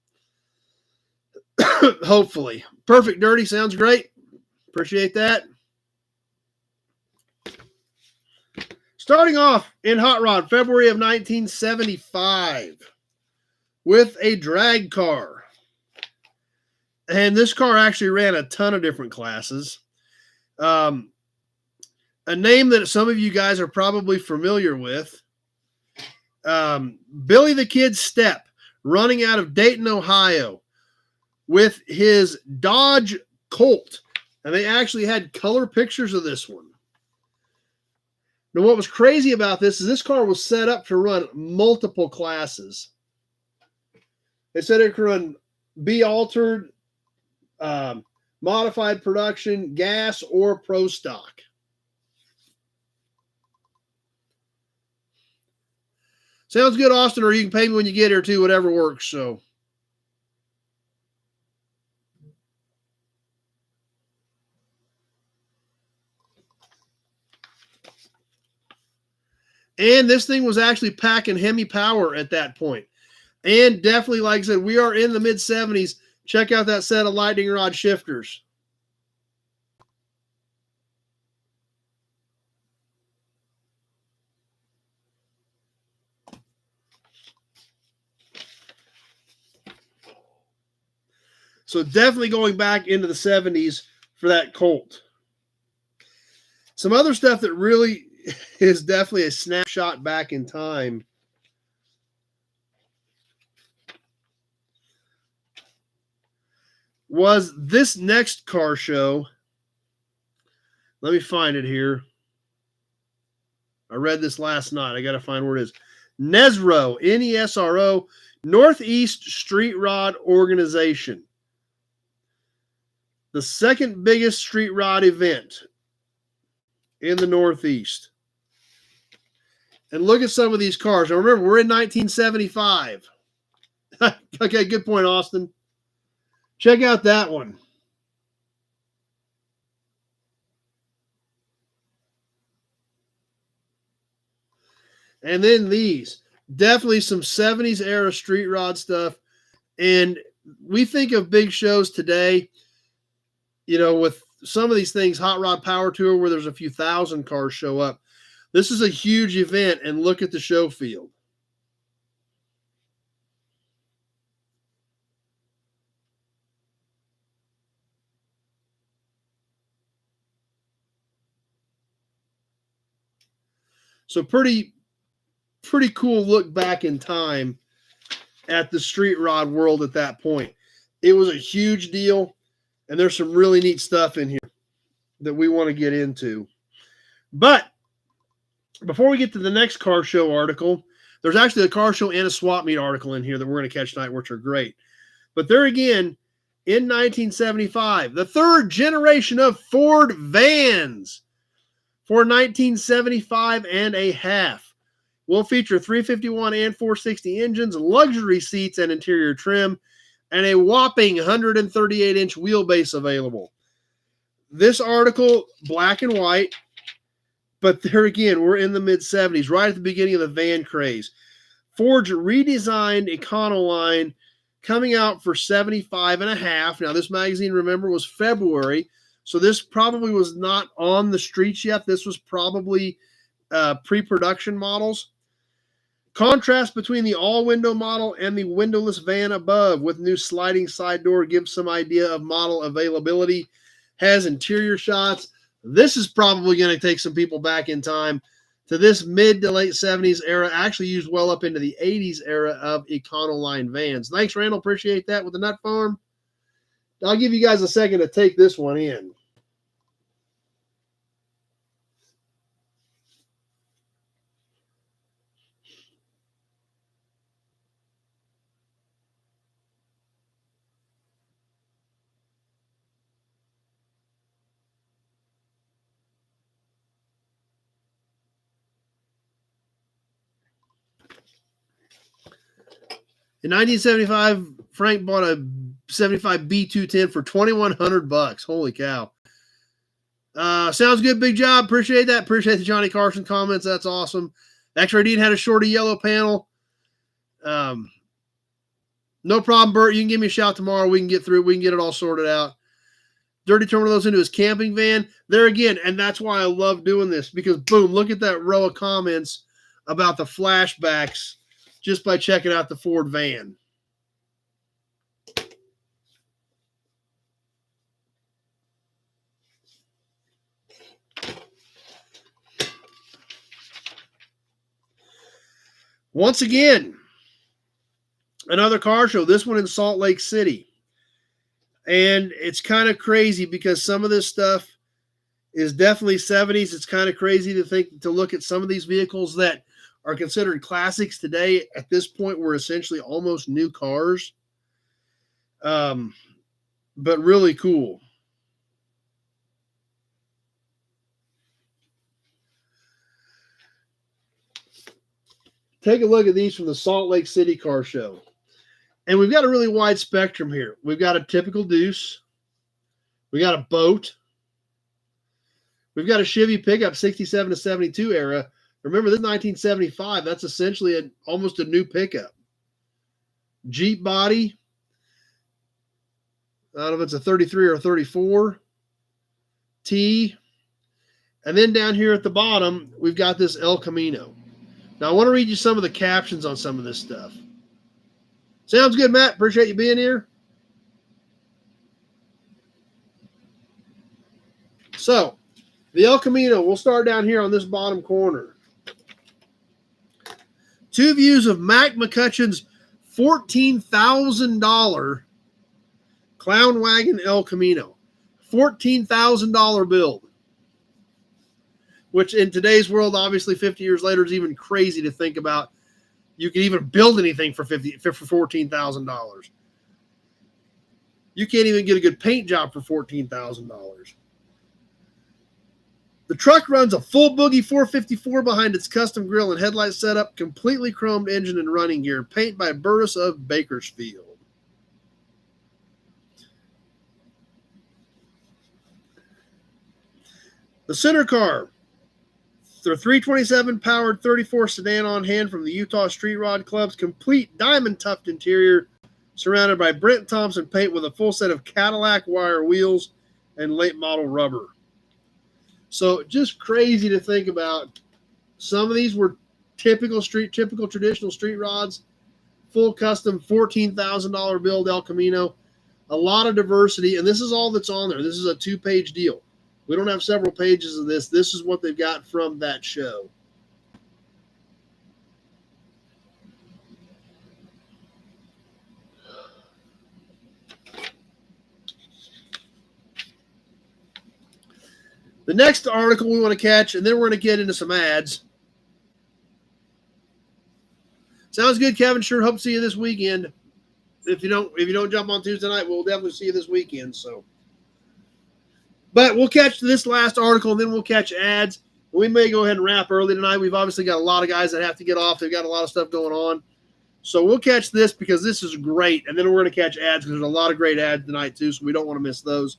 Hopefully. Perfect Dirty sounds great. Appreciate that. Starting off in Hot Rod, February of 1975, with a drag car. And this car actually ran a ton of different classes. A A name that some of you guys are probably familiar with. Billy the Kid Step, running out of Dayton, Ohio, with his Dodge Colt. And they actually had color pictures of this one. Now, what was crazy about this is this car was set up to run multiple classes. They said it could run B altered, modified production, gas, or pro stock. Sounds good, Austin, or you can pay me when you get here too, whatever works. So, and this thing was actually packing Hemi power at that point. And definitely, like I said, we are in the mid-70s. Check out that set of lightning rod shifters. So definitely going back into the 70s for that Colt. Some other stuff that really is definitely a snapshot back in time. Was this next car show. Let me find it here. I read this last night. I got to find where it is. NESRO, N-E-S-R-O, Northeast Street Rod Organization. The second biggest street rod event in the Northeast. And look at some of these cars. Now remember, we're in 1975. Okay, good point, Austin. Check out that one. And then these. Definitely some 70s era street rod stuff. And we think of big shows today, you know, with some of these things, Hot Rod Power Tour, where there's a few thousand cars show up. This is a huge event, and look at the show field. So pretty cool look back in time at the street rod world at that point. It was a huge deal, and there's some really neat stuff in here that we want to get into. But before we get to the next car show article, there's actually a car show and a swap meet article in here that we're going to catch tonight, which are great. But there again, in 1975, the third generation of Ford vans for 1975 and a half will feature 351 and 460 engines, luxury seats and interior trim, and a whopping 138-inch wheelbase available. This article, black and white, but there again, we're in the mid-70s, right at the beginning of the van craze. Ford's redesigned Econoline coming out for 75 and a half. Now, this magazine, remember, was February, so this probably was not on the streets yet. This was probably pre-production models. Contrast between the all-window model and the windowless van above with new sliding side door gives some idea of model availability. Has interior shots. This is probably going to take some people back in time to this mid to late 70s era, actually used well up into the 80s era of Econoline vans. Thanks, Randall. Appreciate that with the Nut Farm. I'll give you guys a second to take this one in. In 1975, Frank bought a 75 B210 for $2,100. Holy cow. Sounds good. Big job. Appreciate that. Appreciate the Johnny Carson comments. That's awesome. X-Ray Dean had a shorty yellow panel. No problem, Bert. You can give me a shout tomorrow. We can get through it. We can get it all sorted out. Dirty turned one of those into his camping van. There again, and that's why I love doing this, because, boom, look at that row of comments about the flashbacks just by checking out the Ford van. Once again, another car show, this one in Salt Lake City. And it's kind of crazy because some of this stuff is definitely 70s. It's kind of crazy to look at some of these vehicles that are considered classics today. At this point, we're essentially almost new cars. But really cool. Take a look at these from the Salt Lake City car show. And we've got a really wide spectrum here. We've got a typical Deuce. We got a boat. We've got a Chevy pickup, 67 to 72 era. Remember, this is 1975. That's essentially almost a new pickup. Jeep body. I don't know if it's a 33 or a 34. T. And then down here at the bottom, we've got this El Camino. Now, I want to read you some of the captions on some of this stuff. Sounds good, Matt. Appreciate you being here. So, the El Camino, we'll start down here on this bottom corner. Two views of Mac McCutcheon's $14,000 Clown Wagon El Camino. $14,000 build. Which in today's world, obviously 50 years later, is even crazy to think about. You can even build anything for $14,000. You can't even get a good paint job for $14,000. The truck runs a full boogie 454 behind its custom grille and headlight setup, completely chromed engine and running gear, paint by Burris of Bakersfield. The center car, the 327 powered 34 sedan on hand from the Utah Street Rod Club's complete diamond tufted interior, surrounded by Brent Thompson paint with a full set of Cadillac wire wheels and late model rubber. So just crazy to think about. Some of these were typical traditional street rods, full custom $14,000 build El Camino. A lot of diversity, and this is all that's on there. This is a 2-page deal. We don't have several pages of this. This is what they've got from that show. The next article we want to catch, and then we're going to get into some ads. Sounds good, Kevin. Sure hope to see you this weekend. If you don't jump on Tuesday night, we'll definitely see you this weekend. So, but we'll catch this last article, and then we'll catch ads. We may go ahead and wrap early tonight. We've obviously got a lot of guys that have to get off. They've got a lot of stuff going on. So we'll catch this because this is great, and then we're going to catch ads because there's a lot of great ads tonight too, so we don't want to miss those.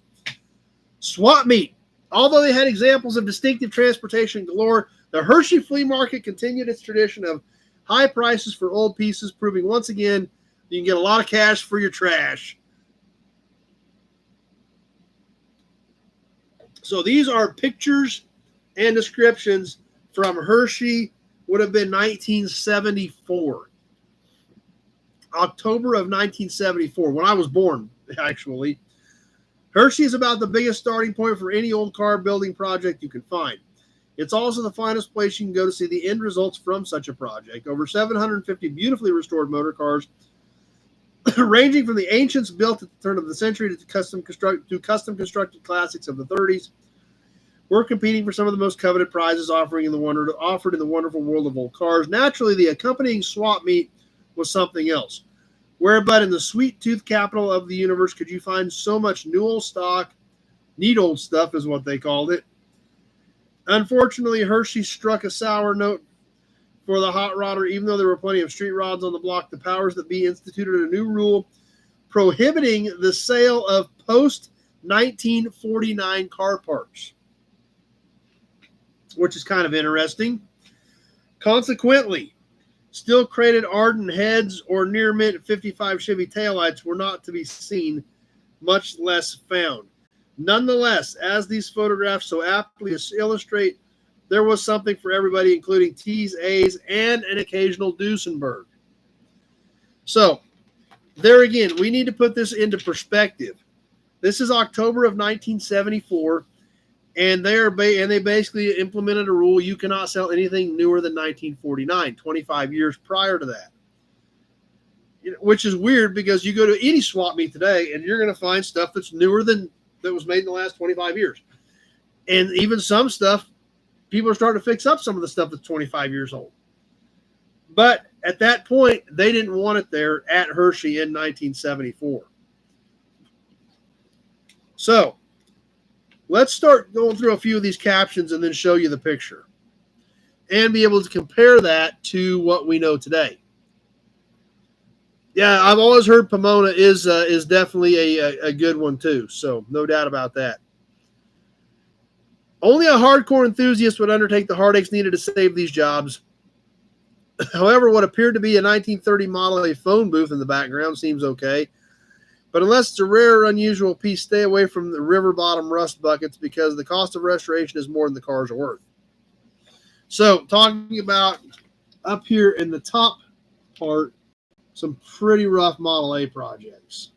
Swap meet. Although they had examples of distinctive transportation galore, the Hershey Flea Market continued its tradition of high prices for old pieces, proving once again you can get a lot of cash for your trash. So these are pictures and descriptions from Hershey, would have been 1974. October of 1974, when I was born, actually. Hershey is about the biggest starting point for any old car building project you can find. It's also the finest place you can go to see the end results from such a project. Over 750 beautifully restored motor cars, ranging from the ancients built at the turn of the century to custom constructed classics of the 30s. We're competing for some of the most coveted prizes offered in the wonderful world of old cars. Naturally, the accompanying swap meet was something else. Where but in the sweet tooth capital of the universe could you find so much new old stock, neat old stuff is what they called it. Unfortunately, Hershey struck a sour note for the hot rodder. Even though there were plenty of street rods on the block, the powers that be instituted a new rule prohibiting the sale of post-1949 car parts, which is kind of interesting. Consequently, still crated Arden heads or near mint 55 Chevy taillights were not to be seen, much less found. Nonetheless, as these photographs so aptly illustrate, there was something for everybody, including T's, A's, and an occasional Duesenberg. So, there again, we need to put this into perspective. This is October of 1974. And they basically implemented a rule: you cannot sell anything newer than 1949, 25 years prior to that. Which is weird because you go to any swap meet today and you're going to find stuff that's newer than that was made in the last 25 years. And even some stuff, people are starting to fix up some of the stuff that's 25 years old. But at that point, they didn't want it there at Hershey in 1974. So let's start going through a few of these captions and then show you the picture and be able to compare that to what we know today. Yeah, I've always heard Pomona is definitely a good one too, so no doubt about that. Only a hardcore enthusiast would undertake the heartaches needed to save these jobs. However, what appeared to be a 1930 model a phone booth in the background seems okay. But unless it's a rare or unusual piece, stay away from the river bottom rust buckets because the cost of restoration is more than the cars are worth. So, talking about up here in the top part, some pretty rough Model A projects.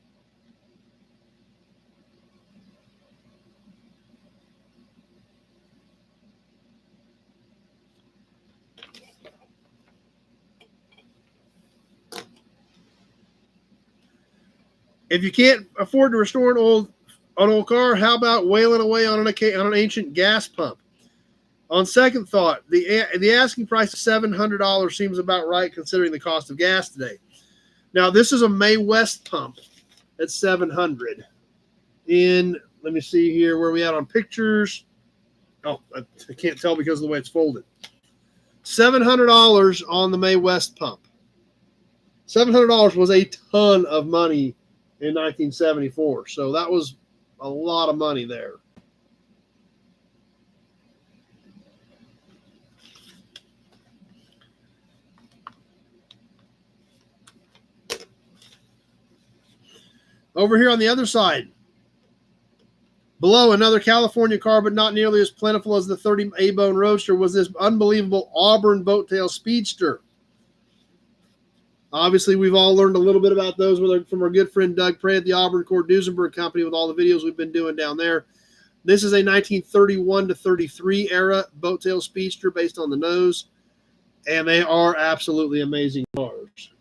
If you can't afford to restore an old car, how about wailing away on an ancient gas pump? On second thought, the asking price of $700 seems about right considering the cost of gas today. Now, this is a May West pump at $700. Let me see here where we at on pictures. Oh, I can't tell because of the way it's folded. $700 on the May West pump. $700 was a ton of money in 1974. So that was a lot of money there. Over here on the other side, below another California car, but not nearly as plentiful as the 30 A-Bone Roadster, was this unbelievable Auburn Boattail Speedster. Obviously, we've all learned a little bit about those from our good friend Doug Prey at the Auburn Cord Duesenberg Company with all the videos we've been doing down there. This is a 1931 to 33 era Boattail Speedster based on the nose, and they are absolutely amazing cars.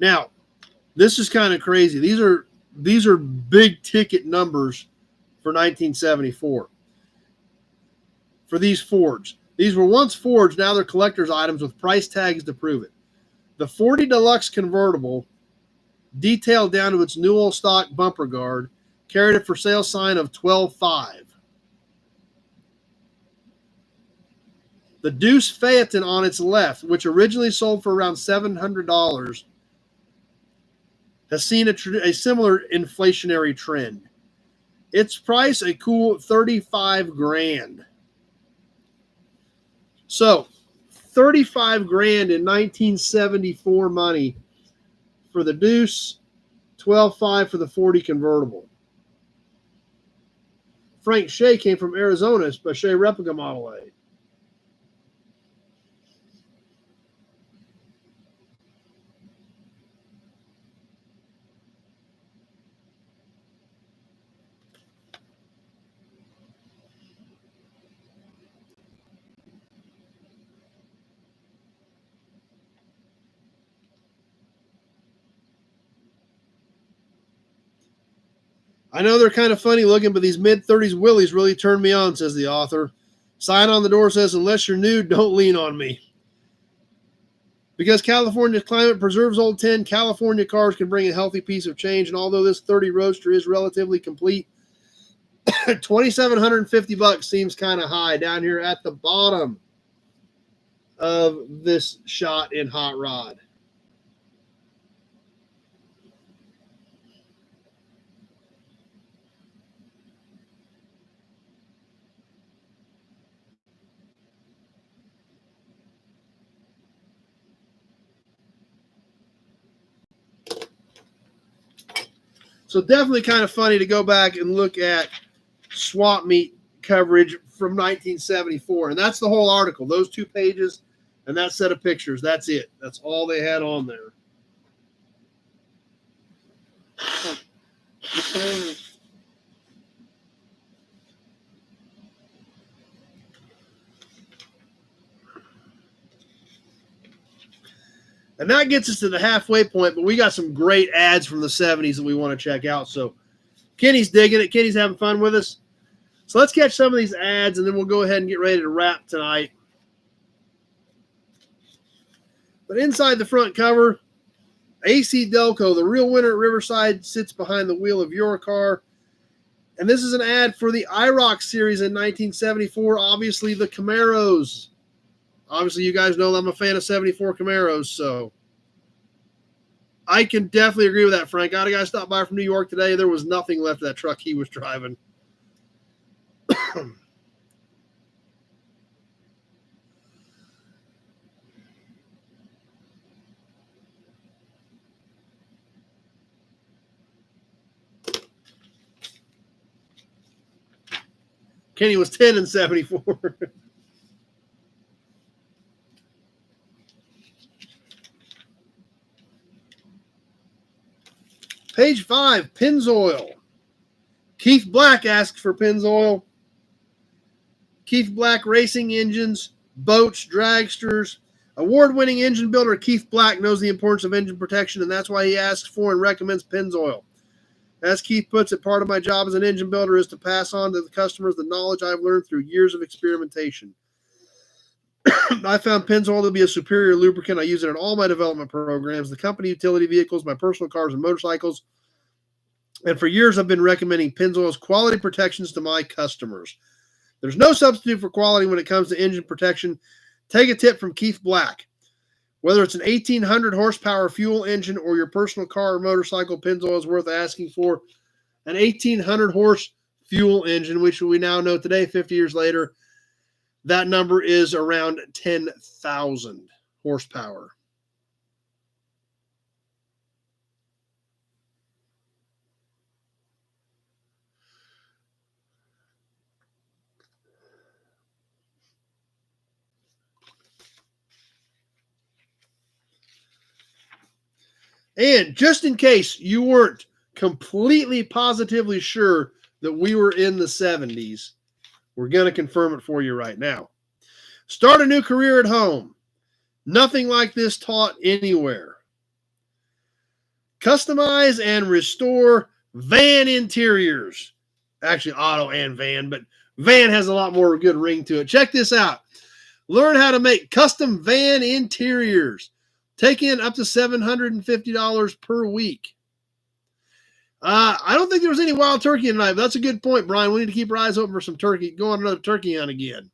Now, this is kind of crazy. These are big ticket numbers for 1974. For these Fords. These were once Fords, now they're collector's items with price tags to prove it. The 40 Deluxe convertible, detailed down to its Newell stock bumper guard, carried a for sale sign of $12,500. The Deuce Phaeton on its left, which originally sold for around $700, has seen a similar inflationary trend. Its price a cool $35,000. So, $35,000 in 1974 money for the Deuce, $12,500 for the 40 convertible. Frank Shea came from Arizona, a Shea replica Model A. I know they're kind of funny looking, but these mid-30s Willies really turned me on, says the author. Sign on the door says, unless you're new, don't lean on me. Because California's climate preserves Old Tin, California cars can bring a healthy piece of change, and although this 30 Roadster is relatively complete, $2,750 seems kind of high down here at the bottom of this shot in Hot Rod. So definitely kind of funny to go back and look at swap meet coverage from 1974. And that's the whole article, those 2 pages and that set of pictures. That's it. That's all they had on there. And that gets us to the halfway point, but we got some great ads from the 70s that we want to check out. So Kenny's digging it. Kenny's having fun with us. So let's catch some of these ads, and then we'll go ahead and get ready to wrap tonight. But inside the front cover, AC Delco, the real winner at Riverside, sits behind the wheel of your car. And this is an ad for the IROC series in 1974. Obviously, the Camaros. Obviously, you guys know I'm a fan of 74 Camaros, so I can definitely agree with that, Frank. I had a guy stop by from New York today. There was nothing left of that truck he was driving. Kenny was 10 in 74. Page 5, Pennzoil. Keith Black asks for Pennzoil. Keith Black Racing Engines, Boats, Dragsters. Award-winning engine builder Keith Black knows the importance of engine protection, and that's why he asks for and recommends Pennzoil. As Keith puts it, part of my job as an engine builder is to pass on to the customers the knowledge I've learned through years of experimentation. I found Pennzoil to be a superior lubricant. I use it in all my development programs, the company utility vehicles, my personal cars and motorcycles. And for years, I've been recommending Pennzoil's quality protections to my customers. There's no substitute for quality when it comes to engine protection. Take a tip from Keith Black. Whether it's an 1,800 horsepower fuel engine or your personal car or motorcycle, Pennzoil is worth asking for. An 1,800 horse fuel engine, which we now know today, 50 years later, that number is around 10,000 horsepower. And just in case you weren't completely positively sure that we were in the 70s, we're going to confirm it for you right now. Start a new career at home. Nothing like this taught anywhere. Customize and restore van interiors. Actually, auto and van, but van has a lot more good ring to it. Check this out. Learn how to make custom van interiors. Take in up to $750 per week. I don't think there was any wild turkey tonight, but that's a good point, Brian. We need to keep our eyes open for some turkey. Go on another turkey hunt again.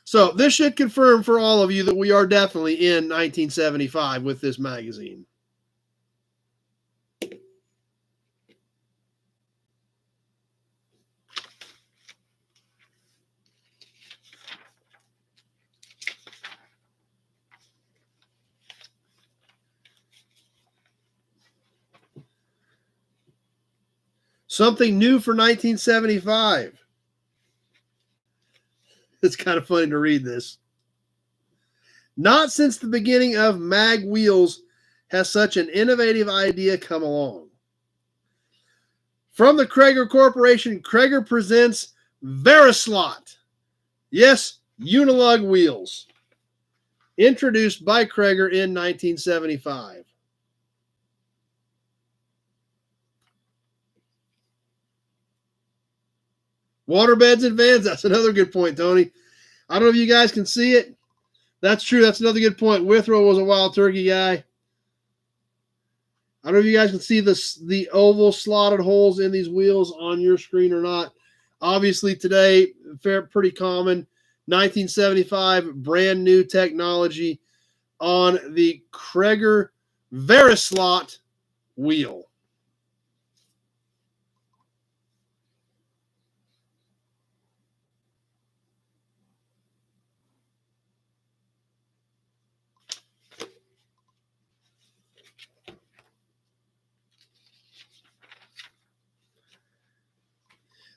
So this should confirm for all of you that we are definitely in 1975 with this magazine. Something new for 1975. It's kind of funny to read this. Not since the beginning of Mag Wheels has such an innovative idea come along. From the Krager Corporation, Krager presents Verislot. Yes, Unilug wheels. Introduced by Krager in 1975. Waterbeds and vans. That's another good point, Tony. I don't know if you guys can see it. That's true. That's another good point. Withrow was a wild turkey guy. I don't know if you guys can see the oval slotted holes in these wheels on your screen or not. Obviously today, pretty common. 1975, brand new technology on the Krager Verislot wheel.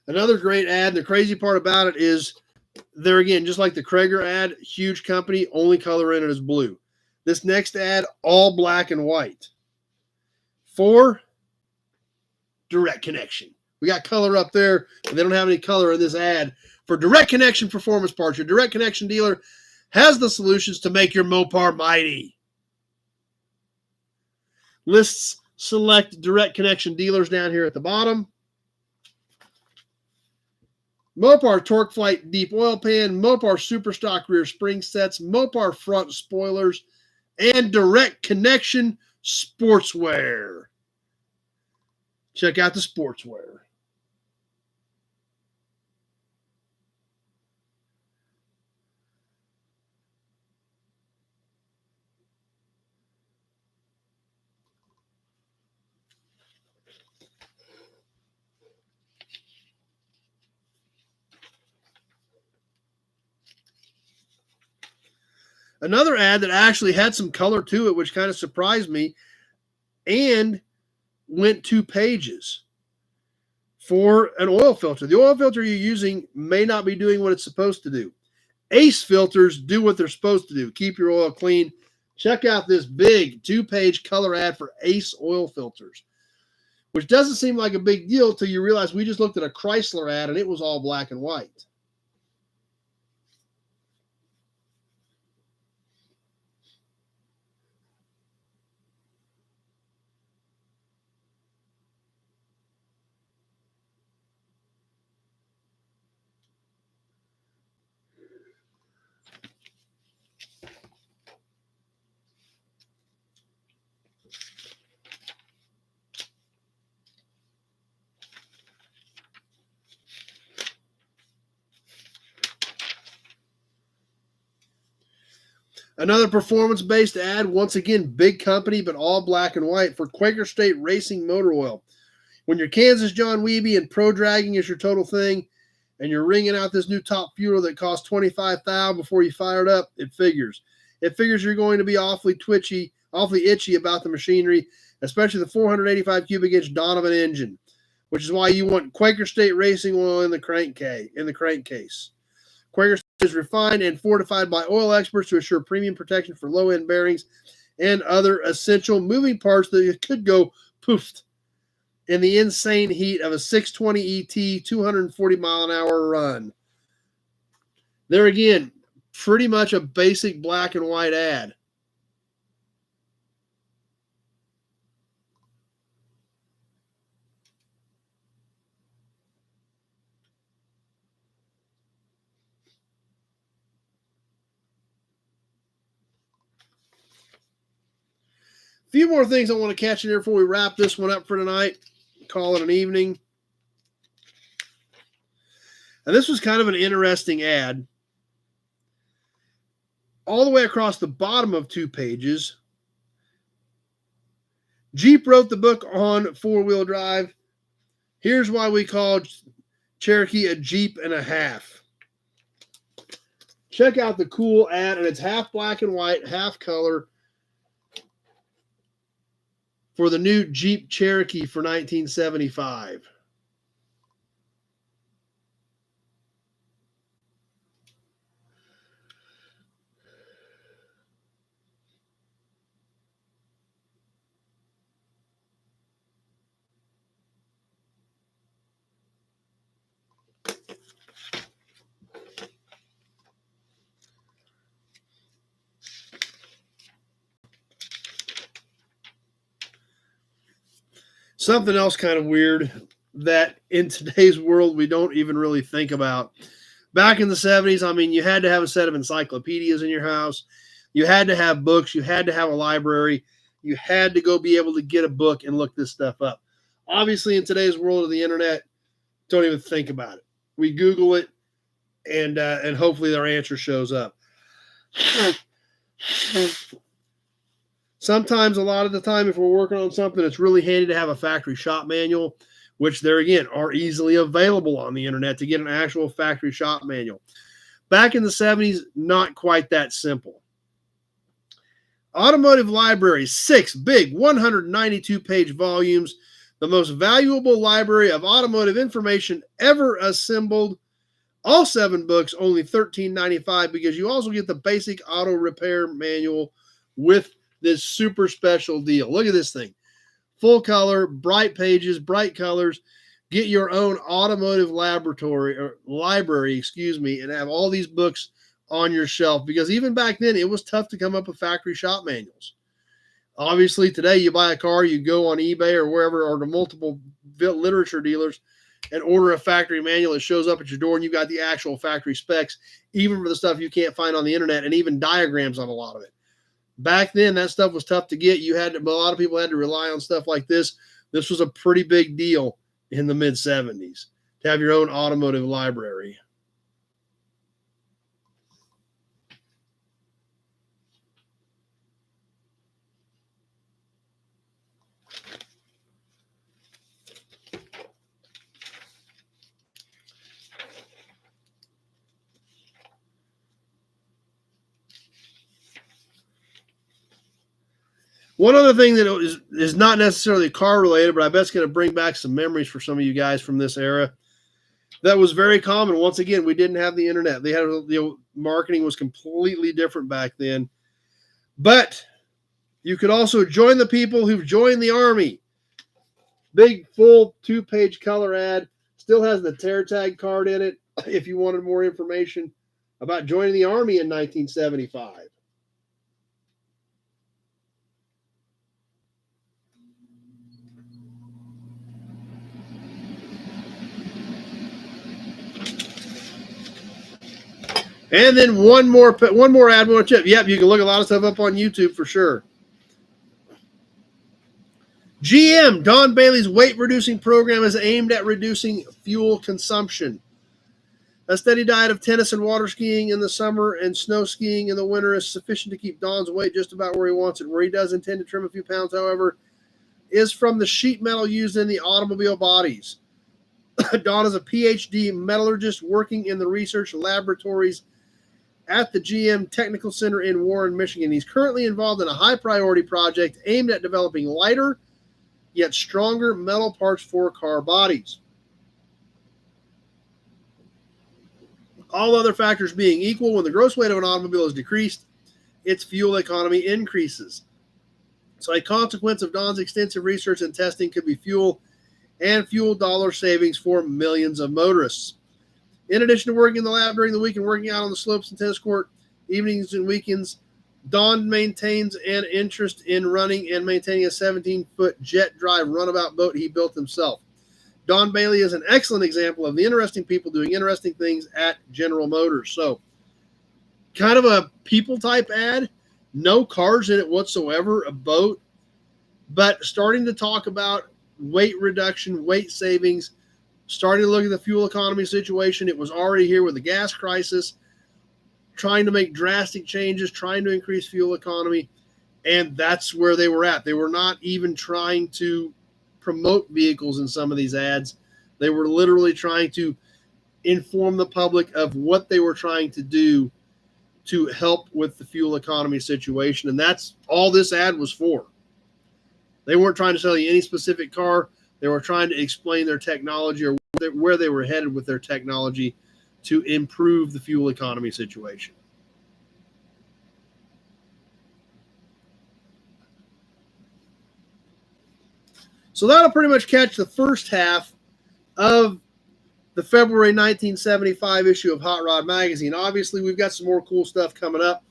Another great ad. The crazy part about it is there again, just like the Krager ad, huge company, only color in it is blue. This next ad, all black and white. For direct connection. We got color up there, but they don't have any color in this ad. For direct connection performance parts, your direct connection dealer has the solutions to make your Mopar mighty. Lists select direct connection dealers down here at the bottom. Mopar Torque Flight Deep Oil Pan, Mopar Super Stock Rear Spring Sets, Mopar Front Spoilers, and Direct Connection Sportswear. Check out the sportswear. Another ad that actually had some color to it, which kind of surprised me, and went 2 pages for an oil filter. The oil filter you're using may not be doing what it's supposed to do. Ace filters do what they're supposed to do. Keep your oil clean. Check out this big 2-page color ad for Ace oil filters, which doesn't seem like a big deal until you realize we just looked at a Chrysler ad and it was all black and white. Another performance-based ad, once again, big company, but all black and white for Quaker State Racing Motor Oil. When your Kansas John Wiebe and pro dragging is your total thing, and you're wringing out this new top fuel that costs $25,000 before you fire it up, it figures. It figures you're going to be awfully twitchy, awfully itchy about the machinery, especially the 485 cubic inch Donovan engine, which is why you want Quaker State Racing Oil in the crankcase. Quaker State is refined and fortified by oil experts to assure premium protection for low-end bearings and other essential moving parts that could go poofed in the insane heat of a 620 ET 240-mile-an-hour run. There again, pretty much a basic black and white ad. A few more things I want to catch in here before we wrap this one up for tonight. Call it an evening. And this was kind of an interesting ad. All the way across the bottom of 2 pages, Jeep wrote the book on four-wheel drive. Here's why we call Cherokee a Jeep and a half. Check out the cool ad, and it's half black and white, half color, for the new Jeep Cherokee for 1975. Something else kind of weird that in today's world we don't even really think about. Back in the 70s, I mean, you had to have a set of encyclopedias in your house. You had to have books. You had to have a library. You had to go be able to get a book and look this stuff up. Obviously, in today's world of the internet, don't even think about it. We Google it, and hopefully our answer shows up. Sometimes, a lot of the time, if we're working on something, it's really handy to have a factory shop manual, which there again are easily available on the internet to get an actual factory shop manual. Back in the 70s, not quite that simple. Automotive Library, 6 big 192-page volumes the most valuable library of automotive information ever assembled. All 7 books, only $13.95, because you also get the basic auto repair manual with this super special deal. Look at this thing. Full color, bright pages, bright colors. Get your own automotive library, and have all these books on your shelf, because even back then it was tough to come up with factory shop manuals. Obviously, today you buy a car, you go on eBay or wherever, or to multiple literature dealers, and order a factory manual. It shows up at your door, and you've got the actual factory specs, even for the stuff you can't find on the internet, and even diagrams on a lot of it. Back then, that stuff was tough to get. A lot of people had to rely on stuff like this. This was a pretty big deal in the mid-70s to have your own automotive library. One other thing that is not necessarily car related, but I bet it's going to bring back some memories for some of you guys from this era. That was very common. Once again, we didn't have the internet. Marketing was completely different back then. But you could also join the people who've joined the Army. Big, full 2-page color ad. Still has the tear tag card in it if you wanted more information about joining the Army in 1975. And then one more ad, one tip. Yep, you can look a lot of stuff up on YouTube for sure. GM, Don Bailey's weight-reducing program is aimed at reducing fuel consumption. A steady diet of tennis and water skiing in the summer and snow skiing in the winter is sufficient to keep Don's weight just about where he wants it. Where he does intend to trim a few pounds, however, is from the sheet metal used in the automobile bodies. Don is a PhD metallurgist working in the research laboratories at the GM Technical Center in Warren, Michigan. He's currently involved in a high-priority project aimed at developing lighter, yet stronger metal parts for car bodies. All other factors being equal, when the gross weight of an automobile is decreased, its fuel economy increases. So a consequence of Don's extensive research and testing could be fuel dollar savings for millions of motorists. In addition to working in the lab during the week and working out on the slopes and tennis court evenings and weekends, Don maintains an interest in running and maintaining a 17-foot jet drive runabout boat he built himself. Don Bailey is an excellent example of the interesting people doing interesting things at General Motors. So, kind of a people type ad, no cars in it whatsoever, a boat, but starting to talk about weight reduction, weight savings, starting to look at the fuel economy situation. It was already here with the gas crisis, trying to make drastic changes, trying to increase fuel economy, and that's where they were at. They were not even trying to promote vehicles in some of these ads. They were literally trying to inform the public of what they were trying to do to help with the fuel economy situation, and that's all this ad was for. They weren't trying to sell you any specific car. They were trying to explain their technology or where they were headed with their technology to improve the fuel economy situation. So that'll pretty much catch the first half of the February 1975 issue of Hot Rod Magazine. Obviously, we've got some more cool stuff coming up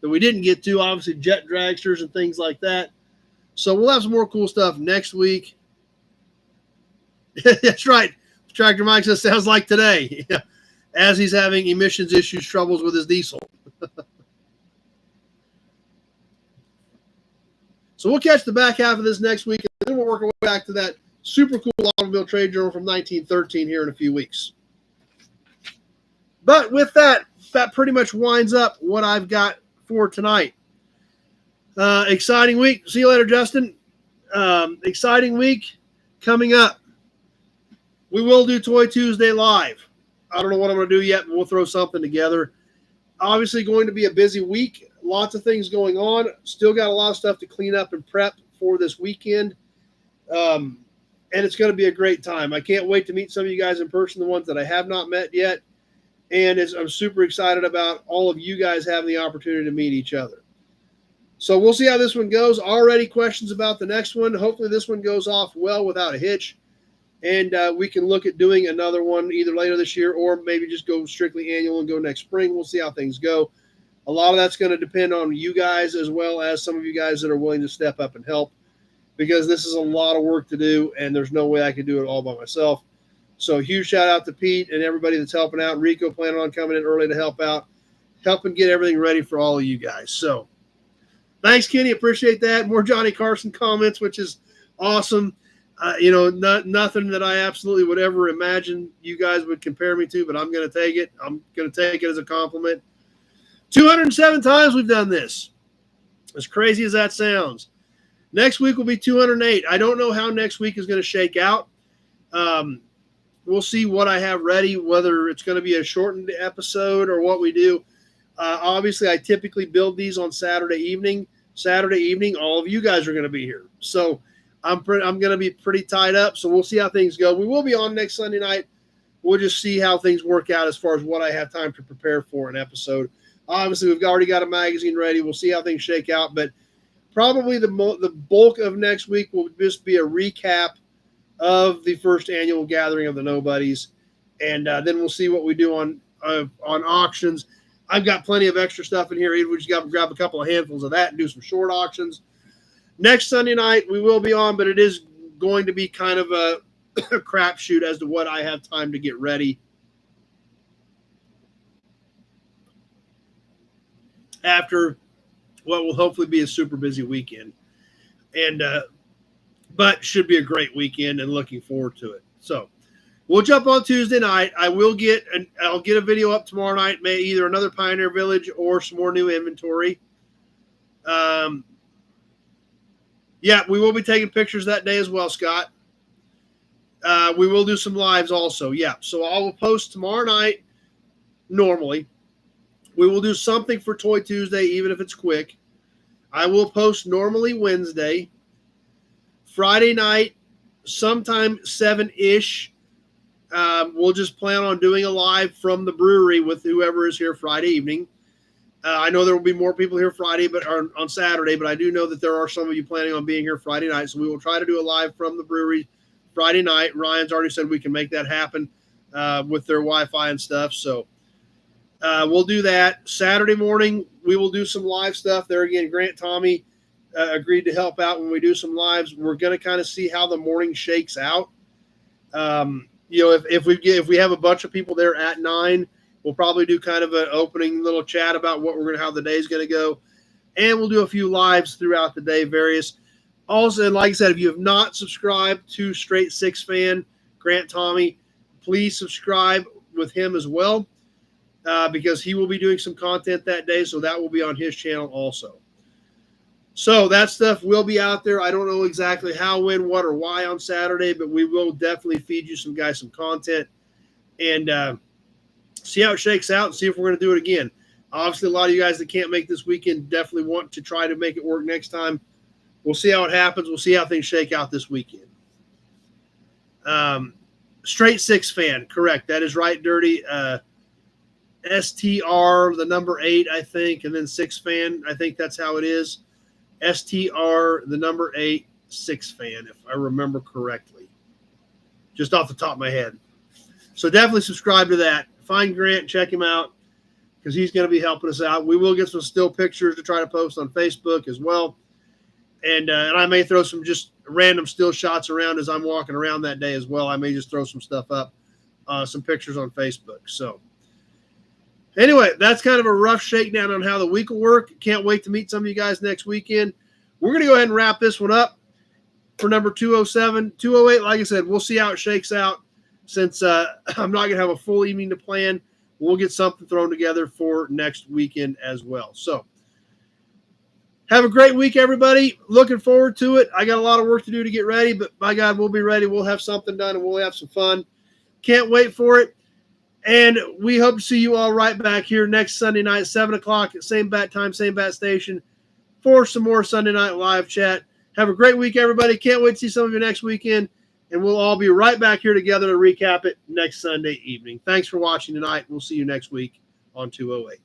that we didn't get to, obviously jet dragsters and things like that. So we'll have some more cool stuff next week. That's right. Tractor Mike says, sounds like today, as he's having emissions issues, troubles with his diesel. So we'll catch the back half of this next week, and then we'll work our way back to that super cool Automobile Trade Journal from 1913 here in a few weeks. But with that pretty much winds up what I've got for tonight. Exciting week. See you later, Justin. Exciting week coming up. We will do Toy Tuesday live. I don't know what I'm going to do yet, but we'll throw something together. Obviously going to be a busy week. Lots of things going on. Still got a lot of stuff to clean up and prep for this weekend. and it's going to be a great time. I can't wait to meet some of you guys in person, the ones that I have not met yet. And I'm super excited about all of you guys having the opportunity to meet each other. So we'll see how this one goes. Already questions about the next one. Hopefully this one goes off well without a hitch. And we can look at doing another one either later this year or maybe just go strictly annual and go next spring. We'll see how things go. A lot of that's going to depend on you guys as well as some of you guys that are willing to step up and help, because this is a lot of work to do and there's no way I can do it all by myself. So huge shout out to Pete and everybody that's helping out. Rico planning on coming in early to help out, helping get everything ready for all of you guys. So thanks, Kenny. Appreciate that. More Johnny Carson comments, which is awesome. Nothing that I absolutely would ever imagine you guys would compare me to, but I'm going to take it. I'm going to take it as a compliment. 207 times we've done this. As crazy as that sounds. Next week will be 208. I don't know how next week is going to shake out. We'll see what I have ready, whether it's going to be a shortened episode or what we do. Obviously, I typically build these on Saturday evening. Saturday evening, all of you guys are going to be here. So I'm going to be pretty tied up, so we'll see how things go. We will be on next Sunday night. We'll just see how things work out as far as what I have time to prepare for an episode. Obviously, we've already got a magazine ready. We'll see how things shake out, but probably the bulk of next week will just be a recap of the first annual gathering of the Nobodies, and then we'll see what we do on auctions. I've got plenty of extra stuff in here. We just got to grab a couple of handfuls of that and do some short auctions. Next Sunday night, we will be on, but it is going to be kind of a crapshoot as to what I have time to get ready after what will hopefully be a super busy weekend. And but should be a great weekend and looking forward to it. So we'll jump on Tuesday night. I'll get a video up tomorrow night, maybe either another Pioneer Village or some more new inventory. Yeah, we will be taking pictures that day as well, Scott. We will do some lives also. Yeah, so I will post tomorrow night normally. We will do something for Toy Tuesday, even if it's quick. I will post normally Wednesday. Friday night, sometime 7-ish, we'll just plan on doing a live from the brewery with whoever is here Friday evening. I know there will be more people here Friday, but on Saturday, but I do know that there are some of you planning on being here Friday night, so we will try to do a live from the brewery Friday night. Ryan's already said we can make that happen with their Wi-Fi and stuff, so we'll do that. Saturday morning, we will do some live stuff. There again, Grant Tommy agreed to help out when we do some lives. We're going to kind of see how the morning shakes out. If we have a bunch of people there at 9, we'll probably do kind of an opening little chat about what we're going to, how the day's going to go. And we'll do a few lives throughout the day, various. Also, and like I said, if you have not subscribed to Straight Six Fan, Grant Tommy, please subscribe with him as well, because he will be doing some content that day. So that will be on his channel also. So that stuff will be out there. I don't know exactly how, when, what, or why on Saturday, but we will definitely feed you some content and see how it shakes out and see if we're going to do it again. Obviously, a lot of you guys that can't make this weekend definitely want to try to make it work next time. We'll see how it happens. We'll see how things shake out this weekend. Straight Six Fan, correct. That is right, Dirty. STR, the number 8, I think, and then Six Fan. I think that's how it is. STR, the number 8, Six Fan, if I remember correctly. Just off the top of my head. So definitely subscribe to that. Find Grant, check him out, because he's going to be helping us out. We will get some still pictures to try to post on Facebook as well. And I may throw some just random still shots around as I'm walking around that day as well. I may just throw some stuff up, some pictures on Facebook. So anyway, that's kind of a rough shakedown on how the week will work. Can't wait to meet some of you guys next weekend. We're going to go ahead and wrap this one up for number 207. 208, like I said, we'll see how it shakes out. Since I'm not going to have a full evening to plan, we'll get something thrown together for next weekend as well. So have a great week, everybody. Looking forward to it. I got a lot of work to do to get ready, but by God, we'll be ready. We'll have something done, and we'll have some fun. Can't wait for it. And we hope to see you all right back here next Sunday night, 7 o'clock, same bat time, same bat station, for some more Sunday night live chat. Have a great week, everybody. Can't wait to see some of you next weekend. and we'll all be right back here together to recap it next Sunday evening. Thanks for watching tonight. We'll see you next week on 208.